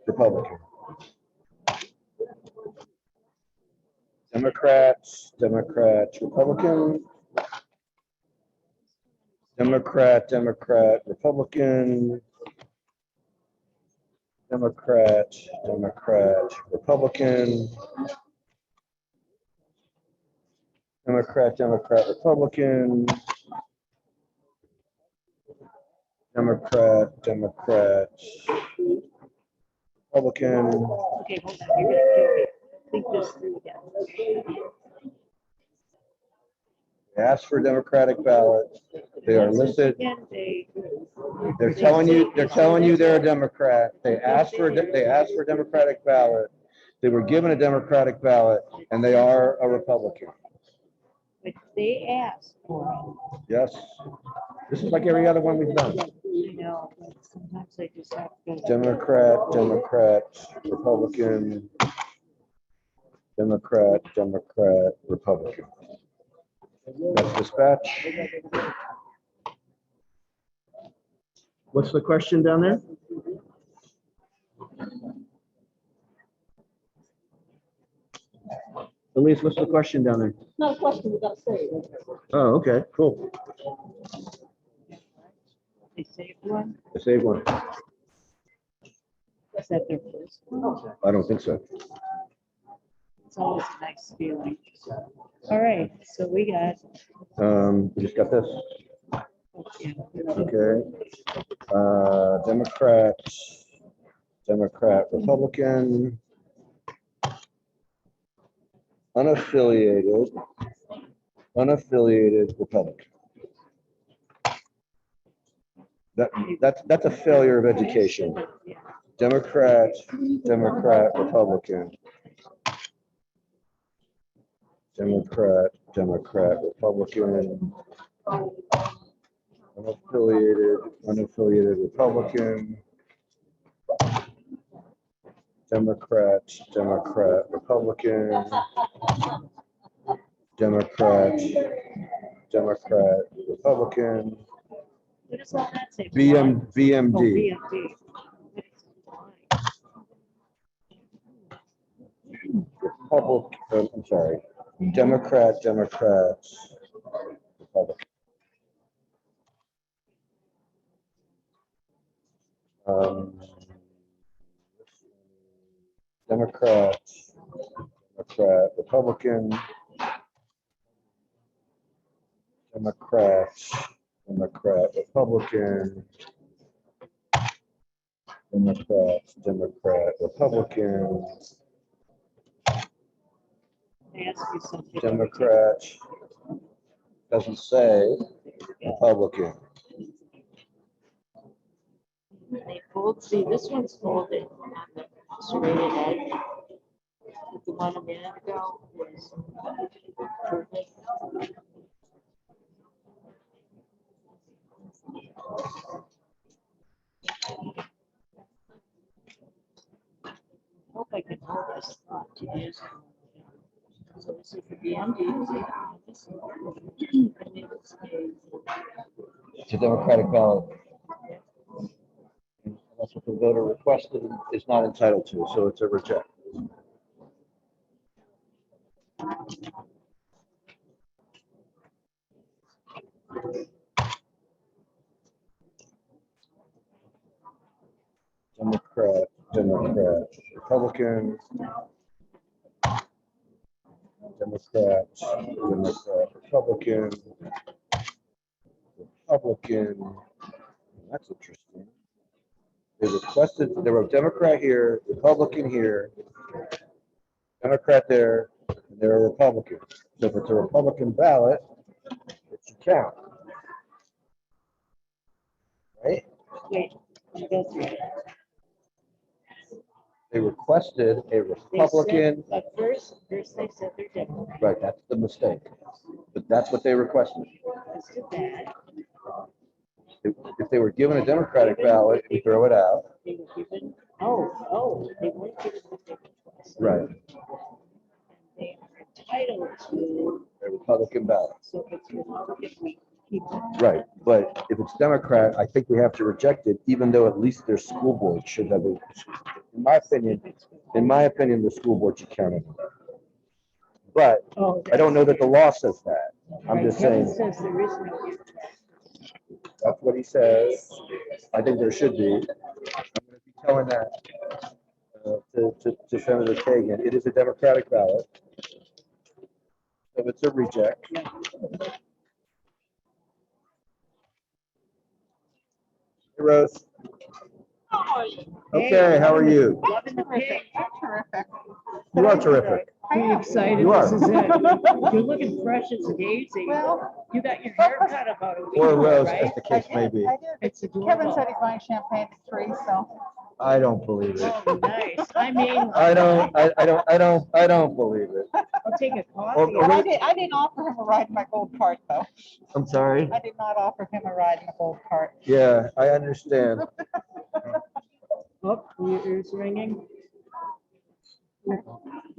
Republican. Democrats, Republican. Democrat, Republican. Democrat, Republican. Democrat, Democrat, Republican. Democrat, Democrat, Republican. Okay, hold on, you're gonna kill me. Think this through again. They asked for a Democratic ballot. They are listed. Again, They're telling you they're a Democrat. They asked for a Democratic ballot. They were given a Democratic ballot and they are a Republican. But they asked for Yes. This is like every other one we've done. it, you know, but sometimes they just have to. Democrat, Democrat, Republican, Democrat, Democrat, Republican. That's dispatch. What's the question down there? Elise, what's the question down there? Not a question, we gotta say. Oh, okay, cool. They saved one, I saved one. is that their first one? I don't think so. It's always a nice feeling. All right, so we got, We just got this. okay, Okay. Democrat, Democrat, Republican. Unaffiliated Republican. That's a failure of education. Democrat, Democrat, Republican. Democrat, Democrat, Republican. Unaffiliated Republican. Democrat, Democrat, Republican. Democrat, Democrat, Republican. what does all that say? VMD. Oh, VMD. I'm sorry. Democrat, Democrat, Republican. Democrat, Democrat, Republican. Democrat, Democrat, Republican. Democrat, Democrat, Republican. Ask you something. Democrat, doesn't say Republican. They fold, see, this one's folded on the serrated edge. But the one a minute ago was perfect. Hope I can hold this thought to use. So this is the BMD. It's a Democratic ballot. That's what the voter requested and is not entitled to, so it's a reject. Democrat, Democrat, Republican. Democrat, Democrat, Republican. Republican. That's interesting. They requested, there were a Democrat here, Republican here, Democrat there, and they're a Republican. So if it's a Republican ballot, it should count. Right? Wait, you go through it. They requested a They Republican, said, But first they said they're Democrat. right, that's the mistake. But that's what they requested. That's too bad. If they were given a Democratic ballot, we throw it out. They were given, they weren't given what they requested. Right. They are entitled to, A Republican ballot. so if it's Republican, we keep it. Right, but if it's Democrat, I think we have to reject it, even though at least their school board should have it. In my opinion, the school board should count it. But Oh, I don't know that the law says that. I'm right, just Kevin saying, says there is no. that's what he says. I think there should be. I'm gonna be telling that to Senator Kagan. It is a Democratic ballot. So it's a reject. Hey, Rose. Okay, how are you? Loving the pig. Terrific. You are terrific. Pretty excited. You are. This is it. You're looking fresh as a daisy. Well, You got your hair cut about a week Or ago, Rose, right? as the case may be. I did. It's Kevin adorable. said he's buying champagne at 3, so. I don't believe it. Oh, nice. I mean, I don't believe it. I'll take a coffee. Or- But I didn't offer him a ride in my gold cart, though. I'm sorry. I did not offer him a ride in the gold cart. Yeah, I understand. Oh, your ears ringing.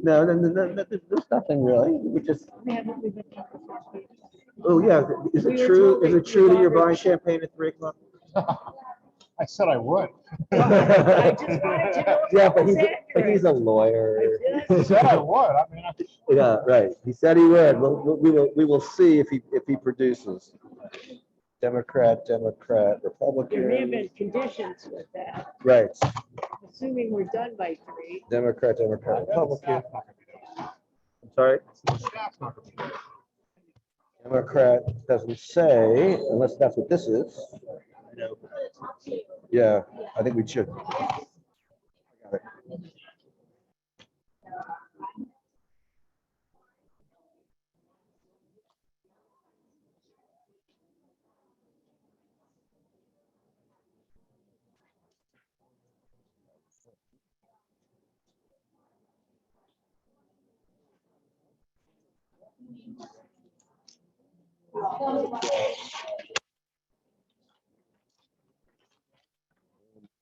No, there's nothing really. We just, We haven't, we've been talking for 6 weeks. oh yeah, is We it were true? told Is that it true that you you're buying offered- champagne at 3:00? I said I would. I just wanted to know if Yeah, that but was he's accurate. a lawyer. I said I would. I mean, Yeah, right. He said he would. We will see if he produces. Democrat, There may have Republican. been conditions with that, Right. assuming we're done by 3. Democrat, Republican. I'm sorry. staff's not gonna be there. Democrat doesn't say, unless that's what this is. Yeah, I think we should. I got it.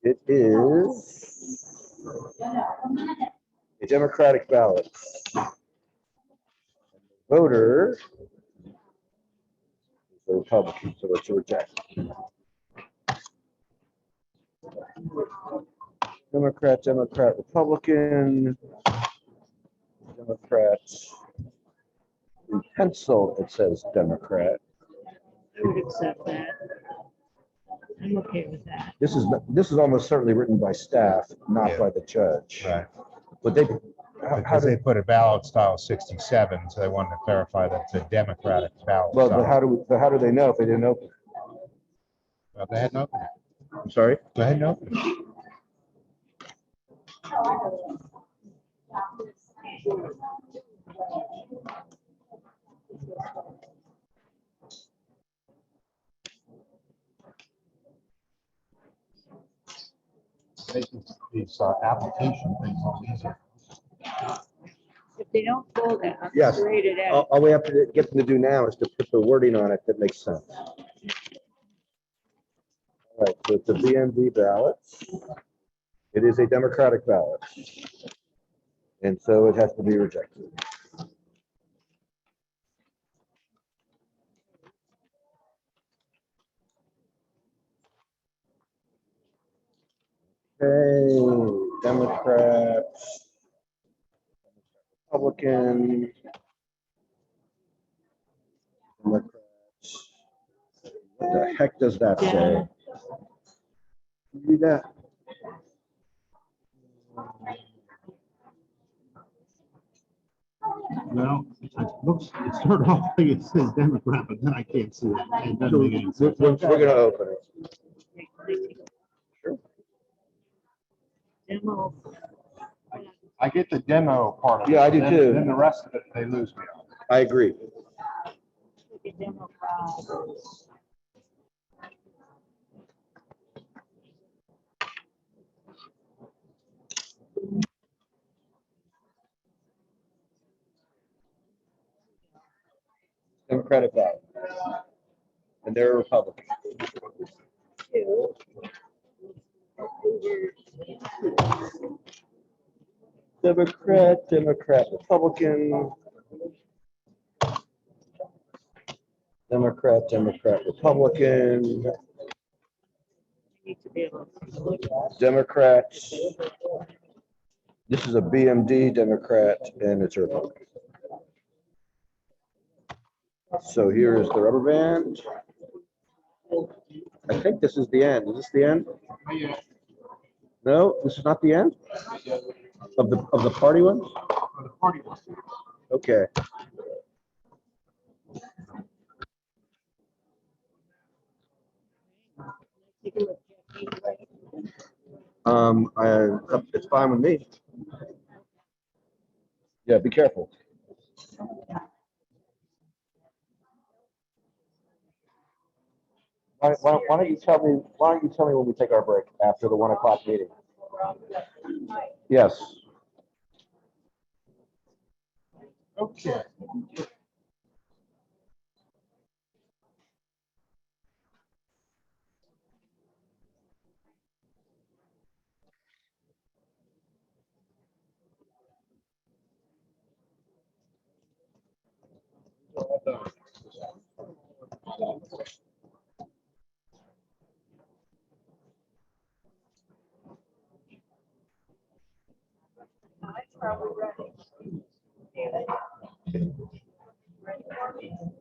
It is a Democratic ballot. Voter is a Republican, so it's a reject. Democrat, Republican, Democrats. In pencil, it says Democrat. I would accept that. I'm okay with that. This is almost certainly written by staff, not Yeah. by the judge. Right. But they, how Because they do, put a ballot style 67, so they wanted to clarify that it's a Democratic ballot. well, but style. how do they know if they didn't open it? Well, go ahead and open it. I'm sorry? Go ahead and open it. These application things are easier. If they don't pull that, I'm Yes. straight it All, out. all we have to get them to do now is to put the wording on it that makes sense. All right, so it's a BMD ballot. It is a Democratic ballot. And so it has to be rejected. Okay, Democrats, Republican, Democrats. What the heck does that say? Read that. Well, it looks, it started off like it says Democrat, but then I can't see it. It doesn't make any We're, sense. we're gonna open it. Sure. Demo. I get the demo part of it. Yeah, I do then- too. Then the rest of it, they lose me on. I agree. Look at demo file. Democratic ballot. And they're a Republican. Two. Democrat, Republican. Democrat, Republican. Need to be able to look at. Democrats. This is a BMD Democrat and it's a Republican. So here is the rubber band. I think this is the end. Is this the end? No, this is not the end of the party ones? For the party one. Okay. take a look. It's fine with me. Yeah, be careful. Why don't you tell me when we take our break after the 1 o'clock meeting? Yes. Okay.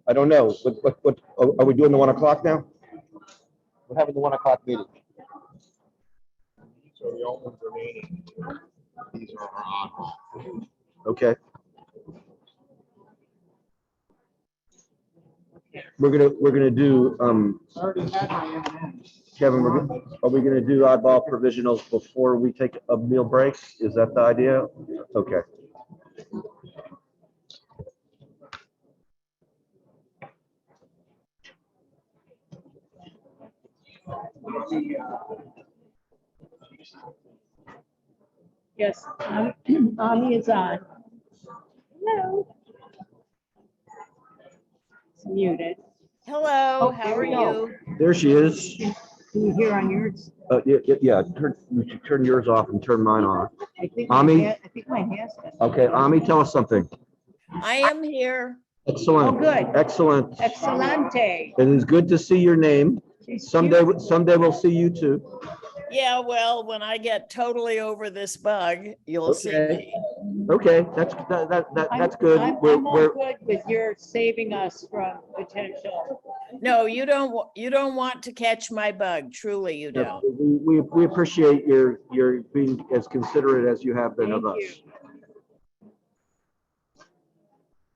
I don't know. What, are we doing the 1 o'clock now? We're having the 1 o'clock meeting. So the only ones remaining, these are our odd. Okay. We're gonna do, I already had my M&Ms. Kevin, are we gonna do oddball provisionals before we take a meal break? Is that the idea? Okay. Yes, Ami is on. Hello. It's muted. Hello, Oh, how there are we go. you? There she is. Can you hear on yours? Yeah, you should turn yours off and turn mine on. I think Ami? I think mine has been. Okay, Ami, tell us something. I am here. Excellent. Oh, good. Excellent. Excelente. It is good to see your name. She's Someday cute. we'll see you too. Yeah, well, when I get totally over this bug, you'll see Okay. me. Okay, that's good. I'm all good with your saving us from potential. No, you don't want to catch my bug. Truly, you don't. We appreciate your being as considerate as you have been of Thank us. you.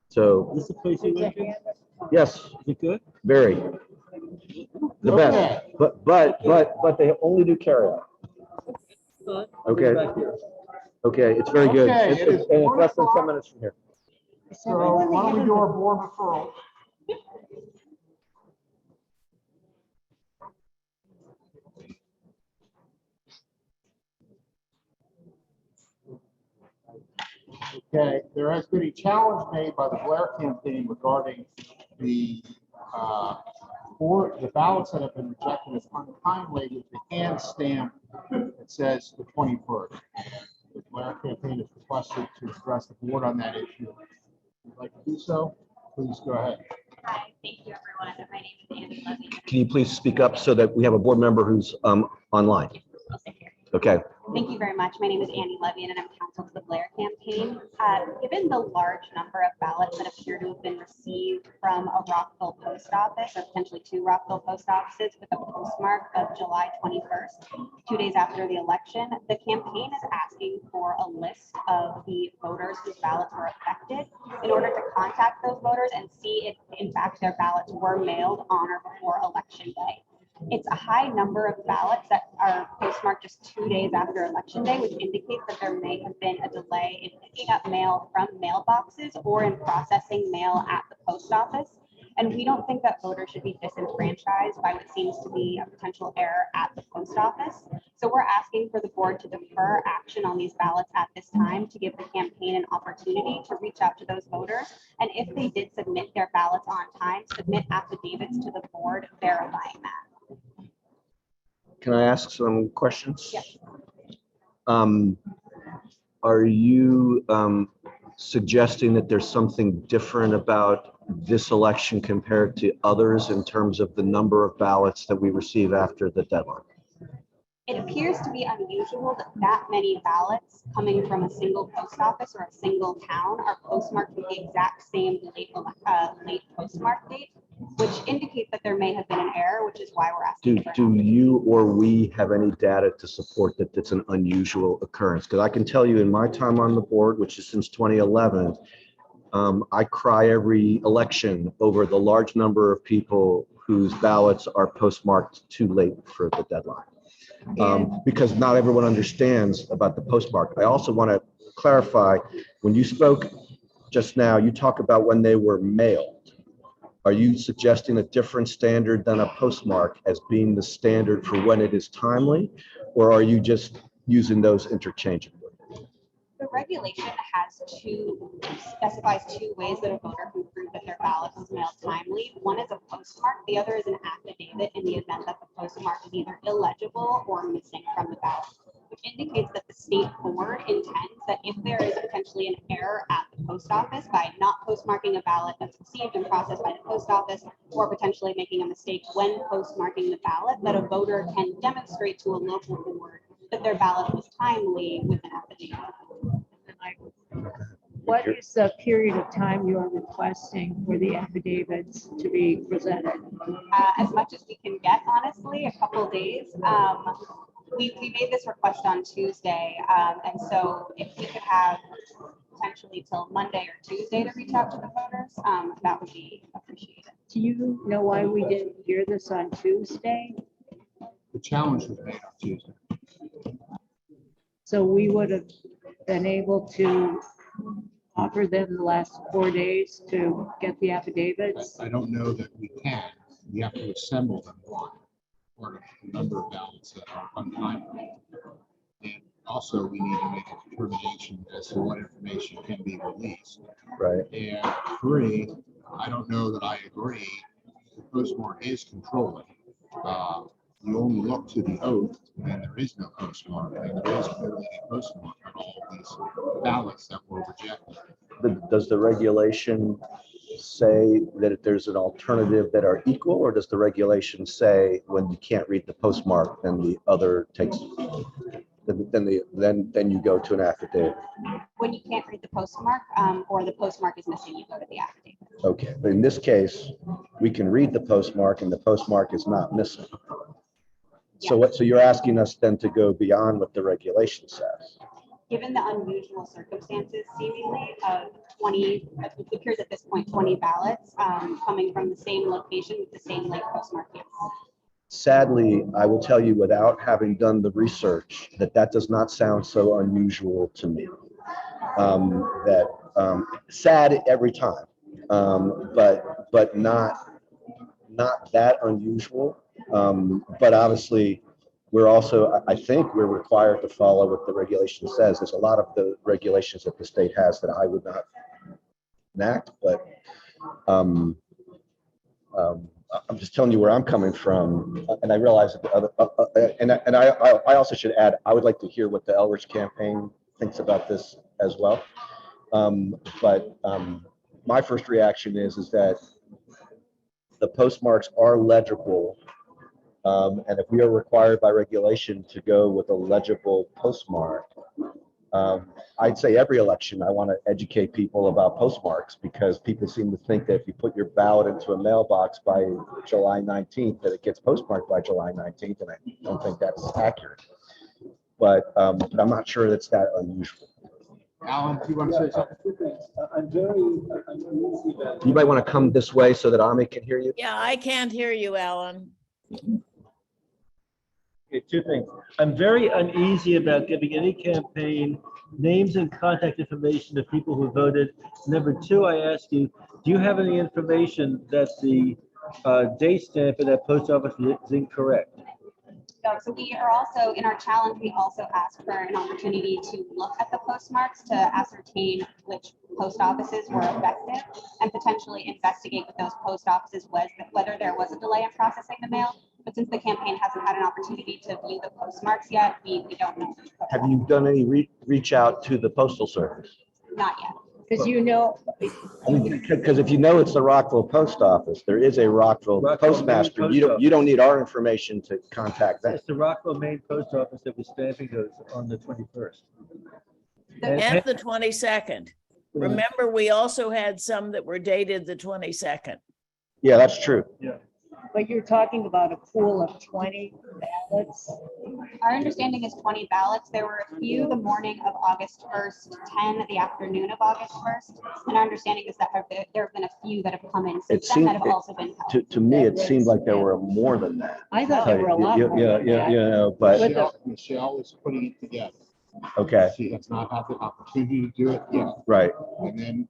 So, This is the place you went to? yes, Is it good? very. The Okay. best, but they only do carry out. Okay. Back here. Okay, it's very good. Okay, It's it is and it's less than 10 1 o'clock. minutes from here. So why don't we do our board referral? Okay, there has been a challenge made by the Blair campaign regarding the the ballots that have been rejected as untimely with the hand stamp that says the 21st. The Blair campaign has requested to address the board on that issue. If you'd like to do so, please go ahead. Hi, thank you, everyone. My name is Annie Levy. Can you please speak up so that we have a board member who's online? Okay. Thank you very much. My name is Annie Levy, and I'm counsel to the Blair campaign. Given the large number of ballots that appear to have been received from a Rockville post office, or potentially 2 Rockville post offices with a postmark of July 21st, 2 days after the election, the campaign is asking for a list of the voters whose ballots were affected in order to contact those voters and see if, in fact, their ballots were mailed on or before Election Day. It's a high number of ballots that are postmarked just 2 days after Election Day, which indicates that there may have been a delay in picking up mail from mailboxes or in processing mail at the post office. And we don't think that voters should be disenfranchised by what seems to be a potential error at the post office. So we're asking for the board to defer action on these ballots at this time to give the campaign an opportunity to reach out to those voters. And if they did submit their ballots on time, submit affidavits to the board verifying that. Can I ask some questions? Yes. Are you suggesting that there's something different about this election compared to others in terms of the number of ballots that we receive after the deadline? It appears to be unusual that many ballots coming from a single post office or a single town are postmarked with the exact same late postmark date, which indicates that there may have been an error, which is why we're asking. Do you or we have any data to support that it's an unusual occurrence? Because I can tell you in my time on the board, which is since 2011, I cry every election over the large number of people whose ballots are postmarked too late for the deadline. Because not everyone understands about the postmark. I also want to clarify, when you spoke just now, you talk about when they were mailed. Are you suggesting a different standard than a postmark as being the standard for when it is timely? Or are you just using those interchangeably? The regulation specifies two ways that a voter can prove that their ballot was mailed timely. One is a postmark, the other is an affidavit in the event that the postmark is either illegible or missing from the ballot, which indicates that the state board intends that if there is potentially an error at the post office by not postmarking a ballot that's received and processed by the post office, or potentially making a mistake when postmarking the ballot, that a voter can demonstrate to a local board that their ballot was timely with an affidavit. What is the period of time you are requesting for the affidavits to be presented? As much as we can get, honestly, a couple days. We made this request on Tuesday, and so if we could have potentially till Monday or Tuesday to reach out to the voters, that would be appreciated. Do you know why we didn't hear this on Tuesday? The challenge was made on Tuesday. So we would have been able to offer them the last 4 days to get the affidavits? I don't know that we can. We have to assemble them one, or a number of ballots that are untimely. And also, we need to make a determination as to what information can be released. Right. And three, I don't know that I agree. The postmark is controlling. You only look to the oath, and there is no postmark, and there is clearly a postmark on all of these ballots that were rejected. Does the regulation say that if there's an alternative that are equal, or does the regulation say when you can't read the postmark, then the other takes, then you go to an affidavit? When you can't read the postmark, or the postmark is missing, you go to the affidavit. Okay, but in this case, we can read the postmark and the postmark is not missing. So what? So you're asking us then to go beyond what the regulation says? Given the unusual circumstances seemingly of 20, it appears at this point, 20 ballots coming from the same location with the same late postmark. Yes. Sadly, I will tell you, without having done the research, that does not sound so unusual to me. Sad every time, but not that unusual. But obviously, we're also, I think we're required to follow what the regulation says. There's a lot of the regulations that the state has that I would not enact, but I'm just telling you where I'm coming from. And I realize that the other, and I also should add, I would like to hear what the Elrich campaign thinks about this as well. My first reaction is that the postmarks are legible. And if we are required by regulation to go with a legible postmark, I'd say every election, I want to educate people about postmarks, because people seem to think that if you put your ballot into a mailbox by July 19th, that it gets postmarked by July 19th, and I don't think that's accurate. But I'm not sure that's that unusual. Alan, do you want to say something? You might want to come this way so that Ami can hear you. Yeah, I can't hear you, Alan. Okay, two things. I'm very uneasy about giving any campaign names and contact information of people who voted. Number two, I ask you, do you have any information that the date stamp in that post office is incorrect? So we are also, in our challenge, we also asked for an opportunity to look at the postmarks to ascertain which post offices were affected and potentially investigate with those post offices whether there was a delay in processing the mail. But since the campaign hasn't had an opportunity to view the postmarks yet, we don't know. Have you done any reach out to the Postal Service? Not yet. Because you know, Because if you know it's the Rockville Post Office, there is a Rockville postmaster. You don't need our information to contact them. It's the Rockville Main Post Office that was stamping those on the 21st. At the 22nd. Remember, we also had some that were dated the 22nd. Yeah, that's true. Yeah. But you're talking about a pool of 20 ballots. Our understanding is 20 ballots. There were a few the morning of August 1st, 10 the afternoon of August 1st. And our understanding is that there have been a few that have come in It since then seemed, that have also been held. to me, it seemed like there were more than that. I thought there were a lot more Yeah, than yeah, that. yeah, but, With the- Michelle is putting it together. okay, She has not had the opportunity to do it yet, right, and then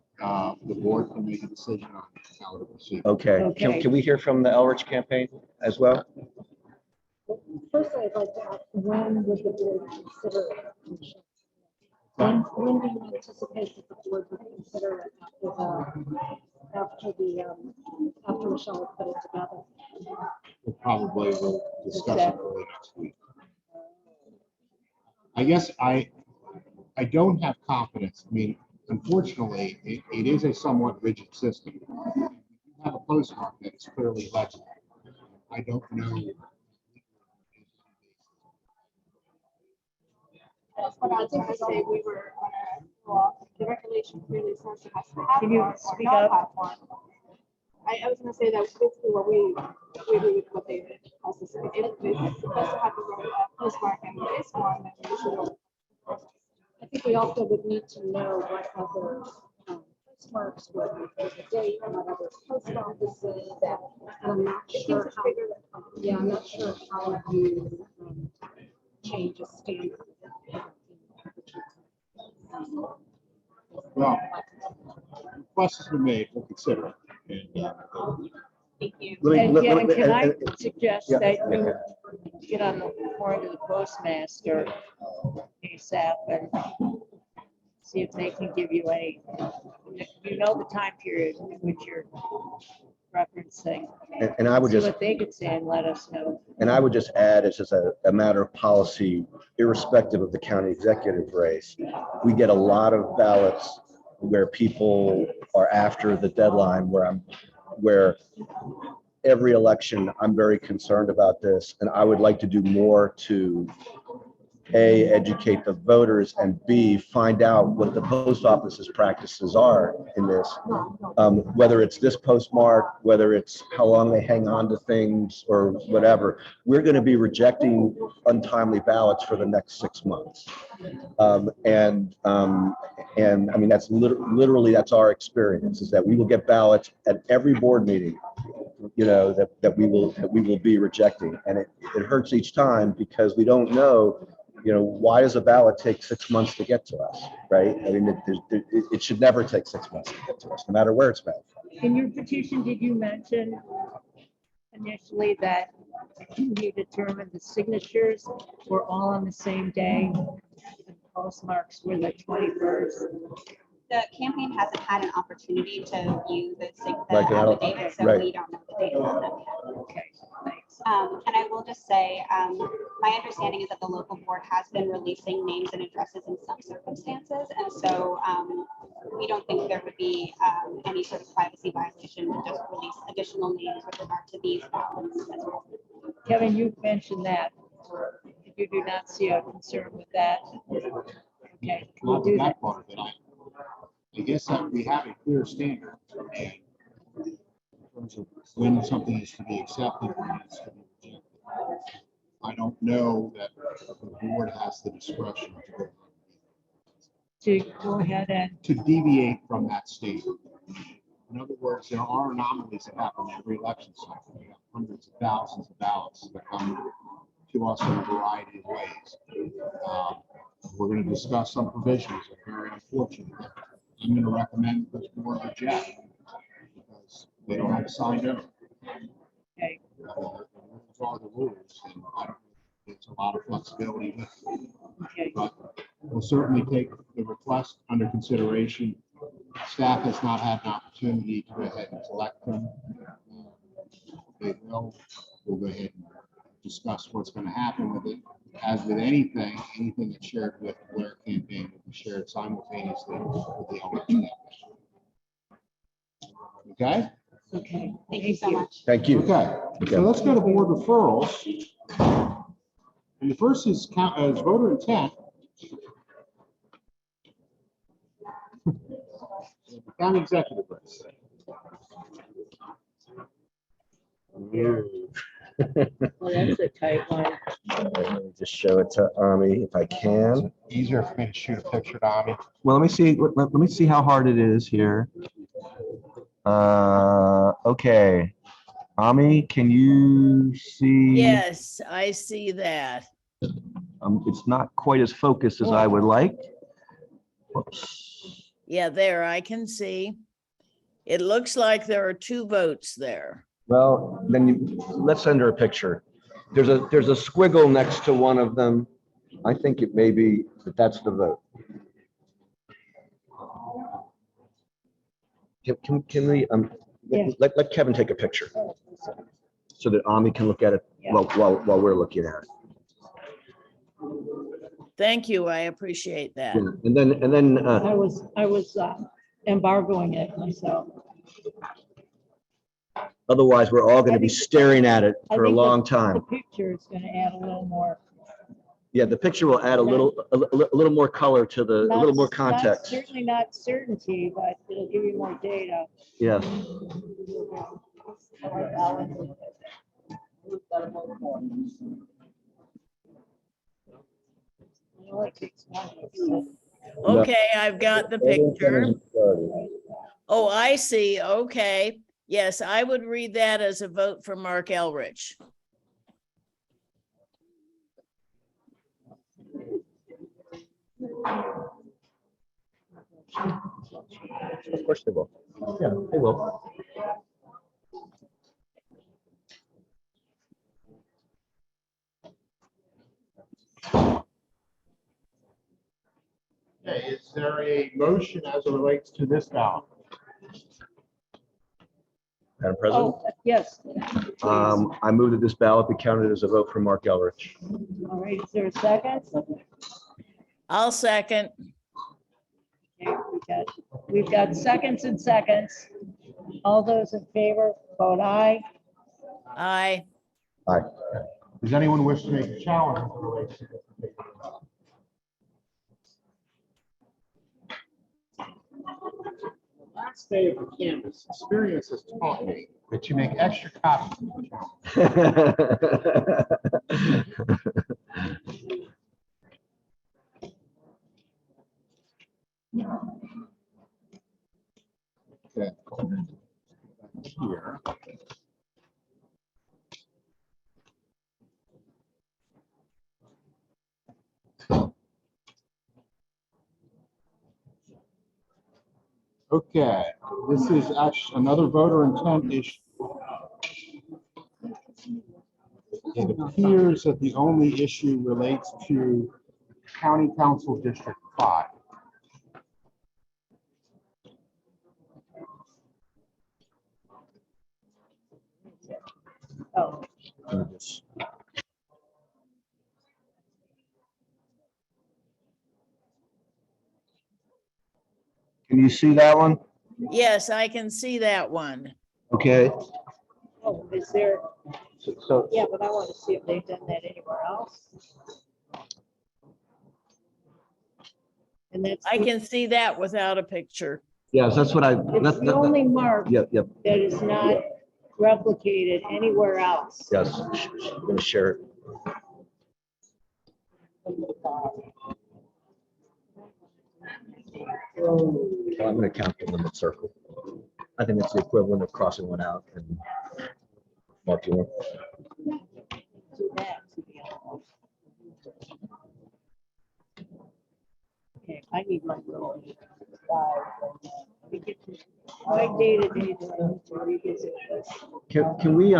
the board can make a decision on how to proceed. okay. Okay. Can we hear from the Elrich campaign as well? First, I'd like to ask, when would the board consider it? When do you anticipate that the board would consider it after Michelle has put it together? We probably will discuss it early next week. I guess I don't have confidence. I mean, unfortunately, it is a somewhat rigid system. You have a postmark that is clearly legible. I don't know. But I think I say we were gonna, well, the regulation clearly says it has to have. Can you one or speak not up? have one. I was gonna say that basically what we agree with what David has to say. If it's supposed to have a postmark and there is one, then we should. I think we also would need to know what other postmarks were, the date, and what other post offices, and I'm not sure how, yeah, I'm not sure how you change a standard. Well, request has been made, we'll consider it. And, Thank you. And Kevin, can I and- suggest yeah, that you get on the phone to the postmaster ASAP and see if they can give you any, you know, the time period in which you're referencing. and I would See just, what they could say and let us know. and I would just add, it's just a matter of policy, irrespective of the county executive race. We get a lot of ballots where people are after the deadline, where every election, I'm very concerned about this, and I would like to do more to A, educate the voters, and B, find out what the post office's practices are in this. Whether it's this postmark, whether it's how long they hang on to things or whatever, we're going to be rejecting untimely ballots for the next 6 months. And I mean, that's literally, that's our experience, is that we will get ballots at every board meeting, you know, that we will be rejecting. And it hurts each time because we don't know, you know, why does a ballot take 6 months to get to us, right? I mean, it should never take 6 months to get to us, no matter where it's been. In your petition, did you mention initially that you determined the signatures were all on the same day? The postmarks were the 21st. The campaign hasn't had an opportunity to view the Like, affidavit, so right. we don't know the date on them yet. Okay, thanks. And I will just say, my understanding is that the local board has been releasing names and addresses in some circumstances. And so we don't think there would be any sort of privacy violation to just release additional names with regard to these ballots as well. Kevin, you mentioned that. You do not see a concern with that. Okay, we'll not do that that. part of it. I guess that we have a clear standard, and in terms of when something is to be accepted, when it's to be rejected. I don't know that the board has the discretion To go ahead and, to deviate from that standard. In other words, there are anomalies that happen every election cycle. We have hundreds of thousands of ballots that come to us in a variety of ways. We're going to discuss some provisions that are very unfortunate. I'm going to recommend that the board reject because they don't have a signed oath. okay, The rules are the rules, and I don't, it's a lot of flexibility with it. okay. But we'll certainly take the request under consideration. Staff has not had an opportunity to go ahead and collect them. We'll go ahead and discuss what's going to happen with it. As with anything that's shared with the Blair campaign will be shared simultaneously with the election. Okay? Okay, Thank you so much. Thank you. Okay, so let's go to board referrals. And the first is voter intent. County executive race. Well, that's a tight one. Let me just show it to Ami if I can. Easier for me to shoot a picture, Tommy. Well, let me see. Let me see how hard it is here. Okay. Ami, can you see? Yes, I see that. It's not quite as focused as I would like. Whoops. Yeah, there, I can see. It looks like there are 2 votes there. Well, then let's send her a picture. There's a squiggle next to one of them. I think it may be that's the vote. Can we Yeah. let Kevin take a picture so that Ami can look at it while we're looking at it. Thank you, I appreciate that. Yeah. And then I was embargoing it myself. otherwise we're all going to be staring at it for a long The time. picture is gonna add a little more. Yeah, the picture will add a little more color to a little more context. Certainly not certainty, but it'll give you more data. Yes. Okay, I've got the picture. Oh, I see. Okay. Yes, I would read that as a vote for Mark Elrich. Of course they will. Yeah, they will. Okay, is there a motion as it relates to this ballot? Madam President, Oh, yes. please. I move that this ballot be counted as a vote for Mark Elrich. All right, is there a second? I'll second. Okay, we've got seconds and seconds. All those in favor, vote aye. Aye. Aye. Does anyone wish to make a challenge as it relates to this? Last day of the canvas, experience has taught me that you make extra copies. Okay. Here. Okay, this is actually another voter intent issue. It appears that the only issue relates to County Council District 5. Oh, Can you see that one? Yes, I can see that one. Okay. oh, is there, So yeah, but I want to see if they've done that anywhere else. And that's. I can see that without a picture. yes, that's what I. It's the only mark Yep. Yep. that is not replicated anywhere else. Yes. I'm going to share it. Well, I'm going to count the limit circle. I think it's the equivalent of crossing one out and marking one. Do that to be honest. Okay, I need my little. What day to day do I need to revisit this? Can we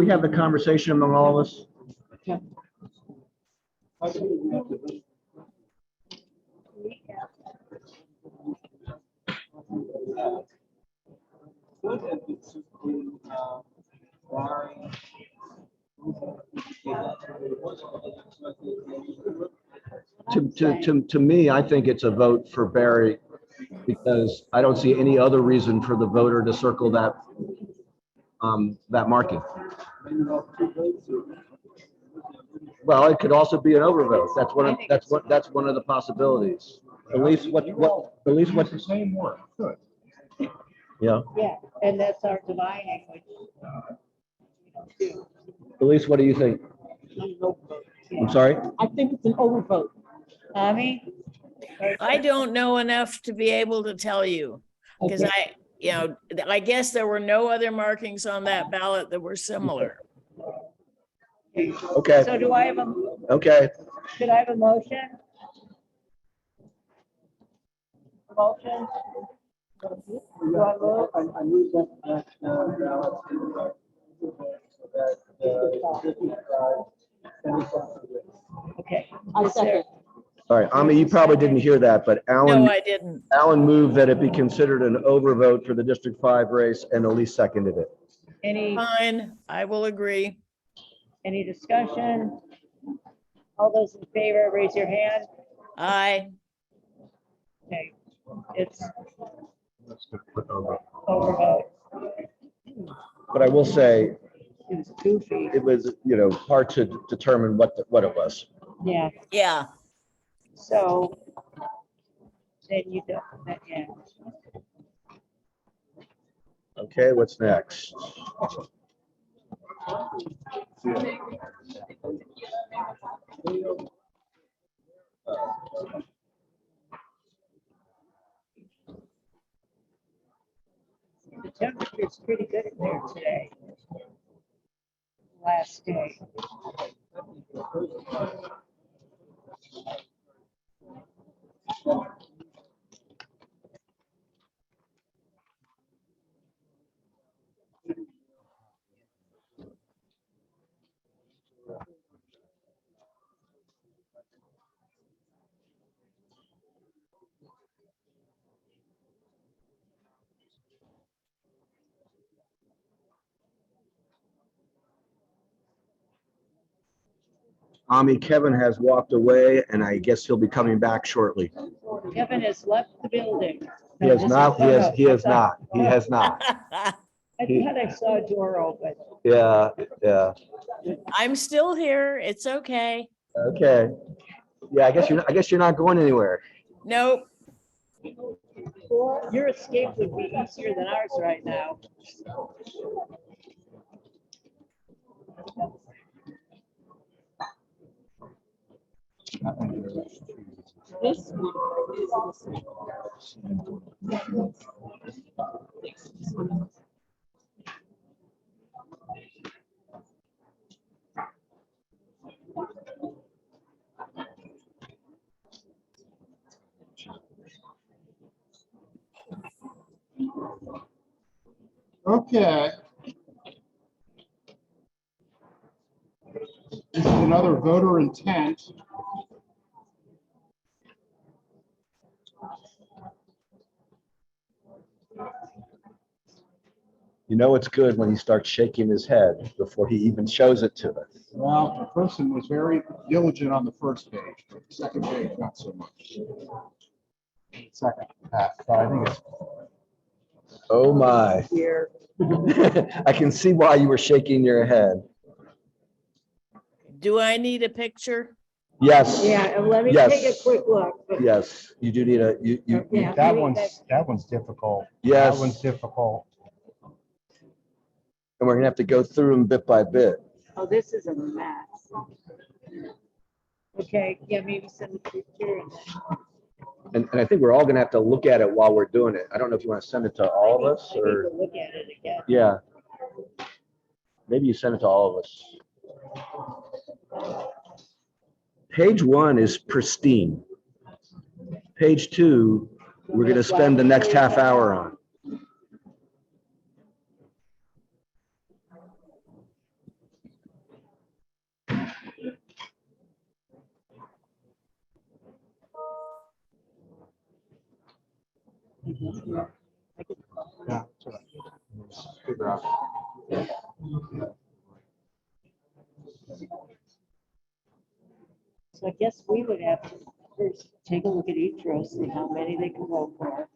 have the conversation among all of us? To me, I think it's a vote for Barry because I don't see any other reason for the voter to circle that that marking. Well, it could also be an overvote. That's one of the possibilities. At least what The same word, good. yeah. Yeah, and that's our dividing, which. Elise, what do you think? I'm sorry? I think it's an overvote. Tommy? I don't know enough to be able to tell you, because Okay. I guess there were no other markings on that ballot that were similar. Okay, So do I have okay. should I have a motion? Motion? Do I move? I moved that, Okay. I second. All right, Ami, you probably didn't hear that, but No, Alan, I didn't. Alan moved that it be considered an overvote for the District 5 race, and Elise seconded it. Fine, I will agree. Any discussion? All those in favor, raise your hand. Aye. Okay, it's Let's just put over. overvote. But I will say, It was goofy. it was, hard to determine what it was. Yeah, Yeah. so then you don't, yeah. Okay, what's next? The temperature's pretty good in there today. Last day. Ami, Kevin has walked away, and I guess he'll be coming back shortly. Kevin has left the building. He No, has this not, is- oh, no, he has I thought- not, he has not. I thought I saw a door open. Yeah, yeah, I'm still here. It's okay. okay. Yeah, I guess you're not going anywhere. Nope. Your escape would be easier than ours right now. This one is the same. Okay. This is another voter intent. You know it's good when he starts shaking his head before he even shows it to us. Well, the person was very diligent on the first page, but the second page, not so much. Second, so I think it's, Oh, my. Here. I can see why you were shaking your head. Do I need a picture? Yes. Yeah, and let me Yes. take a quick look. but- Yes, you do need you, Yeah, that maybe one's difficult. Yes. That one's difficult. and we're gonna have to go through them bit by bit. Oh, this is a mess. Okay, yeah, maybe send a picture. And I think we're all gonna have to look at it while we're doing it. I don't know if you want to send it to all of us I need or, to look at it again. yeah. Maybe you send it to all of us. Page 1 is pristine. Page 2, we're gonna spend the next half hour on. Yeah. That's all right. Figure out. So I guess we would have to first take a look at each row, see how many they can vote for.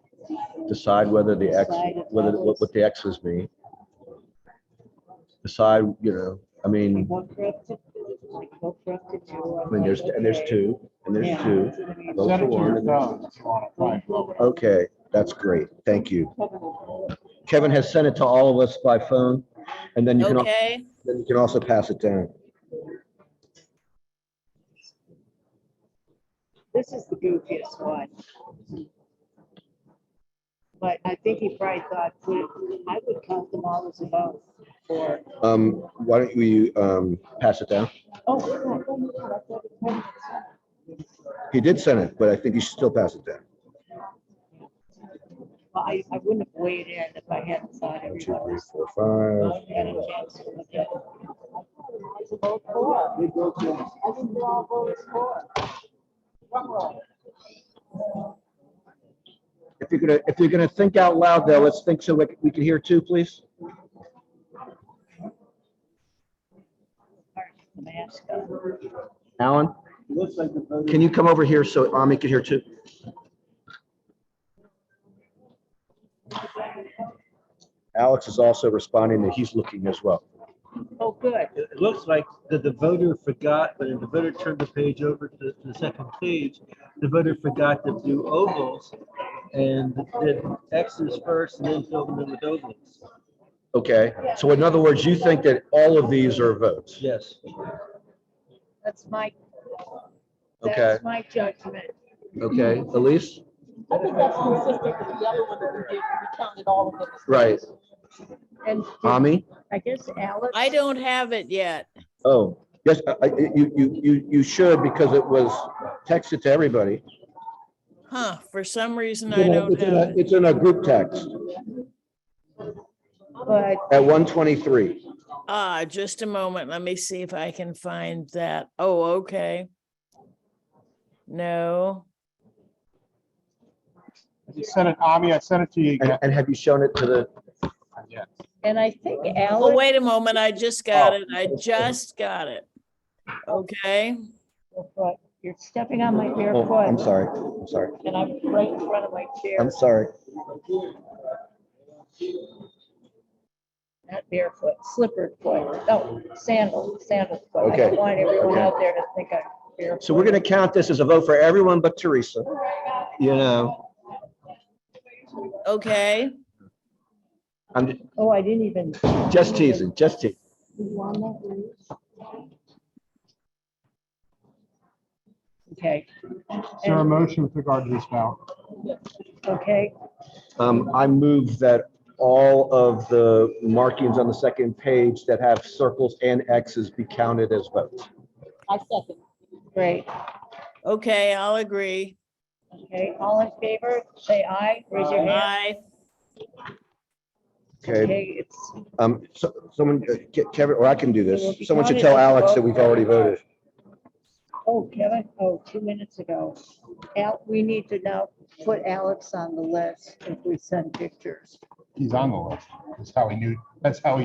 Decide whether the X, whether, what the X's mean. Decide, I mean, Vote for up to, like, vote for up to two. I mean, there's 2, and there's Yeah, 2. that's what I mean. Vote Send for it to one, your and there's- phone if you want to find voter. Okay, that's great. Thank you. Kevin has sent it to all of us by phone. And then you can, Okay, then you can also pass it down. This is the goofiest one. But I think he probably thought, I would count them all as a vote for, Why don't we, pass it down? oh. He did send it, but I think you should still pass it down. Well, I wouldn't have weighed in if I hadn't thought One, two, everybody three, was. four, five. Had a chance to look at If you're gonna think out loud though, let's think so we can hear too, please. the mask on. Alan, can you come over here so Ami can hear too? Alex is also responding that he's looking as well. Oh, good. It looks like that the voter forgot, but if the voter turned the page over to the second page, the voter forgot to do ovals and did X's first and then filled them in with ovals. Okay, so in other words, you think that all of these are votes? Yes. That's my, Okay, that's my judgment. okay, Elise? I think that's consistent with the other one that we did, we counted all of them. Right, And Ami? I guess Alex. I don't have it yet. Oh, yes, you should because it was texted to everybody. Huh, for some reason I don't have it. It's in a group text But at 1:23. Just a moment. Let me see if I can find that. Oh, okay. No, I just sent it, Ami, I sent it to you again. And have you shown it to the, Yeah. and I think oh, Alex. wait a moment. I just got Oh. it. I just got it. Okay, But you're stepping on my bare oh, foot. I'm sorry, I'm sorry, And I'm right in front of my chair. I'm sorry. Not barefoot, slippered foot. No, sandal foot. I Okay, don't want everyone okay. out there to think I'm barefoot. So we're gonna count this as a vote for everyone but Teresa. You know, okay. I'm Oh, I didn't even. just teasing, just teasing. Okay, Is there a motion with regard to this now? okay. I move that all of the markings on the second page that have circles and X's be counted as votes. I second. Great. Okay, I'll agree. Okay, all in favor, say aye, raise your hand. Aye. Okay, Okay, it's, so someone, Kevin, or I can do It will this. be Someone should counted tell as a Alex that vote. we've already voted. oh, Kevin, 2 minutes ago. We need to now put Alex on the list if we send pictures. He's on the list. That's how he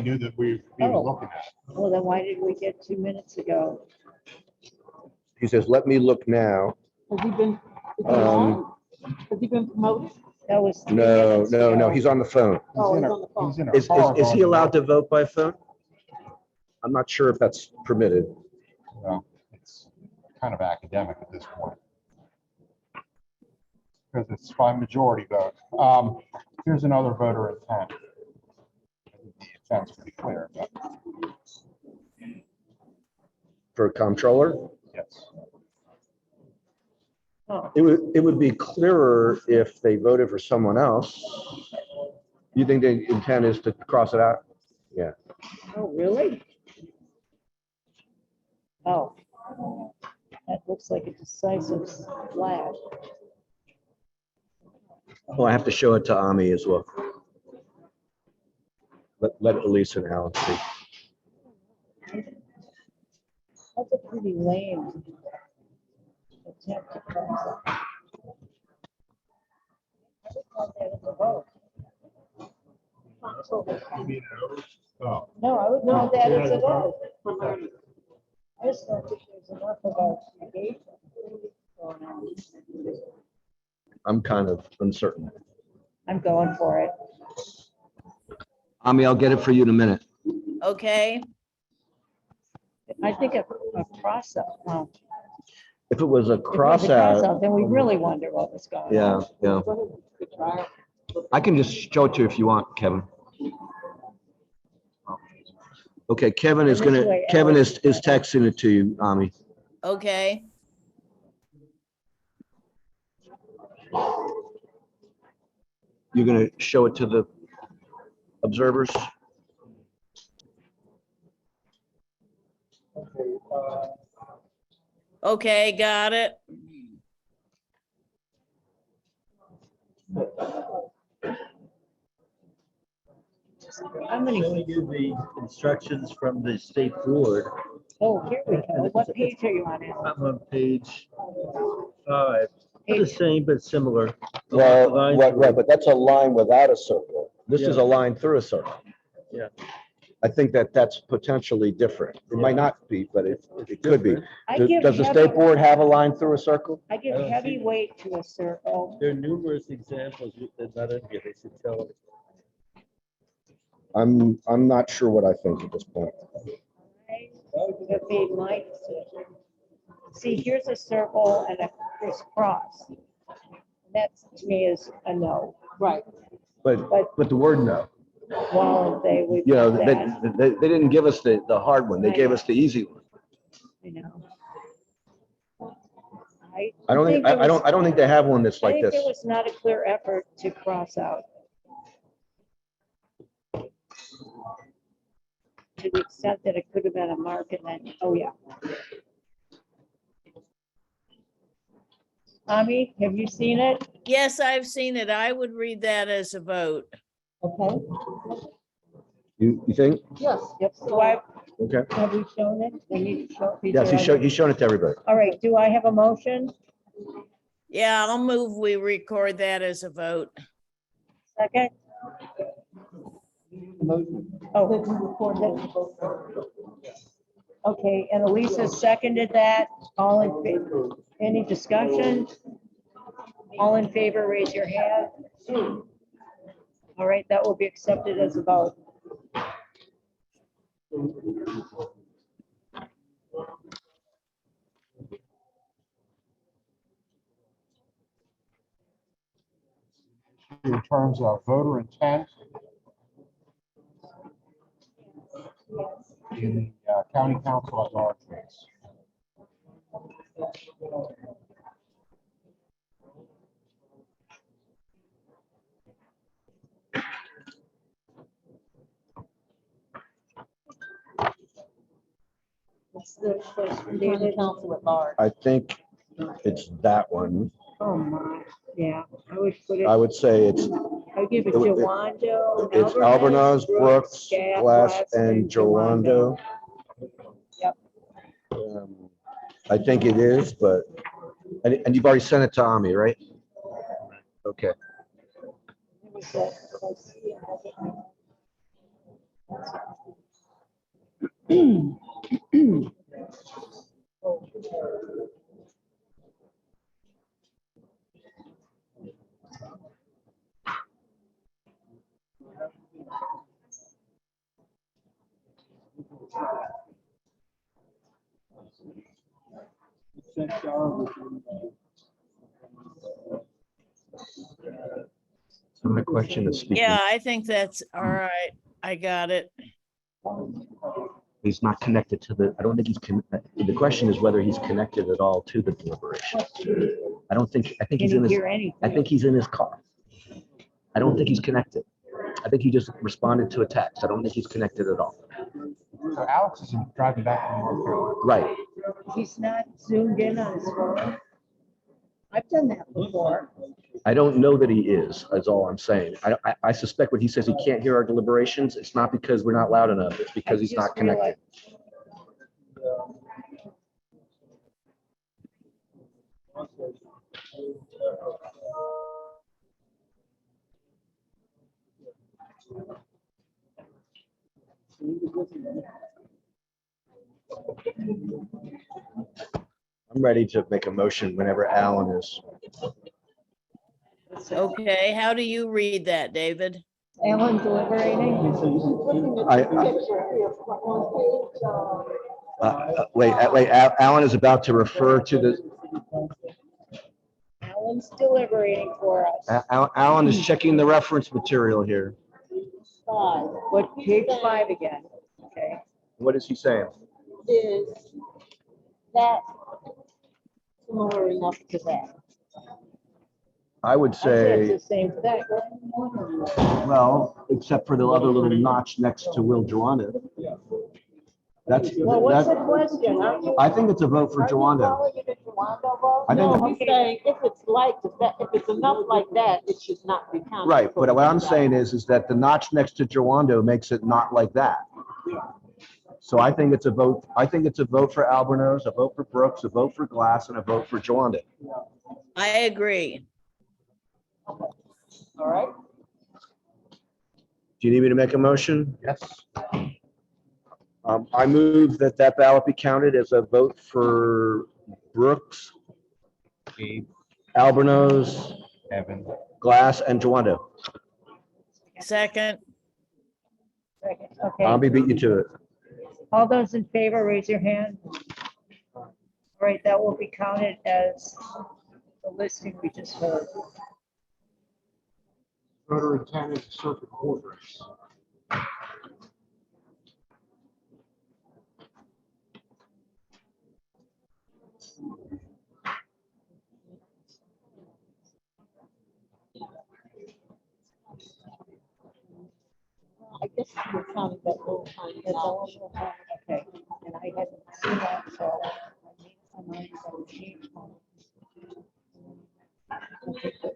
knew that we were Oh. looking at it. Well, then why did we get 2 minutes ago? He says, let me look now. Has he been, Um, has he been promoted? That was 3 No, minutes no, ago. he's on the phone. Oh, He's in he's a- on the phone. he's in a Is car he going allowed to vote by phone? I'm not sure if that's permitted. Well, it's kind of academic at this point. Because it's by majority vote. Here's another voter intent. I think the intent's pretty clear, but For comptroller, yes. Oh, it would be clearer if they voted for someone else. You think the intent is to cross it out? Yeah. oh, really? Oh. That looks like a decisive flash. Oh, I have to show it to Ami as well. Let Elise and Alan see. That's a pretty lame attempt to cross it. I would count that as a vote. Oh, No, I would count that as a vote. I just don't think there's enough of a engagement going on. I'm kind of uncertain. I'm going for it. Ami, I'll get it for you in a minute. Okay, I think a cross out, well. If it was a if it was cross a cross out, Then we really wonder what was going on. yeah, yeah. I can just show it to you if you want, Kevin. Okay, Kevin is And this gonna, way, Kevin Alan- is texting it to you, Ami. Okay, You're gonna show it to the observers? okay, got it. How many? you the instructions from the state board. Oh, here we go. What page are you on, Alan? I'm on page 5. The Page- same but similar. Well, Line right, through. but that's a line without a circle. This is Yeah. a line through a circle. Yeah. I think that that's potentially different. It might not be, but it could be. I give Does the heavy- state board have a line through a circle? I give I don't heavy see- weight to a circle. There are numerous examples that not in here, they should tell us. I'm not sure what I think at this point. That made my decision. See, here's a circle and a crisscross. That's, to me, is a no. Right. But the word no, Well, they would. you know, do that, they didn't give us the hard one. They gave us the easy one. You know. I don't think, there was- I don't think they have one that's I like think this. there was not a clear effort to cross out. To the extent that it could have been a mark and then, oh yeah. Ami, have you seen it? Yes, I've seen it. I would read that as a vote. Okay. You think? Yes. Yep. Do I, Okay. have we shown it? We need to show. these Yes, are he's shown it to everybody. All right, do I have a motion? Yeah, I'll move, we record that as a vote. Second? Oh. Okay, and Elisa seconded that. All in favor? Any discussion? All in favor, raise your hand. All right, that will be accepted as a vote. In terms of voter intent in the county council at large race. What's the question, David? Council at large. I think it's that one. Oh, my, yeah, I would put it, I would say it's I would give it Jawando. It's Albornoz, Brooks, Glass, and Jowando. Yep. I think it is, but, and you've already sent it to Ami, right? Okay. So my question is speaking, Yeah, I think that's all right. I got it. he's not connected to the, I don't think the question is whether he's connected at all to the deliberation. I don't think, I think Can he's in you his, hear anything? I think he's in his car. I don't think he's connected. I think he just responded to a text. I don't think he's connected at all. So Alex is driving back from North Carolina. Right. He's not zoomed in on his phone. I've done that before. I don't know that he is all I'm saying. I suspect when he says he can't hear our deliberations, it's not because we're not loud enough. It's because he's not connected. I'm ready to make a motion whenever Alan is. Okay, how do you read that, David? Alan deliberating? Wait, Alan is about to refer to the, Alan's deliberating for us. Alan is checking the reference material here. What, page 5 again? Okay. What is he saying? Is that similar enough to that? I would I say it's say, the same thing. Well, except for the other little notch next to Will Joanda. That's, Well, what's the that, question? Aren't you? I think it's a vote for Aren't you Joanda. calling it a Joanda vote? I think- No, he's saying if it's like, if it's enough like that, it should not be counted. Right, but what I'm saying is that the notch next to Joando makes it not like that. So I think it's a vote, I think it's a vote for Albornoz, a vote for Brooks, a vote for Glass, and a vote for Joanda. I agree. All right. Do you need me to make a motion? Yes. I move that that ballot be counted as a vote for Brooks, Albornoz, Evan. Glass, and Joando. Second, Second, I'll okay. be beating you to it. All those in favor, raise your hand. All right, that will be counted as the listing we just heard. Voter intent is circuit court race. I guess we're counting that little tiny. That's all. Okay, and I hadn't seen that, so. I made my mind that it changed one. Okay, good.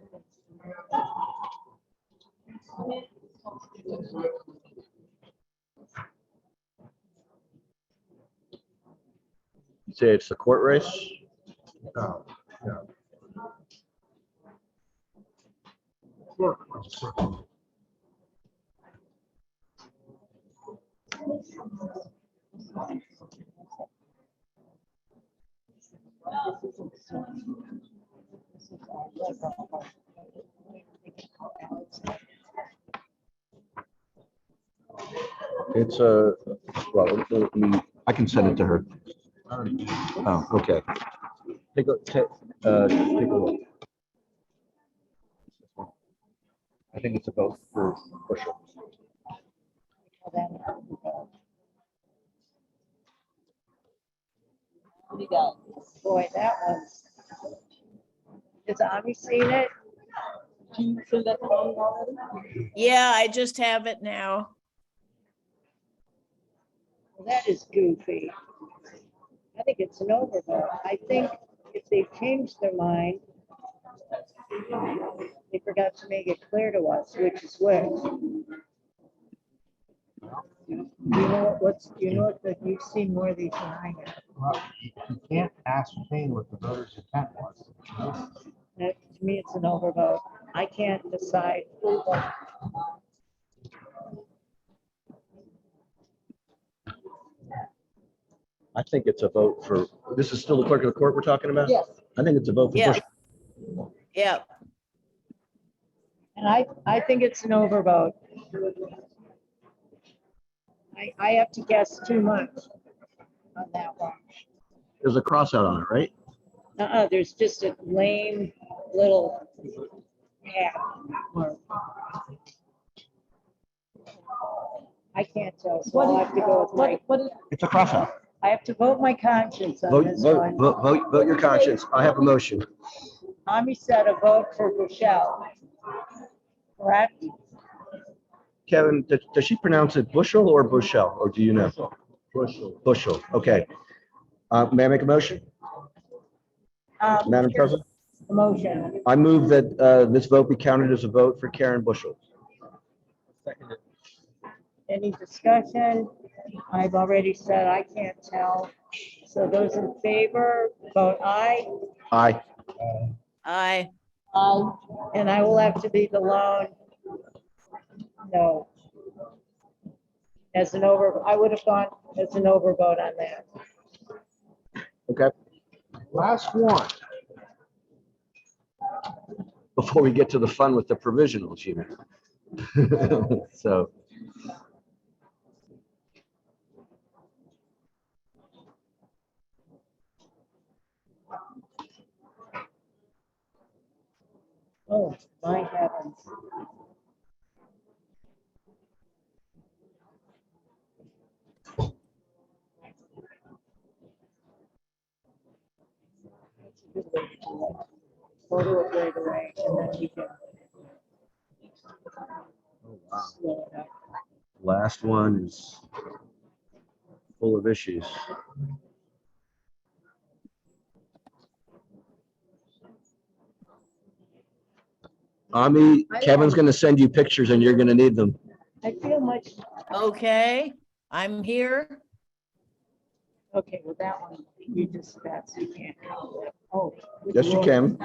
You say it's the court race? Oh, yeah. Clerk runs circuit. It's a, well, let me, I can send it to her. I already did. Oh, okay. Take a, take a look. I think it's a vote for Bushel. Boy, that one's. Has Ami seen it? Did you send that to Ami already? yeah, I just have it now. Well, that is goofy. I think it's an overvote. I think if they've changed their mind, they forgot to make it clear to us which is which. You know that you've seen more of these than I have. Well, you can't ascertain what the voter's intent was. To me, it's an overvote. I can't decide. I think it's a vote for, this is still the clerk of the court we're talking about? Yes. I think it's a vote for Yeah. Bushel. Yeah, And I think it's an overvote. I have to guess too much on that one. There's a cross out on it, right? There's just a lame little hat. I can't tell, so I'll have to go with my, It's a cross out. I have to vote my conscience on Vote, this vote, one. vote your conscience. I have a motion. Ami said a vote for Rochelle. Correct? Kevin, does she pronounce it Bushel or Bushel, or do you know? Bushel. Bushel, okay. May I make a motion, Madam Sure. President? Motion. I move that this vote be counted as a vote for Karen Bushel. Any discussion? I've already said I can't tell. So those in favor, vote aye. Aye. aye. Aye. And I will have to be the lone. No. As an I would have gone as an overvote on that. Okay, Last one. before we get to the fun with the provisionals, you know. So, Oh, my heavens. Photo it right away, and then we can. Oh, wow. slow it up. Last one is full of issues. Ami, Kevin's gonna send you pictures and you're gonna need them. I feel much, Okay, I'm here. okay, well, that one, you just, that's, you can't count that. Oh. Yes, you can.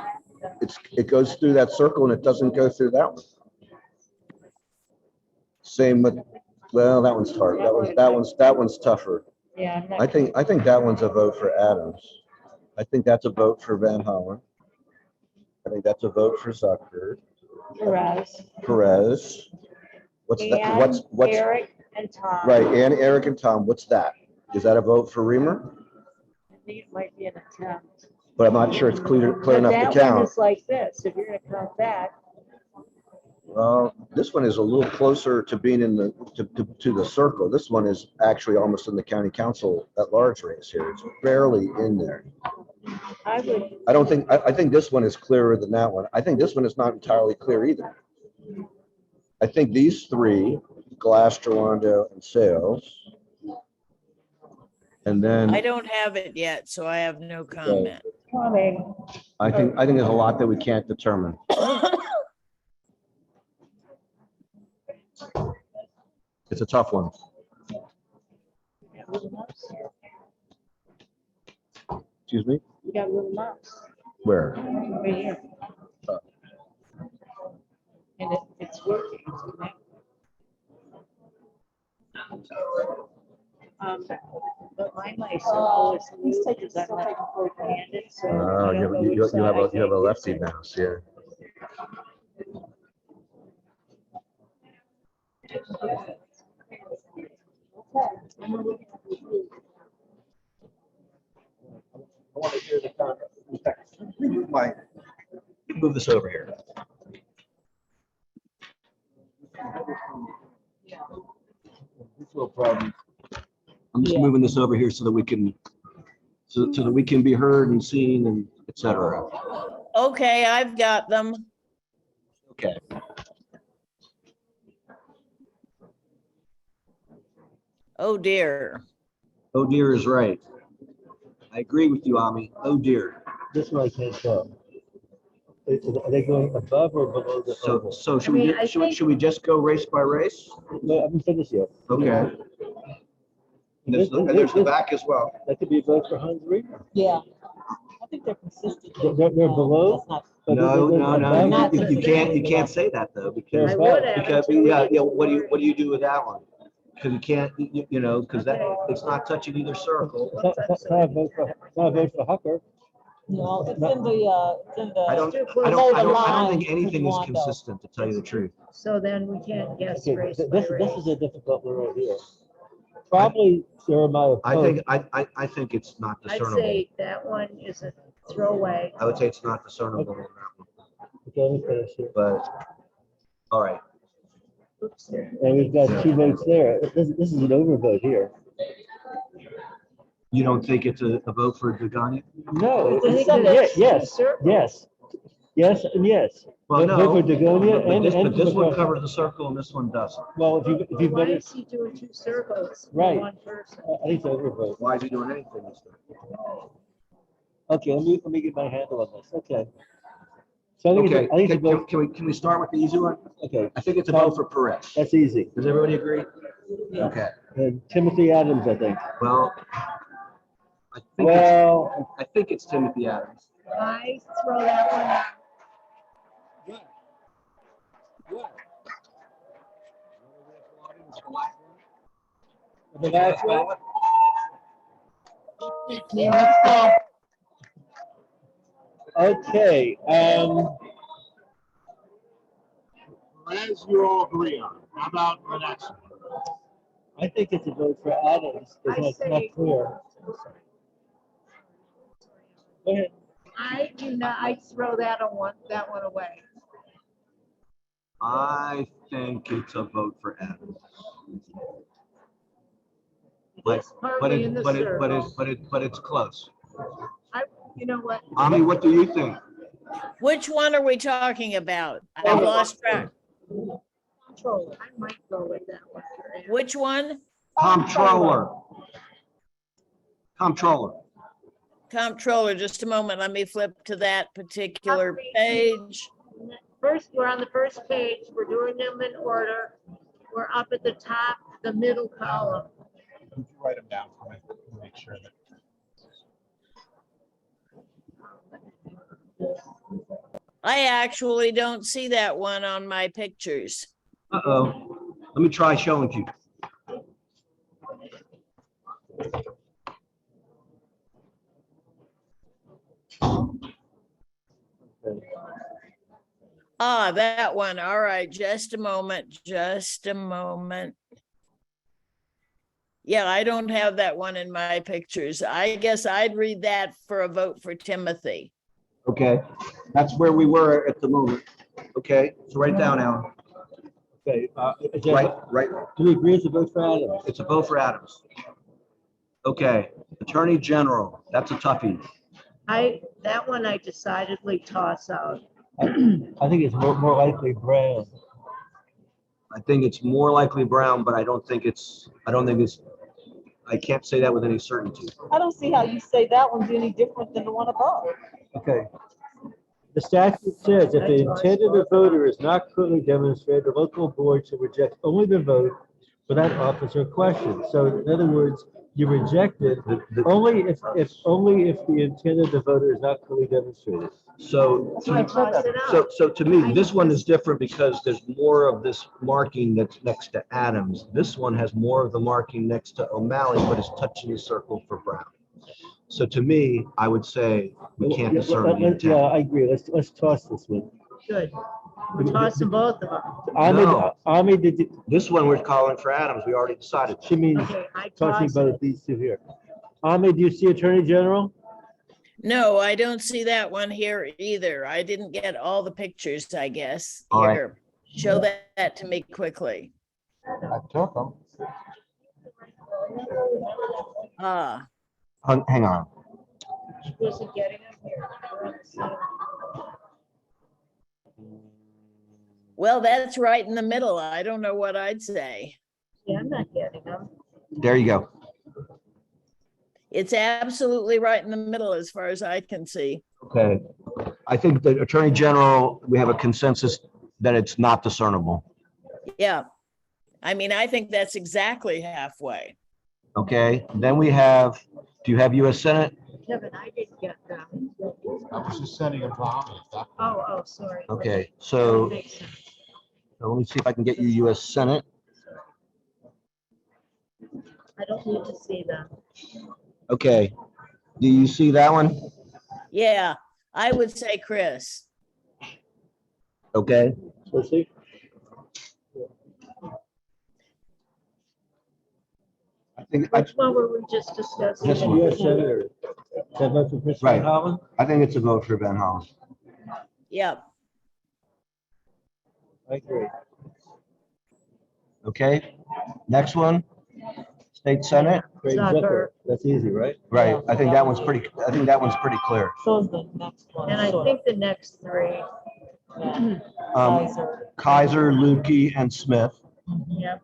It goes through that circle and it doesn't go through that one. Same with, well, that one's hard. That one's tougher. Yeah. I'm not I think that one's a vote for Adams. I think that's a vote for Van Hollen. I think that's a vote for Zucker. Perez. What's that? What's Eric and Tom. right? And Eric and Tom. What's that? Is that a vote for Reamer? I think it might be an attempt. But I'm not sure it's clear But enough to that one count. is like this, if you're gonna count that. Well, this one is a little closer to being in the to the circle. This one is actually almost in the county council at large race here. It's barely in there. I think this one is clearer than that one. I think this one is not entirely clear either. I think these three, Glass, Gerlando, and Sales. And then I don't have it yet, so I have no comment. Coming. I think there's a lot that we can't determine. It's a tough one. Excuse me? You got a little mouse Where? right here. And it's working. It's connected. But my mice are always loose because I'm not handed, so. Oh, I don't know you which side I have a take lefty it. mouse, yeah. I want to hear the comment. In fact, move this over here. No problem. I'm just moving this over here so that we can, so that we can be heard and seen and et cetera. Okay, I've got them. Okay. Oh dear. Oh dear is right. I agree with you, Ami. Oh dear. This one I can't tell. Are they going above or below the So, oval? so should I mean, we, I think- should we just go race by race? No, I haven't finished yet. Okay. And there's the back as well. That could be a vote for Hans Reamer. Yeah. I think they're consistent. They're below? That's not- but No, they're no, above? no, you can't say that though, because, I would have. because, yeah, what do you do with that one? Because you can't, you know, because that, it's not touching either circle. It's not a vote for Hucker. No, it's in the, it's in the. I don't think anything is consistent, to tell you the truth. So then we can't guess Okay, race this by is race. a difficult one right here. Probably Jeremiah Pope. I think it's not I'd discernible. say that one is a throwaway. I would say it's not discernible on that one, Okay, let me finish here. but, all right. Oops, there. And we've got two votes there. This is an overvote here. You don't think it's a vote for Degani? No, I think yes, it's yes, circle. yes, yes, and yes. Well, Vote no. for Dagonia But this one for- covers the circle and this one doesn't. Well, if you Why voted, is he doing two circles for Right. one person? I think it's overvote. Why is he doing anything this time? Okay, let me get my handle on this. Okay. So I think Okay, it's, I think it's a vote. can we start with the easy one? Okay, I think it's a vote for Perez. that's easy. Does everybody agree? Okay, And Timothy Adams, I think. well, Well, I think it's Timothy Adams. I throw that one. the last one. Okay, As you all agree on, how about the next one? I think it's a vote for Adams, because I it's not say- clear. Go ahead. I do not, I throw that one away. I think it's a vote for Adams. But, It's partly in the circle. but it's close. You know what? Ami, what do you think? Which one are we talking about? I've lost track. Controller. I might go with that one. Which one? Comptroller. Comptroller. Comptroller, just a moment. Let me flip to that particular page. First, we're on the first page. We're doing them in order. We're up at the top, the middle column. Would you write them down for me? Make sure that. I actually don't see that one on my pictures. Uh-oh. Let me try showing you. Ah, that one. All right, just a moment, just a moment. Yeah, I don't have that one in my pictures. I guess I'd read that for a vote for Timothy. Okay, that's where we were at the moment. Okay, so write it down, Alan. Okay, Right. do we agree it's a vote for Adams? It's a vote for Adams. Okay, Attorney General, that's a toughie. That one I decidedly toss out. I think it's more likely Brown. I think it's more likely Brown, but I can't say that with any certainty. I don't see how you say that one's any different than the one above. Okay. The statute says if the intent of the voter is not clearly demonstrated, the local board should reject only the vote for that office or question. So in other words, you reject it only if the intent of the voter is not clearly demonstrated. So to me, this one is different because there's more of this marking that's next to Adams. This one has more of the marking next to O'Malley, but it's touching the circle for Brown. So to me, I would say we can't discern the Yeah, intent. I agree. Let's toss this one. Good. We're tossing both of them. Ami, did you, This one we're calling for Adams. We already decided. she means Okay, I tossing toss both it. these two here. Ami, do you see Attorney General? No, I don't see that one here either. I didn't get all the pictures, I guess. All right. Here, show that to me quickly. I took them. Ah, Hang on. She wasn't getting them here. We're on the same. well, that's right in the middle. I don't know what I'd say. Yeah, I'm not getting them. There you go. It's absolutely right in the middle as far as I can see. Okay. I think the Attorney General, we have a consensus that it's not discernible. Yeah. I mean, I think that's exactly halfway. Okay. Then we have, do you have US Senate? Kevin, I didn't get them. I was just sending them to Ami. Oh, sorry. Okay. So Makes sense. let me see if I can get you US Senate. I don't need to see them. Okay. Do you see that one? Yeah, I would say Chris. Okay. Let's see. I think, Which one were we just discussing? This one. U.S. Senator. Is that vote for Chris Right. Van Hollen? I think it's a vote for Van Hollen. Yep. I agree. Okay. Next one. State Senate. Craig Zucker. Zucker. That's easy, right? Right. I think that one's pretty clear. So is the next one. And I think the next three. Kaiser, Lukey, and Smith. Yep.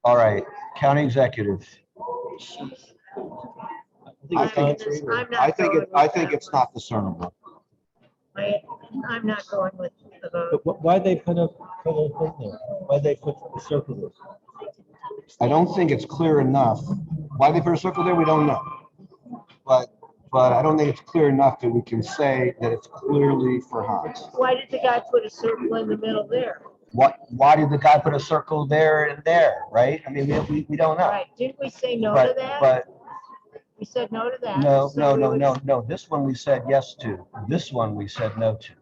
All right. County Executive. I think it's fine. I think it's not discernible. I'm not going with the vote. But why'd they put a thing there? Why'd they put the circle there? I don't think it's clear enough. Why they put a circle there, we don't know. But I don't think it's clear enough that we can say that it's clearly for Hans. Why did the guy put a circle in the middle there? Why did the guy put a circle there and there, right? I mean, we don't know. Right, didn't we say no to that? But We said no to that. no. So we would- This one we said yes to. This one we said no to.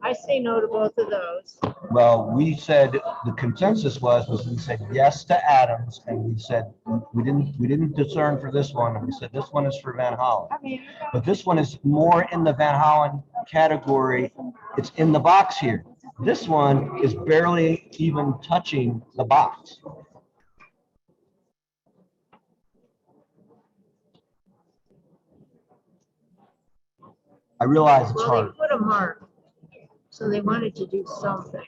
I say no to both of those. Well, we said, the consensus was we said yes to Adams, and we said, we didn't discern for this one, and we said this one is for Van Hollen. But this one is more in the Van Hollen category. It's in the box here. This one is barely even touching the box. I realize it's Well, hard. they put a mark, so they wanted to do something.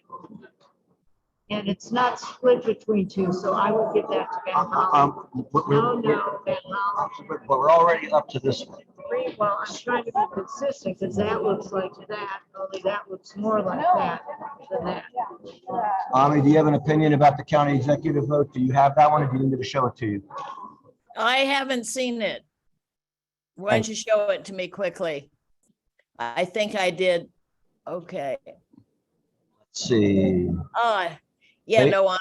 And it's not split between two, so I would give that to Van Hollen. No, Van Hollen. But we're already up to this one. Well, I'm trying to be consistent, because that looks like that, only that looks more like that than that. Ami, do you have an opinion about the county executive vote? Do you have that one, or do you need me to show it to you? I haven't seen it. Why don't you show it to me quickly? I think I did. Okay. Let's see. Yeah, Wait. no, on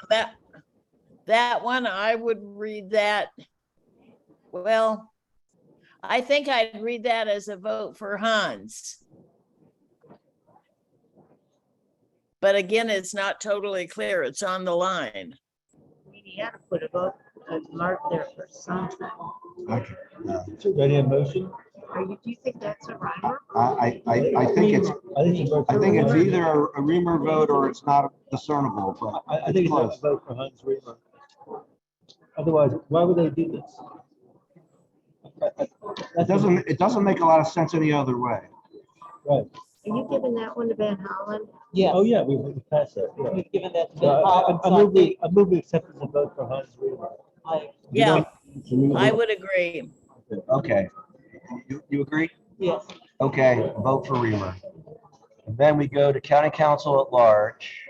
that one, I would read that. Well, I think I'd read that as a vote for Hans. But again, it's not totally clear. It's on the line. I mean, he had to put a mark there for something. Okay. Ready a motion? Do you think that's a rhymer? I think it's, I think it's either a rumor vote or it's not discernible, but I think it's a vote for Hans Reamer. Otherwise, why would they do this? it doesn't make a lot of sense any other way. Right. Are you giving that one to Van Hollen? Yes. Oh, yeah, we passed that. Yeah. We've given that to So Van Hollen, I so I think move we accept the vote for Hans Reamer. Yeah, I would agree. Okay. You agree? yes. Okay, vote for Reamer. And then we go to county council at large.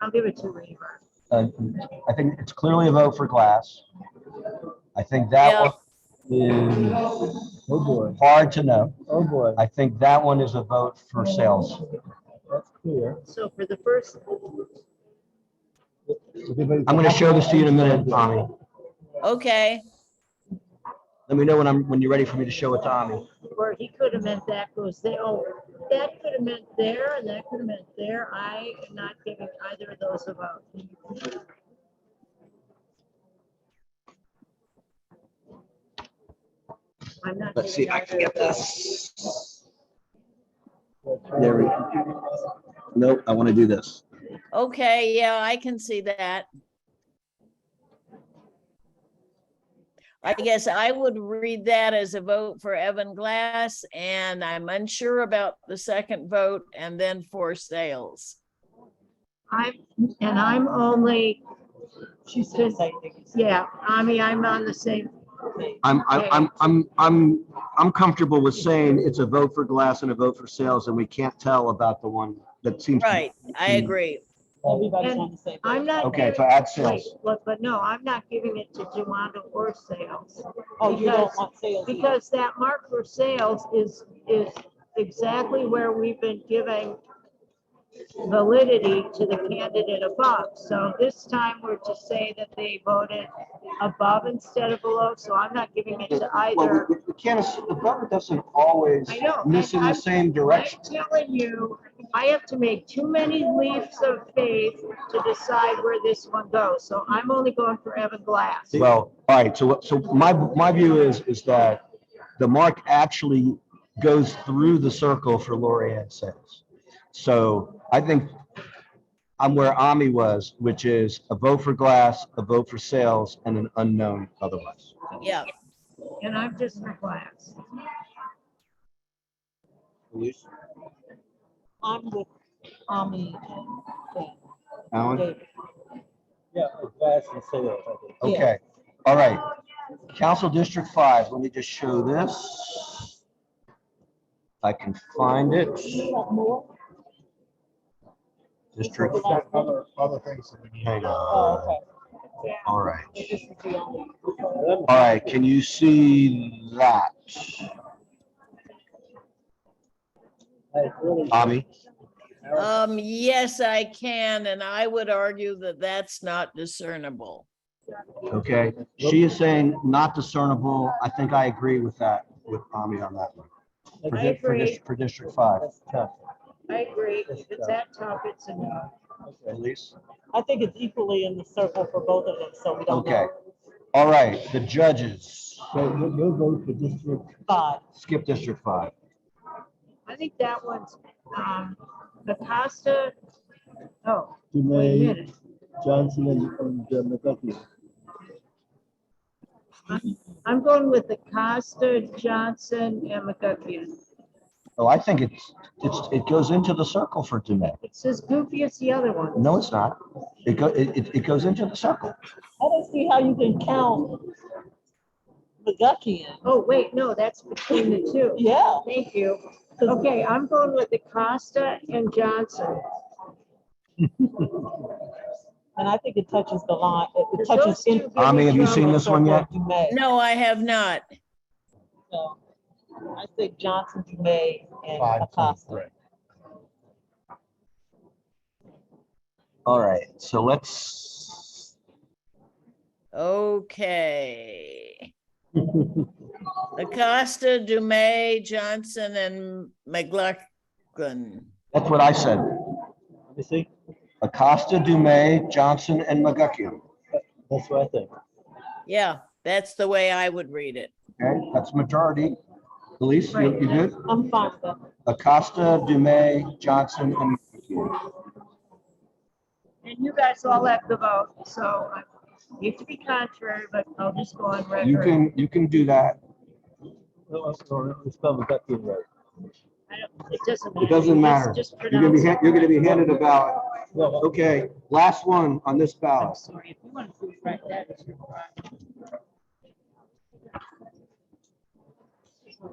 I'll give it to Reamer. I think it's clearly a vote for Glass. I think that Yeah. one is Oh, boy. hard to know. Oh, boy. I think that one is a vote for sales. That's clear. So for the first, I'm going to show this to you in a minute, Tommy. Okay. Let me know when you're ready for me to show it to Tommy. or he could have meant that goes there, oh, that could have meant there, and that could have meant there. I am not giving either of those a vote. I'm not. Let's see if I can giving get either of this. There we go. Nope, I want to do this. Okay, yeah, I can see that. I guess I would read that as a vote for Evan Glass, and I'm unsure about the second vote, and then for sales. I'm only, She says, I think. yeah, I mean, I'm on the same. I'm comfortable with saying it's a vote for Glass and a vote for sales, and we can't tell about the one that seems. Right, I agree. Everybody's And on the same. page. I'm not. Okay, giving- so add wait, sales. Look, but no, I'm not giving it to Juwanda or sales. Oh, you don't because- want sales either. Because that mark for sales is exactly where we've been giving validity to the candidate above. So this time we're to say that they voted above instead of below, so I'm not giving it to Well, either. we can't, the vote doesn't always I know. miss in the same direction. I'm telling you, I have to make too many leaps of faith to decide where this one goes. So I'm only going for Evan Glass. Well, all right, so my view is that the mark actually goes through the circle for Lori Ann Sales. So I think I'm where Ami was, which is a vote for Glass, a vote for sales, and an unknown otherwise. Yeah, And I'm just for Glass. I'm with Ami and Dan. Alan? David. Yeah, Glass and sales, I think. Okay, all right. Council District 5, let me just show this. I can find it. You want more? District, Other things that we need. hang Oh, on. okay. All right. This is the only. All right, can you see that? Ami? yes, I can, and I would argue that that's not discernible. Okay, she is saying not discernible. I think I agree with that, with Ami on that one. For I agree. for District 5. That's tough. I agree. If it's that tough, it's a no. Elise? I think it's equally in the circle for both of them, so we don't. Okay, all right, the judges. So you'll vote for District. Five. Skip District 5. I think that one's, Acosta. Oh, wait a Dume, minute. Johnson, and McGuffey. I'm going with Acosta, Johnson, and McGuckian. Oh, I think it goes into the circle for Dume. It's as goofy as the other one. No, it's not. It goes into the circle. I don't see how you can count McGuckian. Oh, wait, no, that's between the two. Yeah. Thank you. Okay, I'm going with Acosta and Johnson. And I think it touches the line, it Those touches. two in- give Ami, me have you trouble. seen this one yet? Dumais. No, I have not. So, I think Johnson, Dumais, and 5.3. Acosta. All right, so let's, Okay. Acosta, Dumais, Johnson, and McLaughlin. that's what I said. Let me see. Acosta, Dume, Johnson, and McGuckian. That's what I think. Yeah, that's the way I would read it. Okay, that's majority. Elise, you good? I'm fine with that. Acosta, Dume, Johnson, and McGuckian. And you guys all have the vote, so I hate to be contrary, but I'll just go on record. You can do that. No, let's spell McGuckian right. It doesn't matter. It doesn't matter. Just You're gonna pronounce it. you're gonna be handed a ballot. Well, Okay, last one on this I'm ballot. sorry, if you want to write that, it's your right. I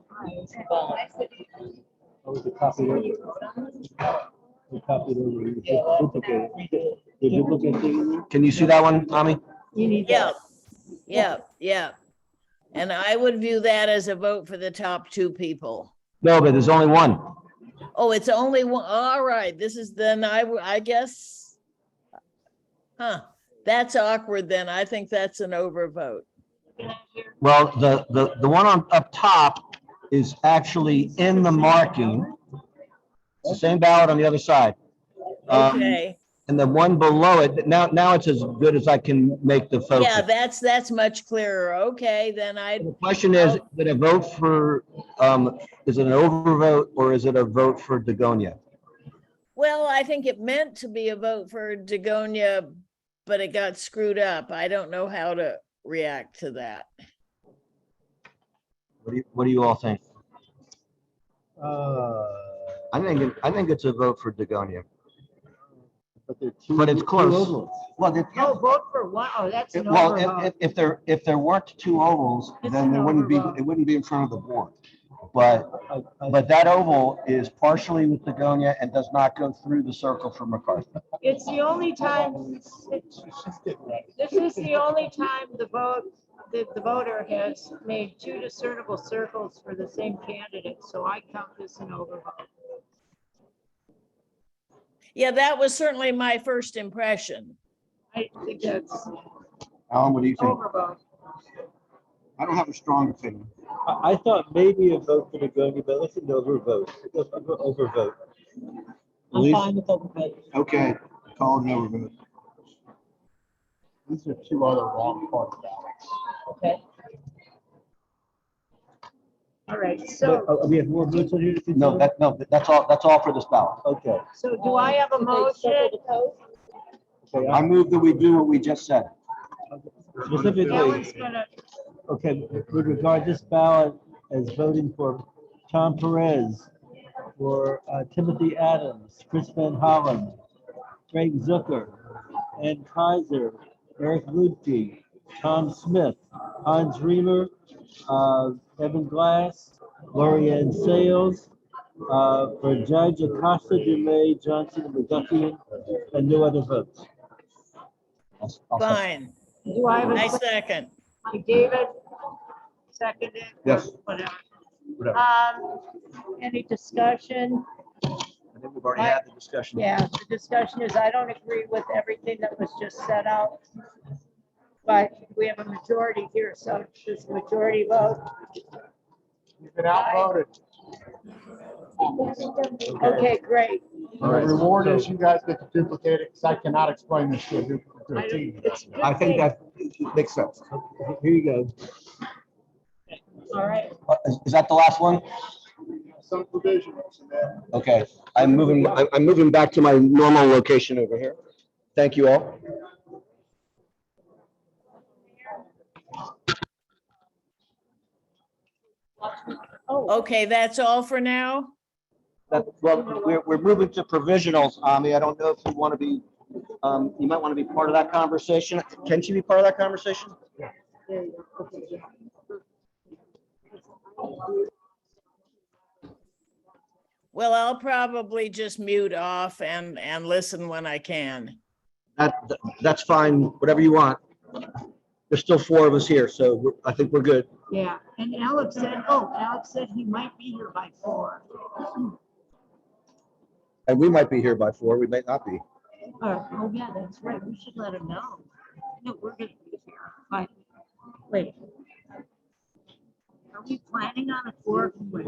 was a copy over. We copied over. You duplicate it. You duplicate it. Can you see that one, Ami? You need Yeah, that. yeah, yeah. And I would view that as a vote for the top two people. No, but there's only one. Oh, it's only one. All right, this is then I guess. Huh, that's awkward then. I think that's an overvote. Well, the one on up top is actually in the marking. It's the same ballot on the other side. Okay, And the one below it, now it's as good as I can make the focus. yeah, that's much clearer. Okay, then The question is it a vote for, is it an overvote or is it a vote for Dagonia? well, I think it meant to be a vote for Dagonia, but it got screwed up. I don't know how to react to that. What do you all think? I I think it's a vote for Dagonia. But they're two. But it's two close. ovals. Well, No, vote for one. Oh, that's an well, overvote. if there weren't two ovals, It's then an there wouldn't be, overvote. it wouldn't be in front of the board. But I- But that oval is partially with Dagonia and does not go through the circle for McCarthy. It's the only time, this is the only time the voter has made two discernible circles for the same candidate, so I count this an overvote. Yeah, that was certainly my first impression. I think that's Alan, what do you think? overvote. I don't have a strong opinion. I thought maybe a vote for Dagonia, but let's an overvote. Overvote. I'm Elise? fine with overvote. Okay, call it an overvote. These are two other wrong party ballots. Okay. All right, But, so, we have more votes on here to consider? No, that's all for this ballot. Okay. so do I have a motion? Okay, I move that we do what we just said. Specifically, Alan's gonna, okay, with regard this ballot as voting for Tom Perez, for Timothy Adams, Chris Van Hollen, Frank Zucker, Ann Kaiser, Eric Ludke, Tom Smith, Hans Reamer, Evan Glass, Lori Ann Sales, for Judge Acosta, Dumais, Johnson, and McGuckian, and no other votes. I'll second. Fine, do I have I a, second. David? Seconded? Yes. Whatever. Whatever. Any discussion? I think we've already had the discussion. Yeah, the discussion is, I don't agree with everything that was just set out. But we have a majority here, so this majority vote. You've been outvoted. Okay, great. The reward is you guys get to duplicate it, because I cannot explain this to I a don't- team. it's a good I think thing. that makes sense. Here you go. All right, Is that the last one? Some provisionals in there. Okay, I'm moving back to my normal location over here. Thank you all. Okay, that's all for now? Well, we're moving to provisionals, Ami. I don't know if you want to be, you might want to be part of that conversation. Can she be part of that conversation? There you go. Okay, yeah. Well, I'll probably just mute off and listen when I can. That's fine, whatever you want. There's still 4 of us here, so I think we're good. Yeah, and Alex said he might be here by 4. And we might be here by 4, we may not be. Oh, yeah, that's right. We should let him know. No, we're gonna be here. Bye. Wait. Are we planning on a 4? Wait.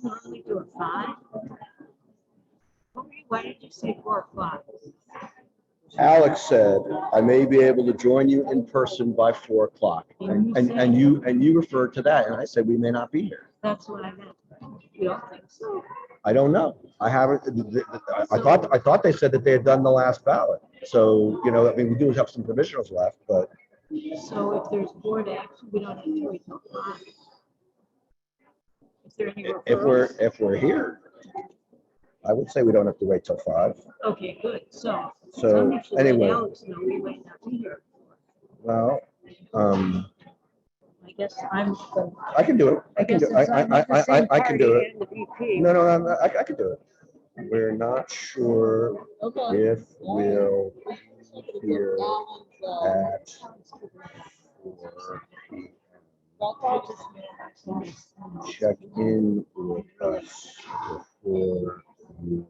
Normally do a 5? Why did you say 4 o'clock? Alex said, I may be able to join you in person by 4 o'clock. And you referred to that, and I said, we may not be here. That's what I meant. You don't think so? I don't know. I haven't, I thought they said that they had done the last ballot. So, you know, I mean, we do have some provisionals left, but. So if there's board action, we don't have to wait till 5. Is there any referrals? If we're here, I would say we don't have to wait till 5. Okay, good. So anyway. Alex know we might not be here. Well, I guess I'm. I can do it. I can do it. No, I can do it. We're not sure if we'll be here at 4 p.m. Check in with us before you.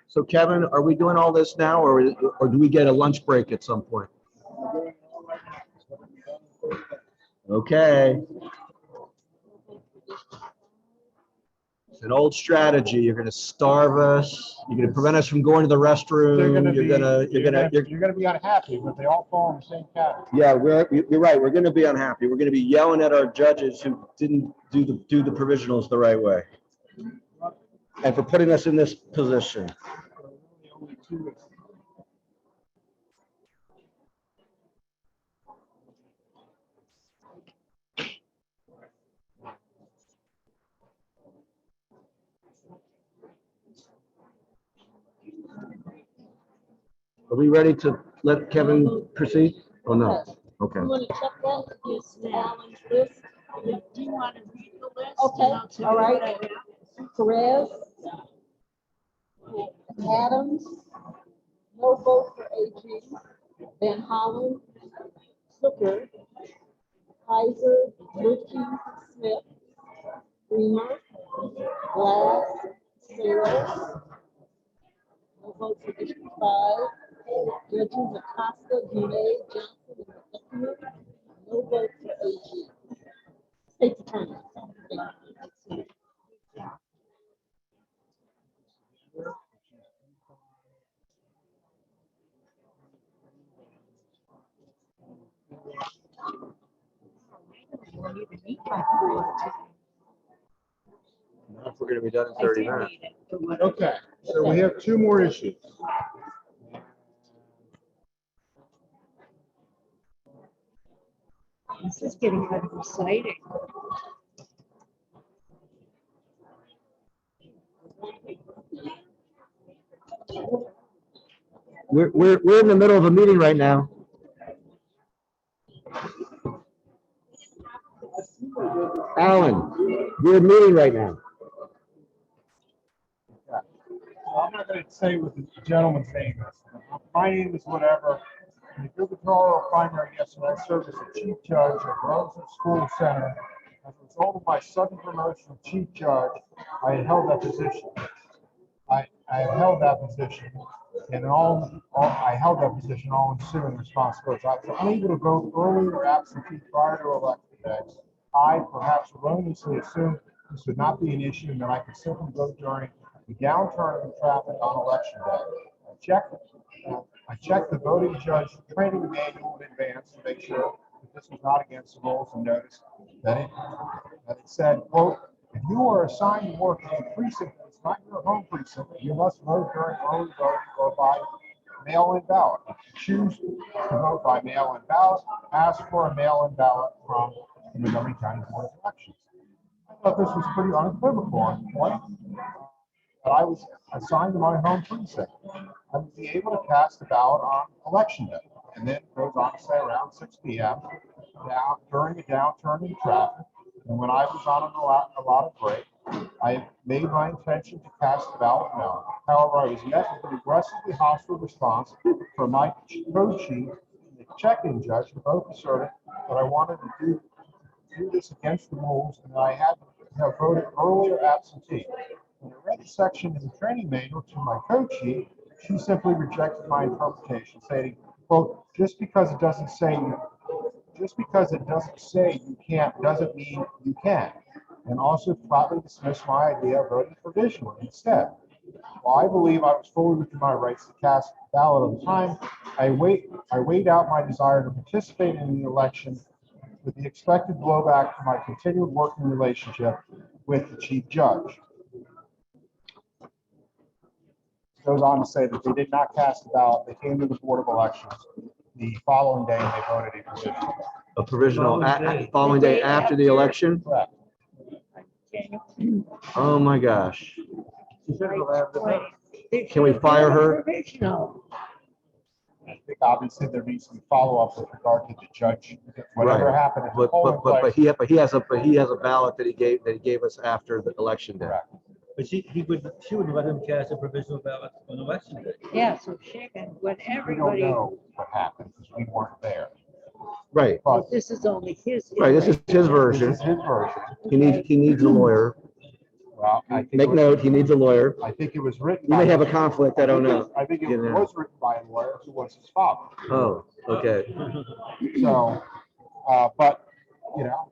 So Kevin, are we doing all this now or do we get a lunch break at some point? Okay. It's an old strategy. You're going to starve us. You're going to prevent us from going to the restroom. You're gonna be unhappy, but they all fall in the same category. Yeah, you're right. We're going to be unhappy. We're going to be yelling at our judges who didn't do the provisionals the right way. And for putting us in this position. Are we ready to let Kevin proceed? Oh, no. Okay. You want to check that against Alan's list? Do you want to read the list? Okay, all right. Perez, Adams, no vote for AG, Van Hollen, Zucker, Kaiser, Lichty, Smith, Reamer, Glass, Sales, no vote for District 5, Judges Acosta, Goulet, Johnson, and Montgomery, no vote for AG. State's attorney. Not if we're going to be done in 30 minutes. Okay, so we have 2 more issues. This is getting kind of exciting. We're in the middle of a meeting right now. Alan, we're in a meeting right now. Yeah. So I'm not gonna say what the gentleman's name is. My name is whatever. In the gubernatorial primary yesterday, I served as a chief judge at Rosewood School Center. As a result of my sudden promotion of chief judge, I had held that position. I have held that position, and I held that position all ensuing responsibilities. I was unable to vote early or absentee prior to election day. I perhaps erroneously assumed this would not be an issue and that I could simply vote during the downturn in traffic on election day. I checked the voting judge training manual in advance to make sure that this was not against the rules, and noticed that it said, quote, if you are assigned to work in a precinct that's not your home precinct, you must vote during early voting or by mail-in ballot. If you choose to vote by mail-in ballot, ask for a mail-in ballot from the Montgomery County Board of Elections. I thought this was pretty unequivocal on the point that I was assigned to my home precinct. I would be able to cast a ballot on election day. And then it goes on to say around 6 p.m. During a downturn in traffic, and when I was on a lot of break, I made my intention to cast the ballot no. However, I was met with an aggressively hostile response from my code chief and the check-in judge, who both asserted that I wanted to do this against the rules and that I had to have voted earlier absentee. When I read the section in the training manual to my code chief, she simply rejected my interpretation, stating, quote, just because it doesn't say you can't doesn't mean you can, and also flatly dismissed my idea of voting provisionally instead. While I believe I was fully within my rights to cast a ballot at the time, I weighed out my desire to participate in the election with the expected blowback from my continued working relationship with the chief judge. Goes on to say that they did not cast a ballot. They came to the Board of Elections the following day and they voted a provisional. A provisional following day after the election? Correct. Oh my gosh. Can we fire her? Provisional. I think obviously there needs to be follow-up with regard to the judge. Whatever Right. happened at the But polling place. he has a ballot that he gave us after the election day. Correct. But she would let him cast a provisional ballot on election day. Yeah, so chicken, when We don't everybody, know what happened because we weren't there. Right. But this is only his. Right. This is his this version. is his version. He needs a lawyer. Well, I think Make note, he needs a lawyer. I think it was written. You may by- have a conflict, I don't know. I think it You know. was written by a lawyer who was his father. Oh, okay. So, but, you know,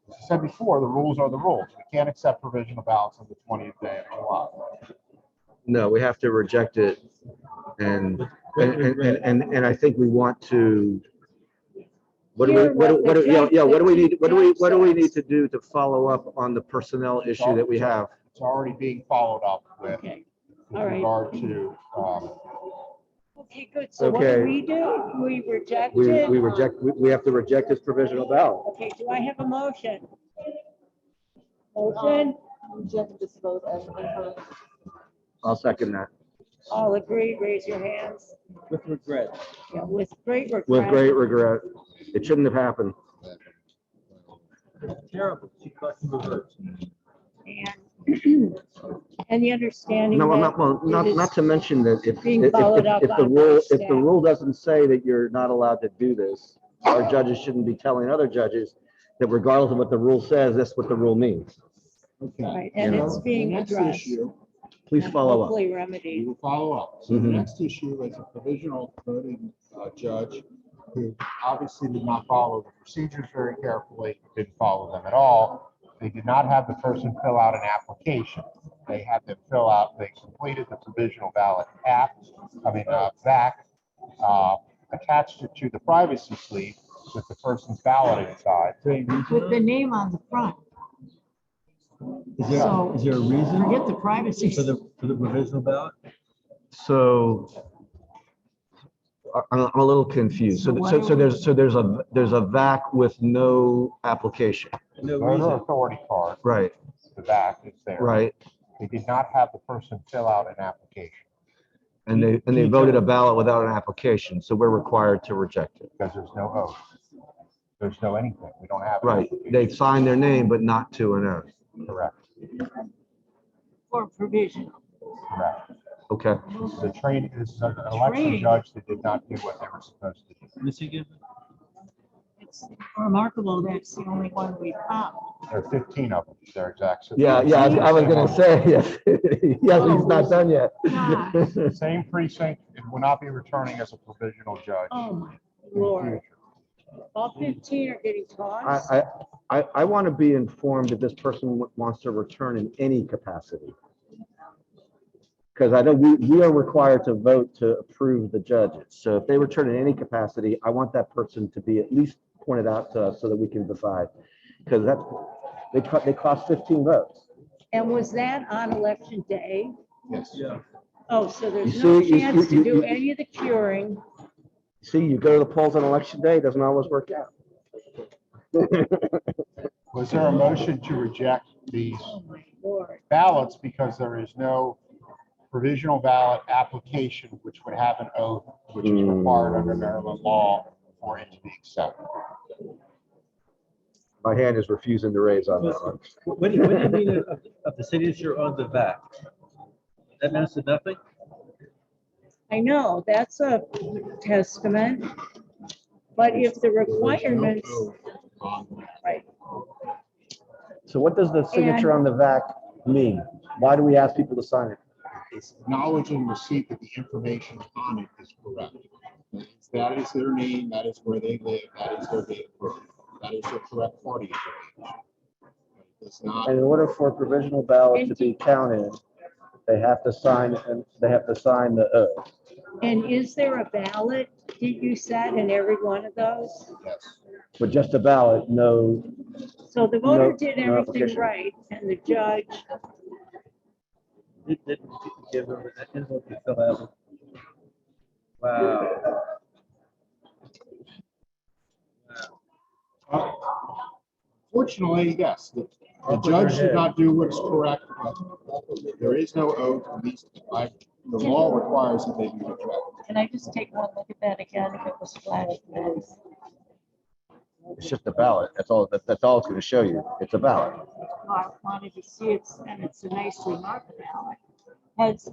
as I said before, the rules are the rules. We can't accept provisional ballots on the 20th day of July. No, we have to reject it. And I think we want to. What do we need to do to follow up on the personnel issue that we have? It's already being followed up with Okay, with all right. regard to, Okay, good. So what do Okay. we do? We reject We it? reject, we have to reject this provisional ballot. Okay, do I have a motion? Motion? Just dispose as unheard. I'll second that. All agree, raise your hands. With regret. Yeah, with great regret. With great regret. It shouldn't have happened. Terrible. She questioned the votes. And the understanding No, that well, it not is to mention that if being followed up the on rule, by if the staff. rule doesn't say that you're not allowed to do this, our judges shouldn't be telling other judges that regardless of what the rule says, that's what the rule means. Right, and it's being The next addressed. issue, Please and follow up. Hopefully we remedied. will follow up. So the Mhm. next issue is a provisional voting judge who obviously did not follow the procedures very carefully, didn't follow them at all. They did not have the person fill out an application. They had them fill out, they completed the provisional ballot back, attached it to the privacy sleeve with the person's ballot inside. With the name on the front. So- Is there a reason Forget the privacy. for the provisional ballot? So I'm a little confused. So what are There's a VAC with no application, No Voter reason. authority card, right? the back is there. Right. They did not have the person fill out an application And they voted a ballot without an application, so we're required to reject it. because there's no oath. There's no anything. We don't have. an Right. application. They signed their name, but not to an oath. Correct, For provisional. correct. Okay. This is an election Training. judge that did not do what they were supposed to do. Michigan? It's remarkable that's the only one we found. There are 15 of them, they're exact. Yeah, I was gonna say, yes. Yes, he's not done yet. Gosh. Same precinct, and will not be returning as a provisional judge Oh, my in the Lord. future. All 15 are getting tossed. I want to be informed if this person wants to return in any capacity. Because I know we are required to vote to approve the judges. So if they return in any capacity, I want that person to be at least pointed out to us so that we can decide. Because they cost 15 votes. And was that on election day? Yes. Yeah. Oh, so there's You no see, chance to do any of the curing. See, you go to the polls on election day, it doesn't always work out. Was there a motion to reject these Oh, my Lord. ballots because there is no provisional ballot application which would have an oath, which is required under Maryland law for it to be accepted? My hand is refusing to raise on that one. What do you mean of the signature on the back? That amounts to nothing? I know, that's a testament. But if the requirements, right, So what does the signature on the back mean? Why do we ask people to sign it? It's acknowledging receipt that the information on it is correct. That is their name, that is where they live, that is their date of birth, that is their correct party affiliation. It's not. And in order for a provisional ballot to be counted, they have to sign the oath. and is there a ballot, did you set in every one of those? Yes. With just a ballot, no, So the voter No, did no everything application. right, and the judge, It didn't give them an envelope to fill out. Wow. Fortunately, yes, the judge did not do what's correct, but there is no oath, at least the law requires that they be rejected. can I just take one look at that again, if it was flashed? it's just a ballot. That's all it's going to show you. It's a ballot. I wanted to see it, and it's a nicely marked ballot. Has,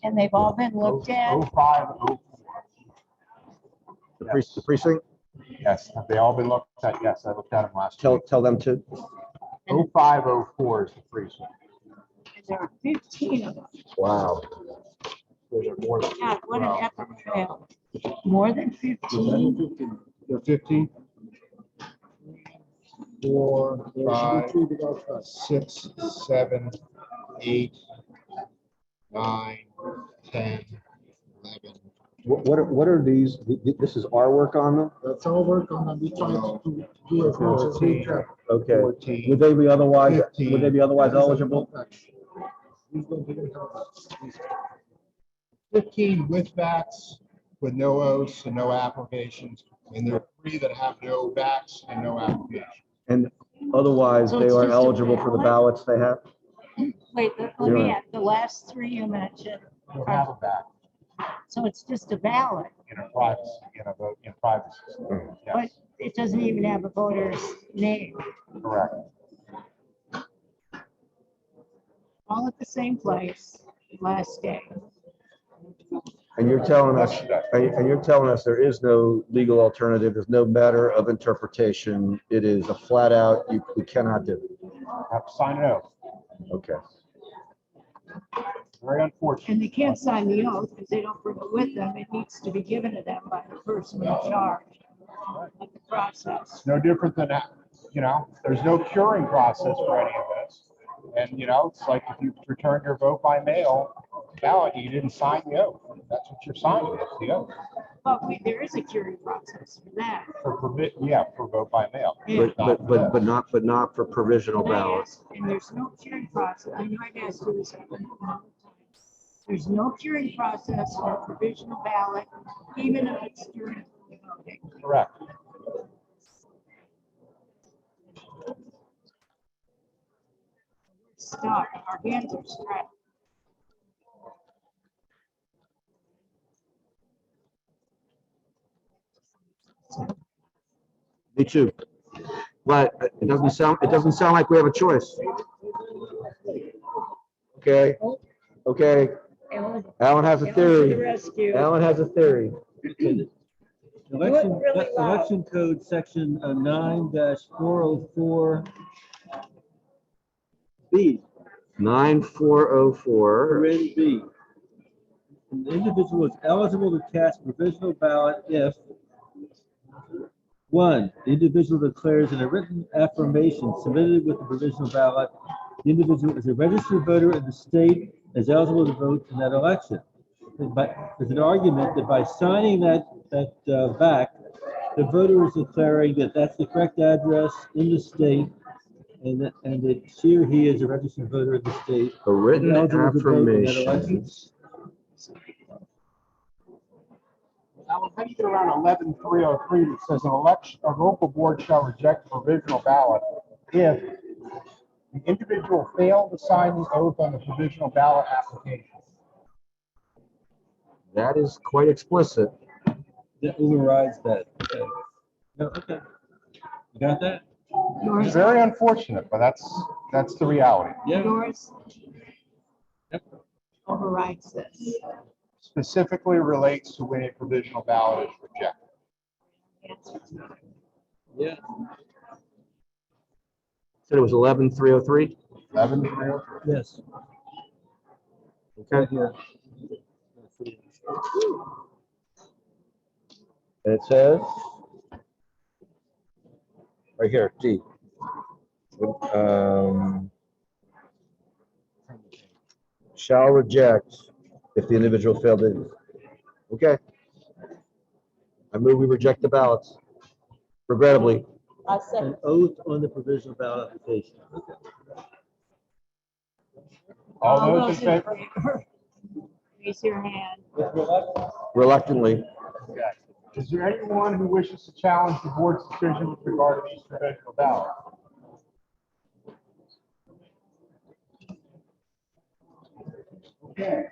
and they've all been looked at? 0504. The precinct, Yes, have they all been looked at? Yes, I looked at them last week. tell them to. 0504 is the precinct. And there are 15 of them. Wow. Those are more than. God, what an epic fail. More than 15? They're 15. 4, 5, 6, 7, 8, 9, 10, 11. What are these? This is our work on them? That's all work on them. We try to do as much as we can. Okay. 14. Would they be otherwise 15. eligible? These ones didn't have that. 15 with backs, with no oaths and no applications. And there are 3 that have no backs and no application. And otherwise, So they it's are just a eligible for the ballot? ballots they have? Wait, let me add, the last 3 you mentioned, Don't have a back so it's just a ballot, in a privacy, in a vote, in privacy. but Yes, it doesn't even have a voter's name. correct. All at the same place, last day. And you're telling us there is no legal alternative, there's no matter of interpretation. It is a flat out, we cannot do it. Have to sign an oath. Okay. Very unfortunate. And they can't sign the oath because they don't bring it with them. It needs to be given to them by the person in charge of the process. No different than that, there's no curing process for any of this. And, it's like if you return your vote by mail ballot, you didn't sign the oath. That's what you're signing, is the oath. But there is a curing process for that. For vote by mail. Yeah. But not for provisional ballots. And there's no curing process. I know I've asked you this. There's no curing process for a provisional ballot, even if it's during voting. Correct. Stuck, our hands are strapped. Me too. But it doesn't sound like we have a choice. Okay, Alan has a To the theory. rescue. Alan has a theory. Election, really loud. election code section 9-404 B, 9404. parent B. An individual is eligible to cast provisional ballot if One, the individual declares in a written affirmation submitted with the provisional ballot, the individual is a registered voter in the state, is eligible to vote in that election. There's an argument that by signing that back, the voter is declaring that that's the correct address in the state, and that she or he is a registered voter in the state. A written eligible to vote in that election. affirmation. Alan, how do you get around 11-303 that says a local board shall reject the provisional ballot if the individual failed to sign the oath on the provisional ballot application? That is quite explicit. That overrides that. Okay. No, okay. You got that? It's very unfortunate, but that's the reality. Yeah. Yours Yep. overrides this. Specifically relates to when a provisional ballot is rejected. Yeah. Said it was 11-303. 11-303. Yes. Okay. Here. And it says, right here, D. Shall reject if the individual failed to. Okay. I move we reject the ballots. Regrettably. I second. An oath on the provisional ballot application. Okay. All those in favor? Raise your hand. With reluctance. Reluctantly. Okay. Is there anyone who wishes to challenge the board's decision with regard to these provisional ballots? Okay.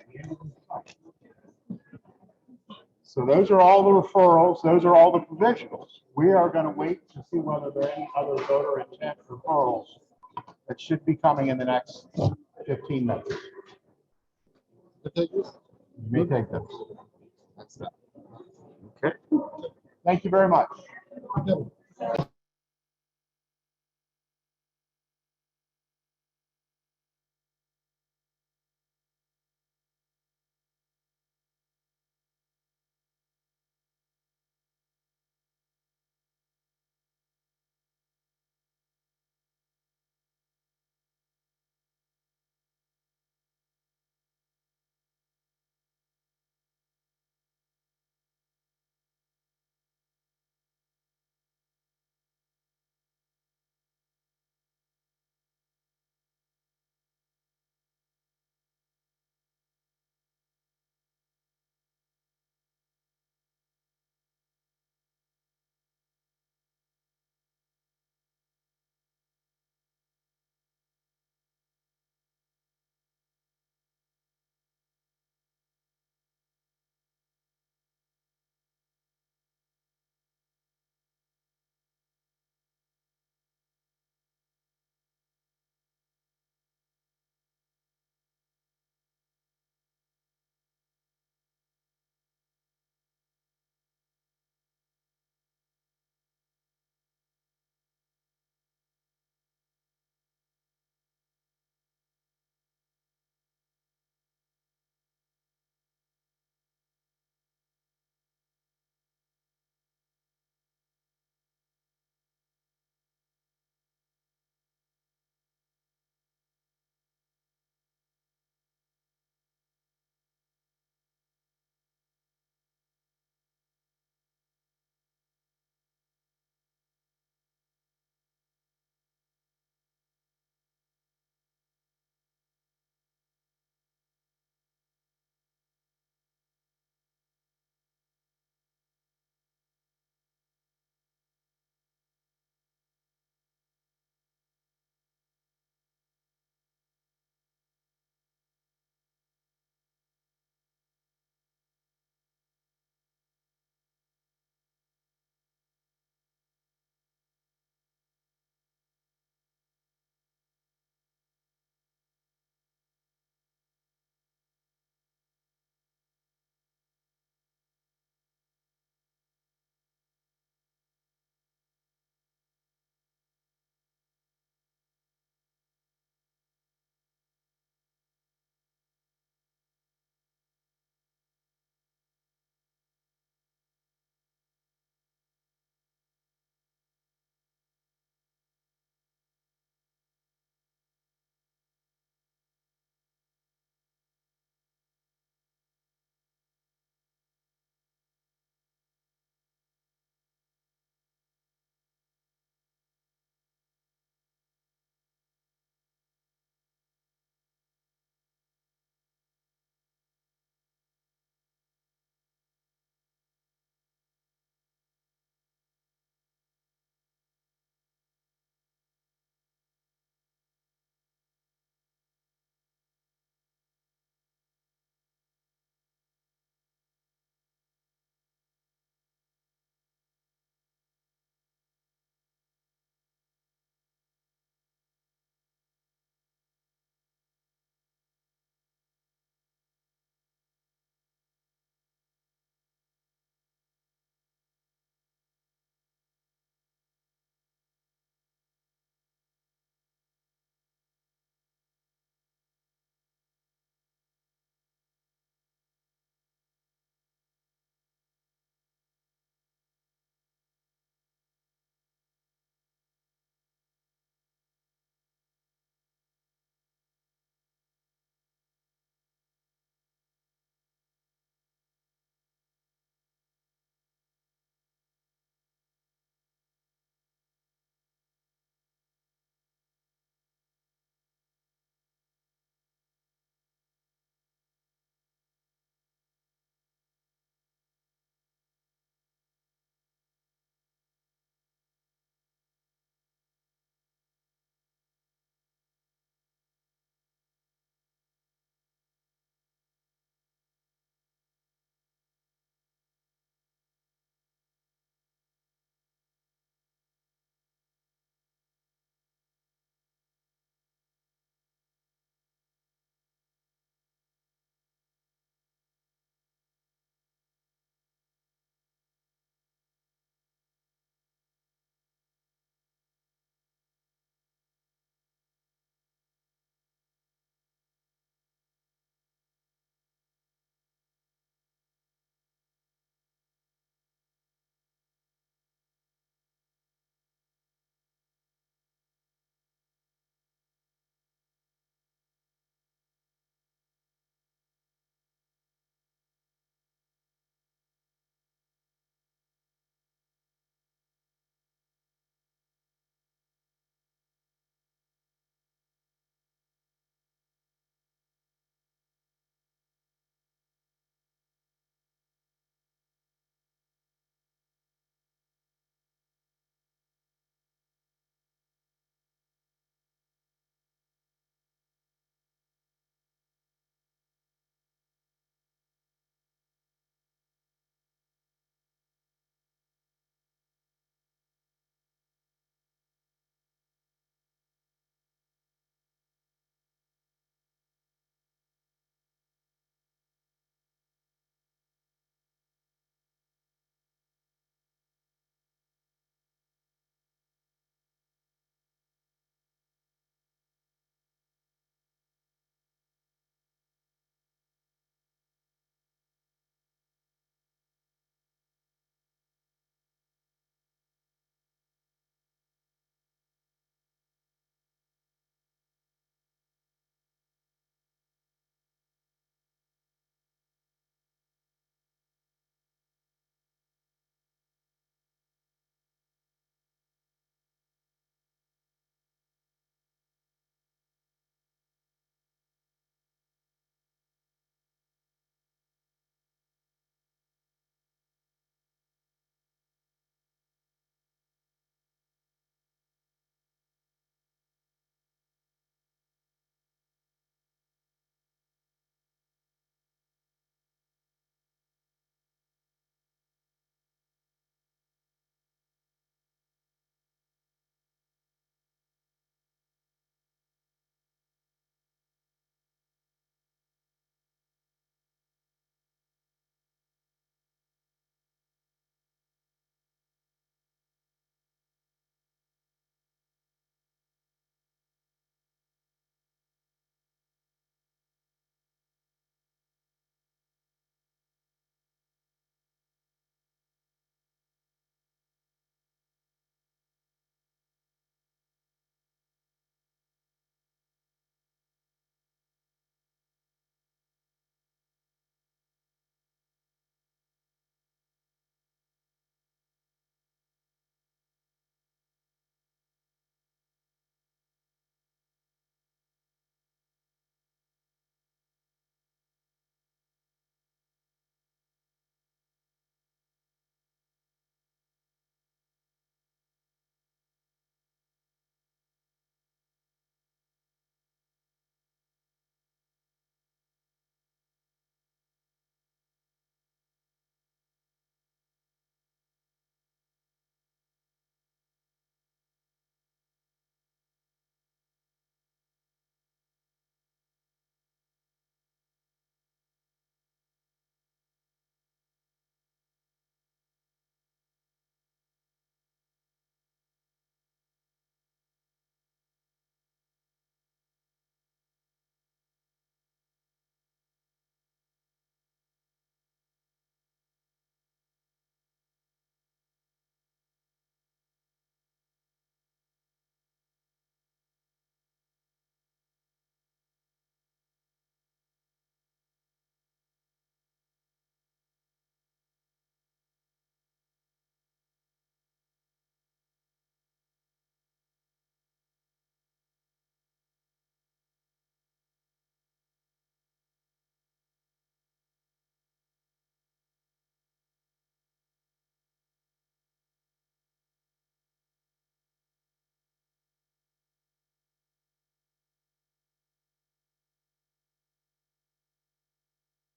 So those are all the referrals. Those are all the provisionals. We are going to wait to see whether there are any other voter intent referrals that should be coming in the next 15 minutes. You may take those. That's that. Okay. Thank you very much.